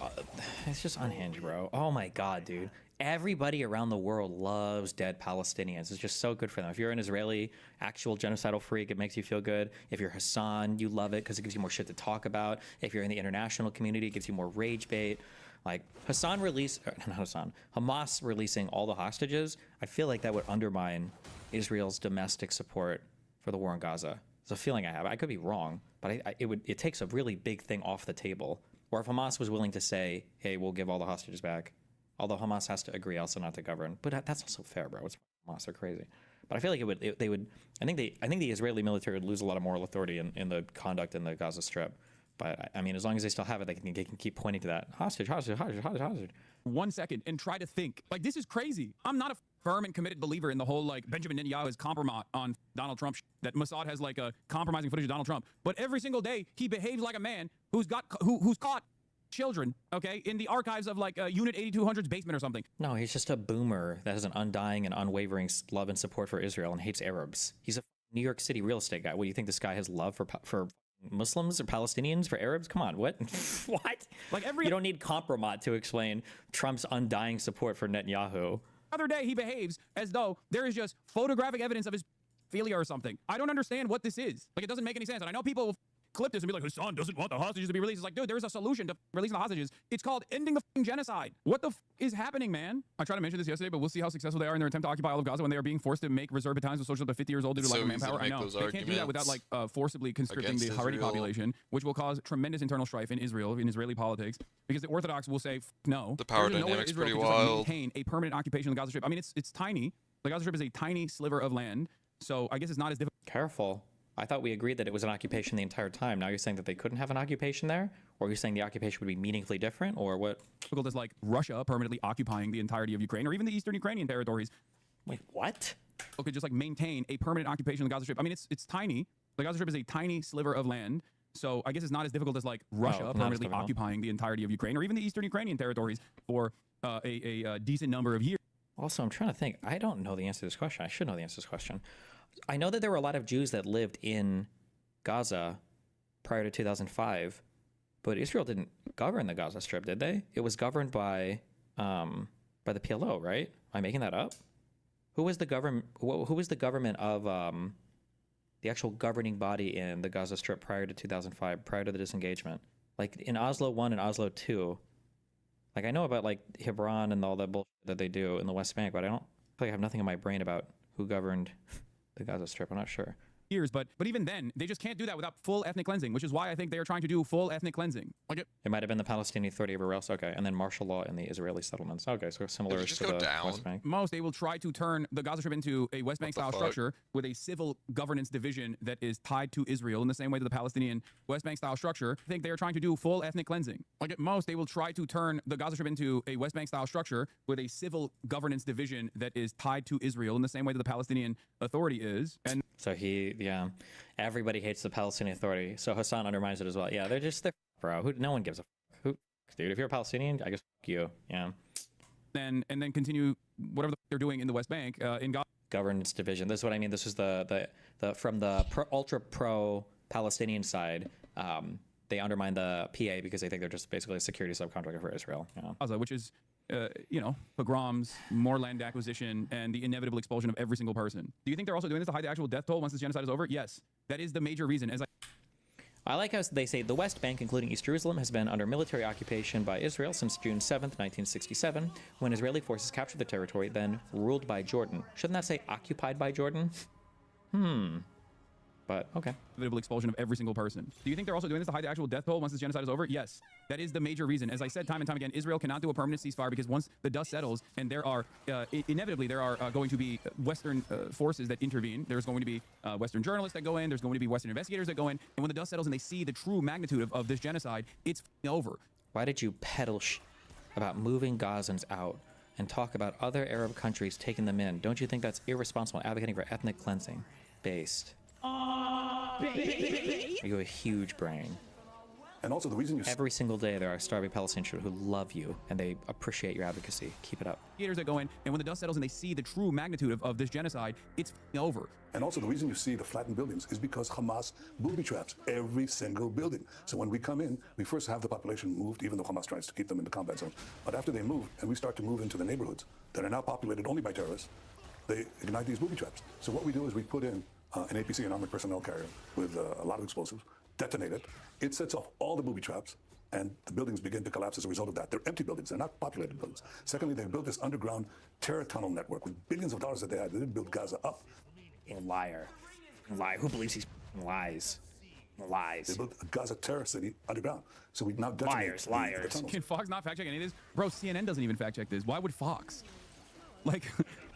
it's just unhinged, bro. Oh my God, dude. Everybody around the world loves dead Palestinians. It's just so good for them. If you're an Israeli actual genocidal freak, it makes you feel good. If you're Hassan, you love it because it gives you more shit to talk about. If you're in the international community, it gives you more rage bait. Like Hamas releasing all the hostages, I feel like that would undermine Israel's domestic support for the war in Gaza. It's a feeling I have. I could be wrong, but it takes a really big thing off the table. Or if Hamas was willing to say, hey, we'll give all the hostages back, although Hamas has to agree also not to govern. But that's also fair, bro. It's Hamas, they're crazy. But I feel like I think the Israeli military would lose a lot of moral authority in the conduct in the Gaza Strip. But I mean, as long as they still have it, they can keep pointing to that hostage. 1 second and try to think. Like, this is crazy. I'm not a firm and committed believer in the whole, like, Benjamin Netanyahu is compromise on Donald Trump, that Mossad has, like, a compromising footage of Donald Trump. But every single day, he behaves like a man who's caught children, okay, in the archives of, like, Unit 8200's basement or something. No, he's just a boomer that has an undying and unwavering love and support for Israel and hates Arabs. He's a New York City real estate guy. What, do you think this guy has love for Muslims or Palestinians, for Arabs? Come on, what? What? Like you don't need compromise to explain Trump's undying support for Netanyahu. Other day, he behaves as though there is just photographic evidence of his philia or something. I don't understand what this is. Like, it doesn't make any sense. And I know people will clip this and be like, Hassan doesn't want the hostages to be released. It's like, dude, there is a solution to releasing the hostages. It's called ending the genocide. What the is happening, man? I tried to mention this yesterday, but we'll see how successful they are in their attempt to occupy all of Gaza when they are being forced to make reserve battalions with soldiers up to 50 years old due to lack of manpower. I know. They can't do that without, like, forcibly conscripting the Haredi population, which will cause tremendous internal strife in Israel, in Israeli politics, because the Orthodox will say, no. The power dynamic's pretty wild. Maintain a permanent occupation of the Gaza Strip. I mean, it's tiny. The Gaza Strip is a tiny sliver of land, so I guess it's not as difficult. Careful. I thought we agreed that it was an occupation the entire time. Now you're saying that they couldn't have an occupation there? Or you're saying the occupation would be meaningfully different? Or what? Difficult as, like, Russia permanently occupying the entirety of Ukraine, or even the eastern Ukrainian territories. Wait, what? Could just, like, maintain a permanent occupation of the Gaza Strip. I mean, it's tiny. The Gaza Strip is a tiny sliver of land. So I guess it's not as difficult as, like, Russia permanently occupying the entirety of Ukraine, or even the eastern Ukrainian territories for a decent number of years. Also, I'm trying to think. I don't know the answer to this question. I should know the answer to this question. I know that there were a lot of Jews that lived in Gaza prior to 2005, but Israel didn't govern the Gaza Strip, did they? It was governed by the PLO, right? Am I making that up? Who was the government? Who was the government of the actual governing body in the Gaza Strip prior to 2005, prior to the disengagement? Like in Oslo 1 and Oslo 2. Like, I know about, like, Hebron and all that bullshit that they do in the West Bank, but I have nothing in my brain about who governed the Gaza Strip. I'm not sure. Years, but even then, they just can't do that without full ethnic cleansing, which is why I think they are trying to do full ethnic cleansing. Like it might have been the Palestinian Authority everywhere else. Okay, and then martial law in the Israeli settlements. Okay, so similar to the West Bank. Most, they will try to turn the Gaza Strip into a West Bank style structure with a civil governance division that is tied to Israel in the same way that the Palestinian West Bank style structure. I think they are trying to do full ethnic cleansing. Like at most, they will try to turn the Gaza Strip into a West Bank style structure with a civil governance division that is tied to Israel in the same way that the Palestinian Authority is. And so everybody hates the Palestinian Authority. So Hassan undermines it as well. Yeah, they're bro. No one gives a fuck. Dude, if you're a Palestinian, I guess fuck you. Yeah. And then continue whatever they're doing in the West Bank in Gaza. Governance division. This is what I mean. This is the from the ultra pro Palestinian side. They undermine the PA because they think they're just basically a security subcontractor for Israel. Gaza, which is pogroms, more land acquisition, and the inevitable expulsion of every single person. Do you think they're also doing this to hide the actual death toll once this genocide is over? Yes. That is the major reason. I like how they say the West Bank, including East Jerusalem, has been under military occupation by Israel since June 7th, 1967, when Israeli forces captured the territory, then ruled by Jordan. Shouldn't that say occupied by Jordan? But okay. Inevitable expulsion of every single person. Do you think they're also doing this to hide the actual death toll once this genocide is over? Yes. That is the major reason. As I said time and time again, Israel cannot do a permanent ceasefire because once the dust settles and there are, inevitably, there are going to be Western forces that intervene. There's going to be Western journalists that go in. There's going to be Western investigators that go in. And when the dust settles and they see the true magnitude of this genocide, it's over. Why did you peddle about moving Gazans out and talk about other Arab countries taking them in? Don't you think that's irresponsible advocating for ethnic cleansing? Based. You have a huge brain. And also the reason you... Every single day there are starving Palestinians who love you and they appreciate your advocacy. Keep it up. That go in, and when the dust settles and they see the true magnitude of this genocide, it's over. And also the reason you see the flattened buildings is because Hamas booby traps every single building. So when we come in, we first have the population moved, even though Hamas tries to keep them in the combat zone. But after they move, and we start to move into the neighborhoods that are now populated only by terrorists, they ignite these booby traps. So what we do is we put in an APC, an armored personnel carrier, with a lot of explosives, detonate it. It sets off all the booby traps, and the buildings begin to collapse as a result of that. They're empty buildings. They're not populated buildings. Secondly, they built this underground terror tunnel network with billions of dollars that they had. They didn't build Gaza up. A liar. Who believes these lies? Lies. They built a Gaza terror city underground. So we now detonate liars. The Can Fox not fact check any of this? Bro, CNN doesn't even fact check this. Why would Fox? Like,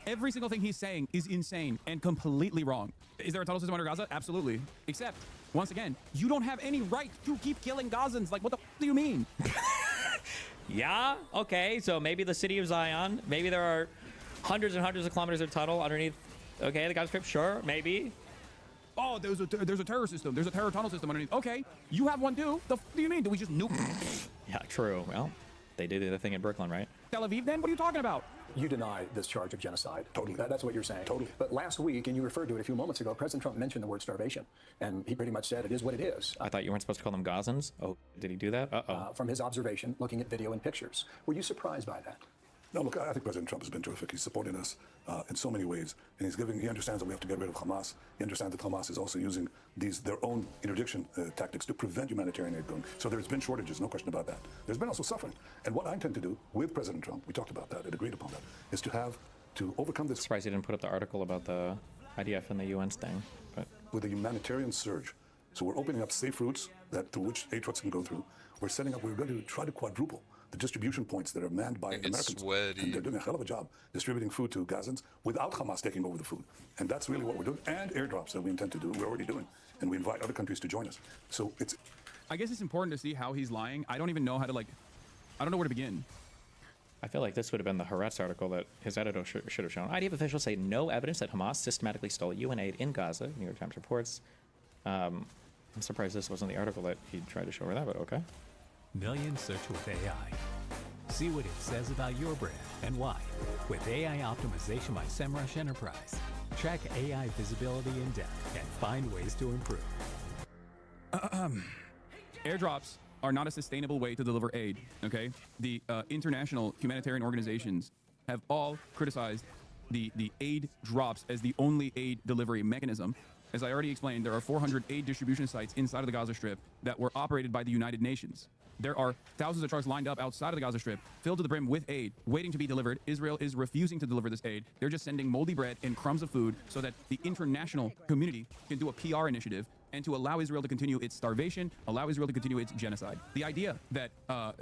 every single thing he's saying is insane and completely wrong. Is there a tunnel system under Gaza? Absolutely. Except, once again, you don't have any right to keep killing Gazans. Like, what the do you mean? Yeah, okay, so maybe the city of Zion, maybe there are hundreds and hundreds of kilometers of tunnel underneath, okay, the Gaza Strip, sure, maybe. Oh, there's a terror system. There's a terror tunnel system underneath. Okay, you have one too. The do you mean? Do we just nuke? Yeah, true. Well, they did the other thing in Brooklyn, right? Tel Aviv then? What are you talking about? You deny this charge of genocide. Totally. That's what you're saying. Totally. But last week, and you referred to it a few moments ago, President Trump mentioned the word starvation, and he pretty much said it is what it is. I thought you weren't supposed to call them Gazans. Oh, did he do that? Uh-oh. From his observation, looking at video and pictures. Were you surprised by that? No, look, I think President Trump has been terrific. He's supporting us in so many ways, and he understands that we have to get rid of Hamas. He understands that Hamas is also using their own interdiction tactics to prevent humanitarian aid going. So there's been shortages, no question about that. There's been also suffering. And what I intend to do with President Trump, we talked about that and agreed upon that, is to overcome this. Surprised he didn't put up the article about the IDF and the UN's thing. But with a humanitarian surge. So we're opening up safe routes through which aid trucks can go through. We're going to try to quadruple the distribution points that are manned by Americans. And they're doing a hell of a job distributing food to Gazans without Hamas taking over the food. And that's really what we're doing. And airdrops that we intend to do, we're already doing. And we invite other countries to join us. So I guess it's important to see how he's lying. I don't even know how to, I don't know where to begin. I feel like this would have been the Haaretz article that his editor should have shown. IDF officials say no evidence that Hamas systematically stole UN aid in Gaza, New York Times reports. I'm surprised this wasn't the article that he tried to show her that, but okay. Millions search with AI. See what it says about your brand and why with AI optimization by SEMrush Enterprise. Track AI visibility in depth and find ways to improve. Airdrops are not a sustainable way to deliver aid, okay? The international humanitarian organizations have all criticized the aid drops as the only aid delivery mechanism. As I already explained, there are 400 aid distribution sites inside of the Gaza Strip that were operated by the United Nations. There are thousands of trucks lined up outside of the Gaza Strip, filled to the brim with aid, waiting to be delivered. Israel is refusing to deliver this aid. They're just sending moldy bread and crumbs of food so that the international community can do a PR initiative and to allow Israel to continue its starvation, allow Israel to continue its genocide. The idea that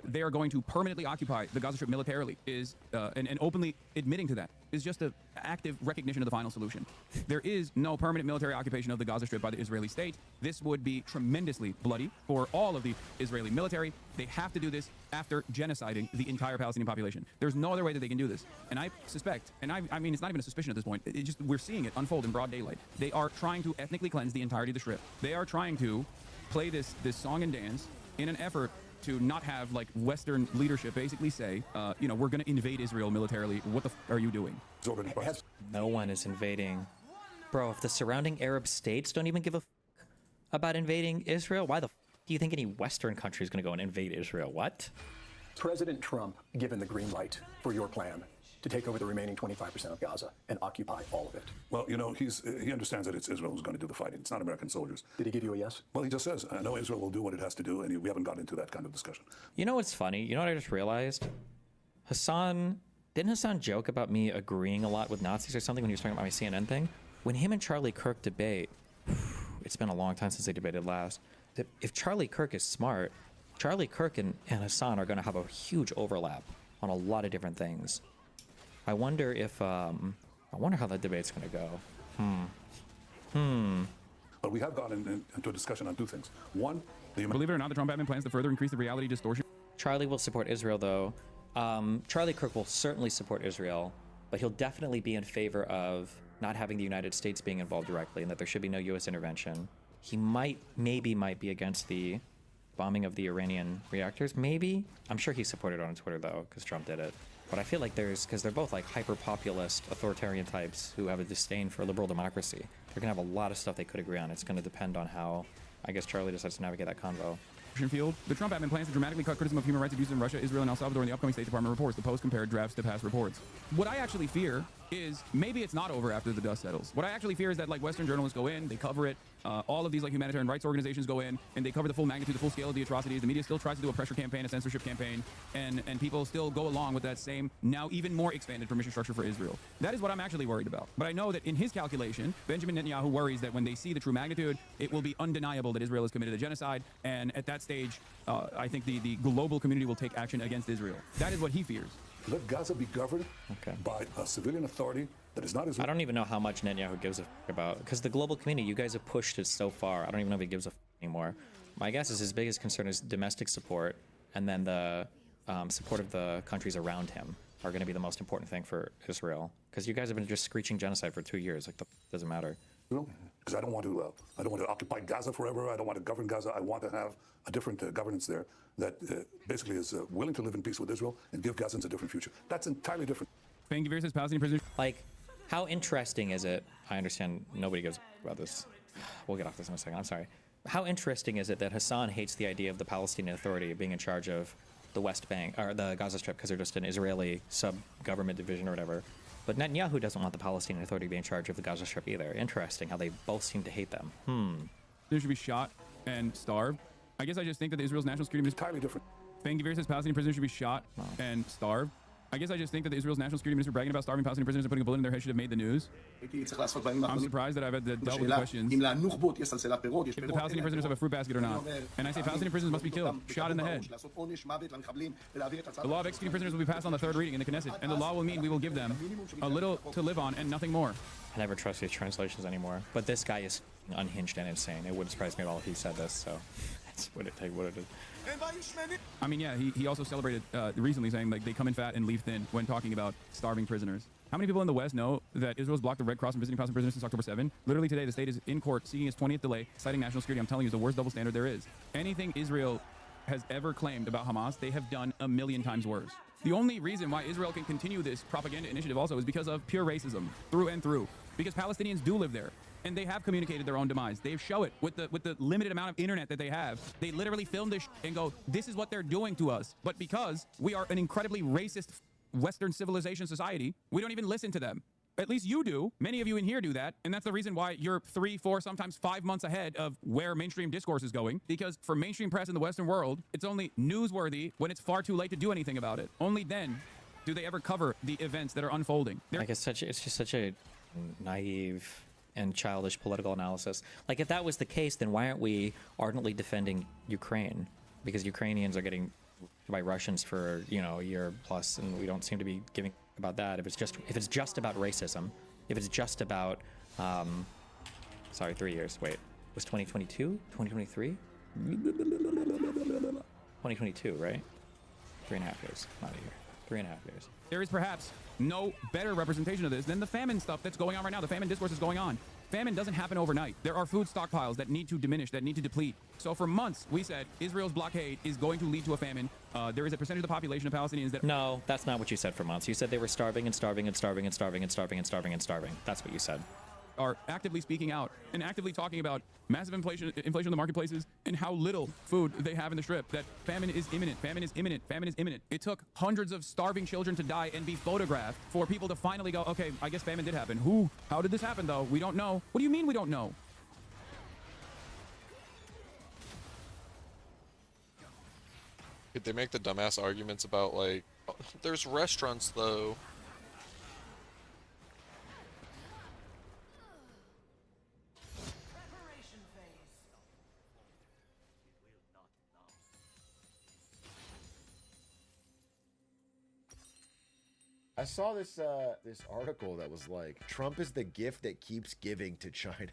they are going to permanently occupy the Gaza Strip militarily is, and openly admitting to that, is just an active recognition of the final solution. There is no permanent military occupation of the Gaza Strip by the Israeli state. This would be tremendously bloody for all of the Israeli military. They have to do this after genociding the entire Palestinian population. There's no other way that they can do this. And I suspect, and I mean, it's not even a suspicion at this point, we're seeing it unfold in broad daylight. They are trying to ethnically cleanse the entirety of the Strip. They are trying to play this song and dance in an effort to not have Western leadership basically say, we're going to invade Israel militarily. What the are you doing? No one is invading. Bro, if the surrounding Arab states don't even give a about invading Israel, why the do you think any Western country is going to go and invade Israel? What? President Trump given the green light for your plan to take over the remaining 25% of Gaza and occupy all of it? Well, he understands that it's Israel who's going to do the fighting. It's not American soldiers. Did he give you a yes? Well, he just says, I know Israel will do what it has to do, and we haven't gotten into that kind of discussion. You know what's funny? You know what I just realized? Didn't Hassan joke about me agreeing a lot with Nazis or something when he was talking about my CNN thing? When him and Charlie Kirk debate, it's been a long time since they debated last. If Charlie Kirk is smart, Charlie Kirk and Hassan are going to have a huge overlap on a lot of different things. I wonder if, I wonder how that debate's going to go. But we have gotten into a discussion on two things. One, believe it or not, the Trump admin plans to further increase the reality distortion. Charlie will support Israel, though. Charlie Kirk will certainly support Israel, but he'll definitely be in favor of not having the United States being involved directly and that there should be no U.S. intervention. He might be against the bombing of the Iranian reactors, maybe. I'm sure he supported it on Twitter, though, because Trump did it. But I feel like because they're both like hyper-populist, authoritarian types who have a disdain for liberal democracy. They're going to have a lot of stuff they could agree on. It's going to depend on how, I guess, Charlie decides to navigate that convo. Field. The Trump admin plans to dramatically cut criticism of human rights abuses in Russia, Israel, and El Salvador in the upcoming State Department reports. The Post compared drafts to past reports. What I actually fear is maybe it's not over after the dust settles. What I actually fear is that like Western journalists go in, they cover it. All of these like humanitarian rights organizations go in and they cover the full magnitude, the full scale of the atrocities. The media still tries to do a pressure campaign, a censorship campaign, and people still go along with that same, now even more expanded permission structure for Israel. That is what I'm actually worried about. But I know that in his calculation, Benjamin Netanyahu worries that when they see the true magnitude, it will be undeniable that Israel has committed a genocide. And at that stage, I think the global community will take action against Israel. That is what he fears. Let Gaza be governed by a civilian authority that is not Israel. I don't even know how much Netanyahu gives a about, because the global community, you guys have pushed it so far. I don't even know if he gives a anymore. My guess is his biggest concern is domestic support, and then the support of the countries around him are going to be the most important thing for Israel. Because you guys have been just screeching genocide for 2 years. Like, doesn't matter. Because I don't want to occupy Gaza forever. I don't want to govern Gaza. I want to have a different governance there that basically is willing to live in peace with Israel and give Gazans a different future. That's entirely different. Bangavir says Palestinian prisoners. Like, how interesting is it? I understand nobody gives about this. We'll get off this in a second. I'm sorry. How interesting is it that Hassan hates the idea of the Palestinian Authority being in charge of the West Bank or the Gaza Strip because they're just an Israeli sub-government division or whatever? But Netanyahu doesn't want the Palestinian Authority to be in charge of the Gaza Strip either. Interesting how they both seem to hate them. They should be shot and starved. I guess I just think that Israel's national security minister entirely different. Bangavir says Palestinian prisoners should be shot and starved. I guess I just think that Israel's national security minister bragging about starving Palestinian prisoners and putting a bullet in their head should have made the news. I'm surprised that I've had to dealt with the questions if the Palestinian prisoners have a fruit basket or not. And I say Palestinian prisoners must be killed, shot in the head. The law of executing prisoners will be passed on the third reading in the Knesset, and the law will mean we will give them a little to live on and nothing more. I never trust these translations anymore. But this guy is unhinged and insane. It wouldn't surprise me at all if he said this, so that's what it is. I mean, yeah, he also celebrated recently saying like they come in fat and leave thin when talking about starving prisoners. How many people in the West know that Israel's blocked the Red Cross from visiting Palestinian prisoners since October 7? Literally today, the state is in court seeking its 20th delay, citing national security. I'm telling you, it's the worst double standard there is. Anything Israel has ever claimed about Hamas, they have done a million times worse. The only reason why Israel can continue this propaganda initiative also is because of pure racism, through and through. Because Palestinians do live there. And they have communicated their own demise. They show it with the limited amount of internet that they have. They literally film this and go, this is what they're doing to us. But because we are an incredibly racist Western civilization society, we don't even listen to them. At least you do. Many of you in here do that. And that's the reason why you're 3, 4, sometimes 5 months ahead of where mainstream discourse is going. Because for mainstream press in the Western world, it's only newsworthy when it's far too late to do anything about it. Only then do they ever cover the events that are unfolding. Like it's just such a naive and childish political analysis. Like, if that was the case, then why aren't we ardently defending Ukraine? Because Ukrainians are getting by Russians for, a year plus, and we don't seem to be giving about that. If it's just about racism, if it's just about 3 years. Wait, was 2022? 2023? 2022, right? 3.5 years. Not a year. 3.5 years. There is perhaps no better representation of this than the famine stuff that's going on right now. The famine discourse is going on. Famine doesn't happen overnight. There are food stockpiles that need to diminish, that need to deplete. So for months, we said Israel's blockade is going to lead to a famine. There is a percentage of the population of Palestinians that... No, that's not what you said for months. You said they were starving and starving and starving and starving and starving and starving and starving. That's what you said. Are actively speaking out and actively talking about massive inflation in the marketplaces and how little food they have in the strip, that famine is imminent, famine is imminent, famine is imminent. It took hundreds of starving children to die and be photographed for people to finally go, okay, I guess famine did happen. How did this happen though? We don't know. What do you mean we don't know? Could they make the dumbass arguments about like, there's restaurants though? I saw this this article that was like, Trump is the gift that keeps giving to China.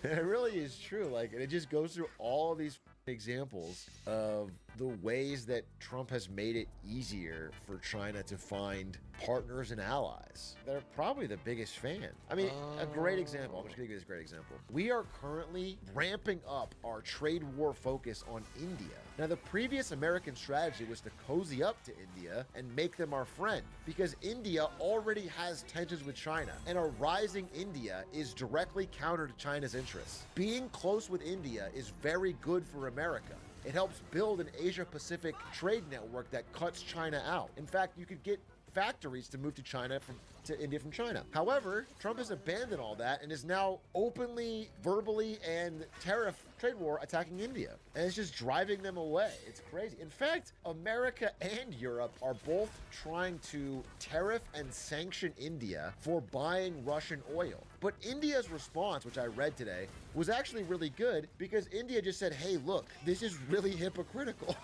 It really is true. Like, and it just goes through all of these examples of the ways that Trump has made it easier for China to find partners and allies. They're probably the biggest fan. I mean, a great example. I'm just gonna give you this great example. We are currently ramping up our trade war focus on India. Now, the previous American strategy was to cozy up to India and make them our friend, because India already has tensions with China, and a rising India is directly counter to China's interests. Being close with India is very good for America. It helps build an Asia-Pacific trade network that cuts China out. In fact, you could get factories to move to China to India from China. However, Trump has abandoned all that and is now openly, verbally, and tariff trade war attacking India. And it's just driving them away. It's crazy. In fact, America and Europe are both trying to tariff and sanction India for buying Russian oil. But India's response, which I read today, was actually really good, because India just said, hey, look, this is really hypocritical.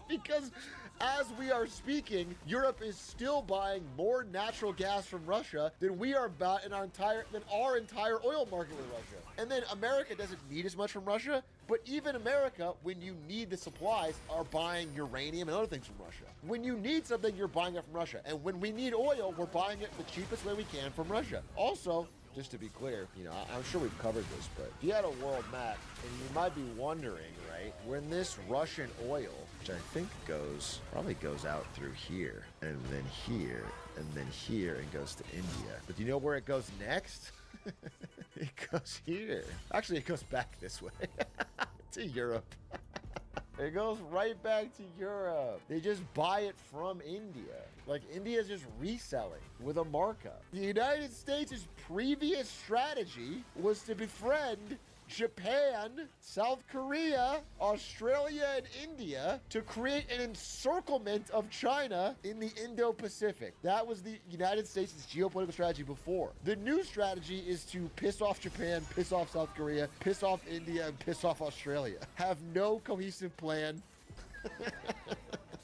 Because as we are speaking, Europe is still buying more natural gas from Russia than we are about in our entire oil market with Russia. And then America doesn't need as much from Russia, but even America, when you need the supplies, are buying uranium and other things from Russia. When you need something, you're buying it from Russia. And when we need oil, we're buying it the cheapest way we can from Russia. Also, just to be clear, you know, I'm sure we've covered this, but if you had a world map, and you might be wondering, right, when this Russian oil, which I think probably goes out through here, and then here, and then here, and goes to India. But do you know where it goes next? It goes here. Actually, it goes back this way to Europe. It goes right back to Europe. They just buy it from India. Like, India's just reselling with a markup. The United States' previous strategy was to befriend Japan, South Korea, Australia, and India to create an encirclement of China in the Indo-Pacific. That was the United States' geopolitical strategy before. The new strategy is to piss off Japan, piss off South Korea, piss off India, and piss off Australia. Have no cohesive plan.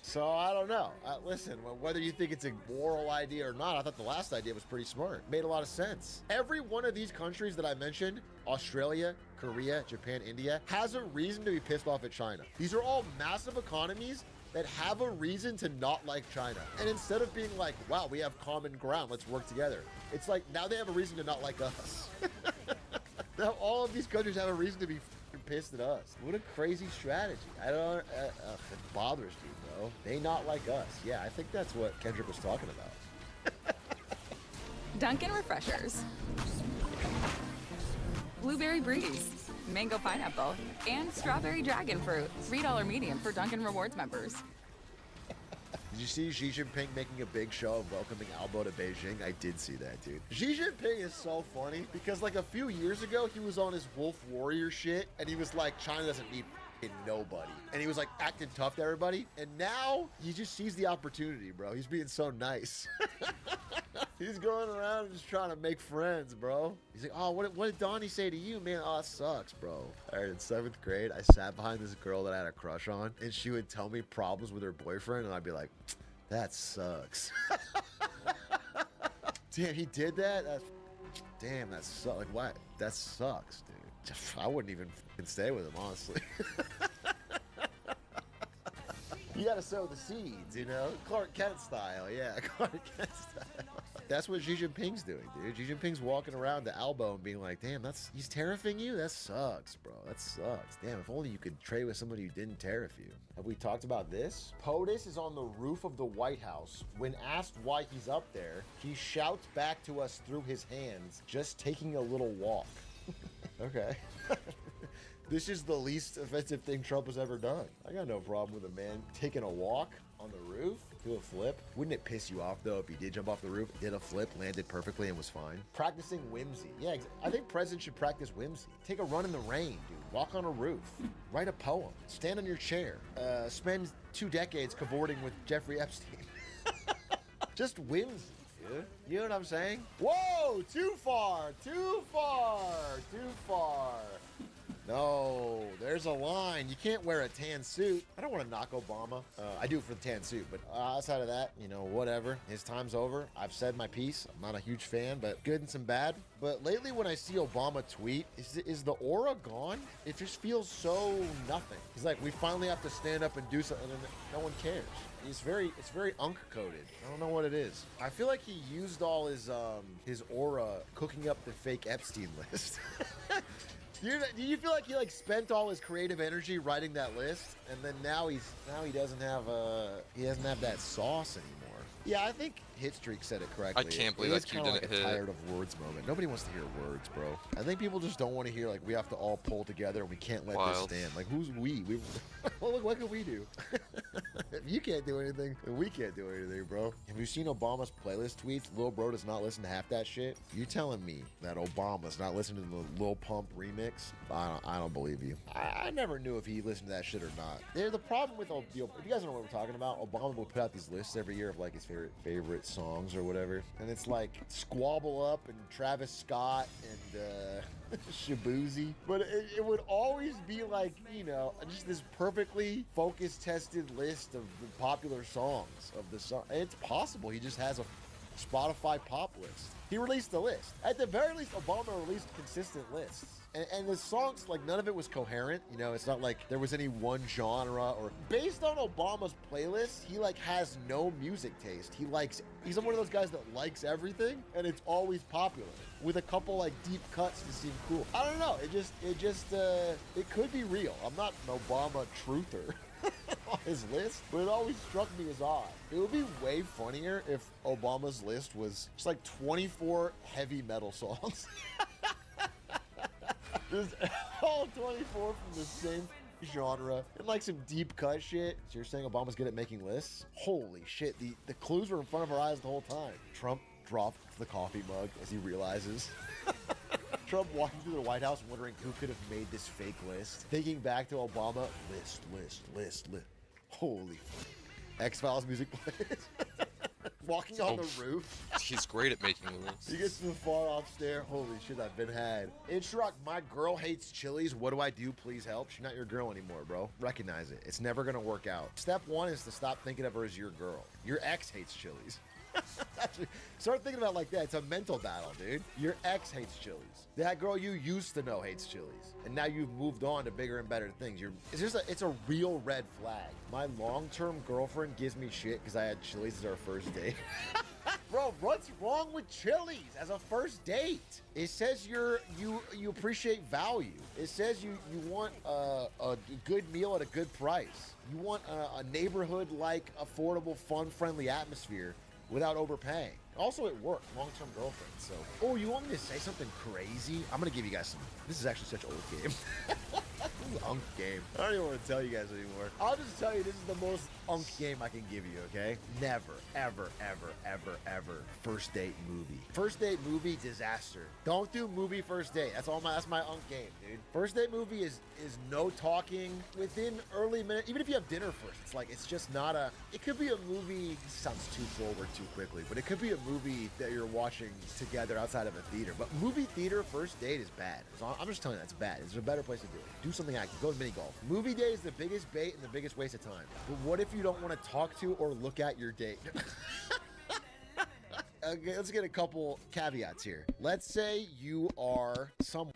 So I don't know. Listen, whether you think it's a moral idea or not, I thought the last idea was pretty smart. Made a lot of sense. Every one of these countries that I mentioned, Australia, Korea, Japan, India, has a reason to be pissed off at China. These are all massive economies that have a reason to not like China. And instead of being like, wow, we have common ground, let's work together, it's like, now they have a reason to not like us. Now all of these countries have a reason to be pissed at us. What a crazy strategy. I don't it bothers me, bro. They not like us. Yeah, I think that's what Kendrick was talking about. Dunkin' Refreshers, Blueberry Breeze, Mango Pineapple, and Strawberry Dragon Fruit. $3 medium for Dunkin' Rewards members. Did you see Xi Jinping making a big show of welcoming Albo to Beijing? I did see that, dude. Xi Jinping is so funny because like a few years ago, he was on his Wolf Warrior shit and he was like, China doesn't need nobody. And he was like acting tough to everybody. And now he just sees the opportunity, bro. He's being so nice. He's going around and just trying to make friends, bro. He's like, oh, what did Donnie say to you, man? Oh, it sucks, bro. All right, in 7th grade, I sat behind this girl that I had a crush on, and she would tell me problems with her boyfriend, and I'd be like, that sucks. Damn, he did that? Damn, that sucks. Like, what? That sucks, dude. I wouldn't even stay with him, honestly. You gotta sow the seeds, you know? Clark Kent style, yeah, Clark Kent style. That's what Xi Jinping's doing, dude. Xi Jinping's walking around to Albo and being like, damn, he's tariffing you? That sucks, bro. That sucks. Damn, if only you could trade with somebody who didn't tariff you. Have we talked about this? POTUS is on the roof of the White House. When asked why he's up there, he shouts back to us through his hands, just taking a little walk. Okay. This is the least offensive thing Trump has ever done. I got no problem with a man taking a walk on the roof, do a flip. Wouldn't it piss you off though if he did jump off the roof, did a flip, landed perfectly and was fine? Practicing whimsy. Yeah, I think presidents should practice whimsy. Take a run in the rain, dude. Walk on a roof. Write a poem. Stand on your chair. Spend 2 decades cavorting with Jeffrey Epstein. Just whimsy, dude. You know what I'm saying? Whoa, too far, too far, too far. No, there's a line. You can't wear a tan suit. I don't want to knock Obama. I do for the tan suit, but outside of that, you know, whatever. His time's over. I've said my piece. I'm not a huge fan, but good and some bad. But lately when I see Obama tweet, is the aura gone? It just feels so nothing. He's like, we finally have to stand up and do something, and no one cares. It's very unk-coded. I don't know what it is. I feel like he used all his aura cooking up the fake Epstein list. Do you feel like he like spent all his creative energy writing that list, and then now he doesn't have that sauce anymore? Yeah, I think Hitstreak said it correctly. I can't believe that Q didn't hit. Tired of words moment. Nobody wants to hear words, bro. I think people just don't want to hear like we have to all pull together and we can't let this stand. Like who's we? Well, look, what can we do? If you can't do anything, then we can't do anything, bro. Have you seen Obama's playlist tweets? Lil Bro does not listen to half that shit. You telling me that Obama's not listening to the Lil Pump remix? I don't believe you. I never knew if he listened to that shit or not. The problem with if you guys don't know what we're talking about, Obama will put out these lists every year of like his favorite songs or whatever, and it's like Squabble Up and Travis Scott and Shabuzi, but it would always be like, you know, just this perfectly focus tested list of the popular songs of the song. It's possible he just has a Spotify pop list. He released a list. At the very least, Obama released consistent lists. And the songs, like, none of it was coherent. You know, it's not like there was any one genre or based on Obama's playlist, he like has no music taste. He's one of those guys that likes everything and it's always popular with a couple like deep cuts to seem cool. I don't know. It could be real. I'm not an Obama truther on his list, but it always struck me as odd. It would be way funnier if Obama's list was just like 24 heavy metal songs. Just all 24 from the same genre and like some deep cut shit. So you're saying Obama's good at making lists? Holy shit, the clues were in front of our eyes the whole time. Trump dropped the coffee mug as he realizes. Trump walking through the White House wondering who could have made this fake list. Thinking back to Obama, list. Holy X-Files music plays. Walking on the roof. He's great at making lists. He gets to the far off stair. Holy shit, I've been had. Instruct, my girl hates Chili's. What do I do? Please help. She's not your girl anymore, bro. Recognize it. It's never gonna work out. Step one is to stop thinking of her as your girl. Your ex hates Chili's. Start thinking about it like that. It's a mental battle, dude. Your ex hates Chili's. That girl you used to know hates Chili's, and now you've moved on to bigger and better things. It's a real red flag. My long-term girlfriend gives me shit because I had Chili's as our first date. Bro, what's wrong with Chili's as a first date? It says you appreciate value. It says you want a good meal at a good price. You want a neighborhood-like, affordable, fun-friendly atmosphere without overpaying. Also, it worked. Long-term girlfriend. So, oh, you want me to say something crazy? I'm gonna give you guys some. This is actually such an old game. This is an unk game. I don't even want to tell you guys anymore. I'll just tell you this is the most unk game I can give you. Okay? Never, ever, first date movie. First date movie disaster. Don't do movie first date. That's my unk game, dude. First date movie is no talking within early minutes. Even if you have dinner first, it's just not a. It could be a movie. This sounds too forward too quickly, but it could be a movie that you're watching together outside of a theater. But movie theater first date is bad. So I'm just telling you that's bad. There's a better place to do it. Do something active. Go to mini golf. Movie day is the biggest bait and the biggest waste of time. But what if you don't want to talk to or look at your date? Okay, let's get a couple caveats here. Let's say you are someone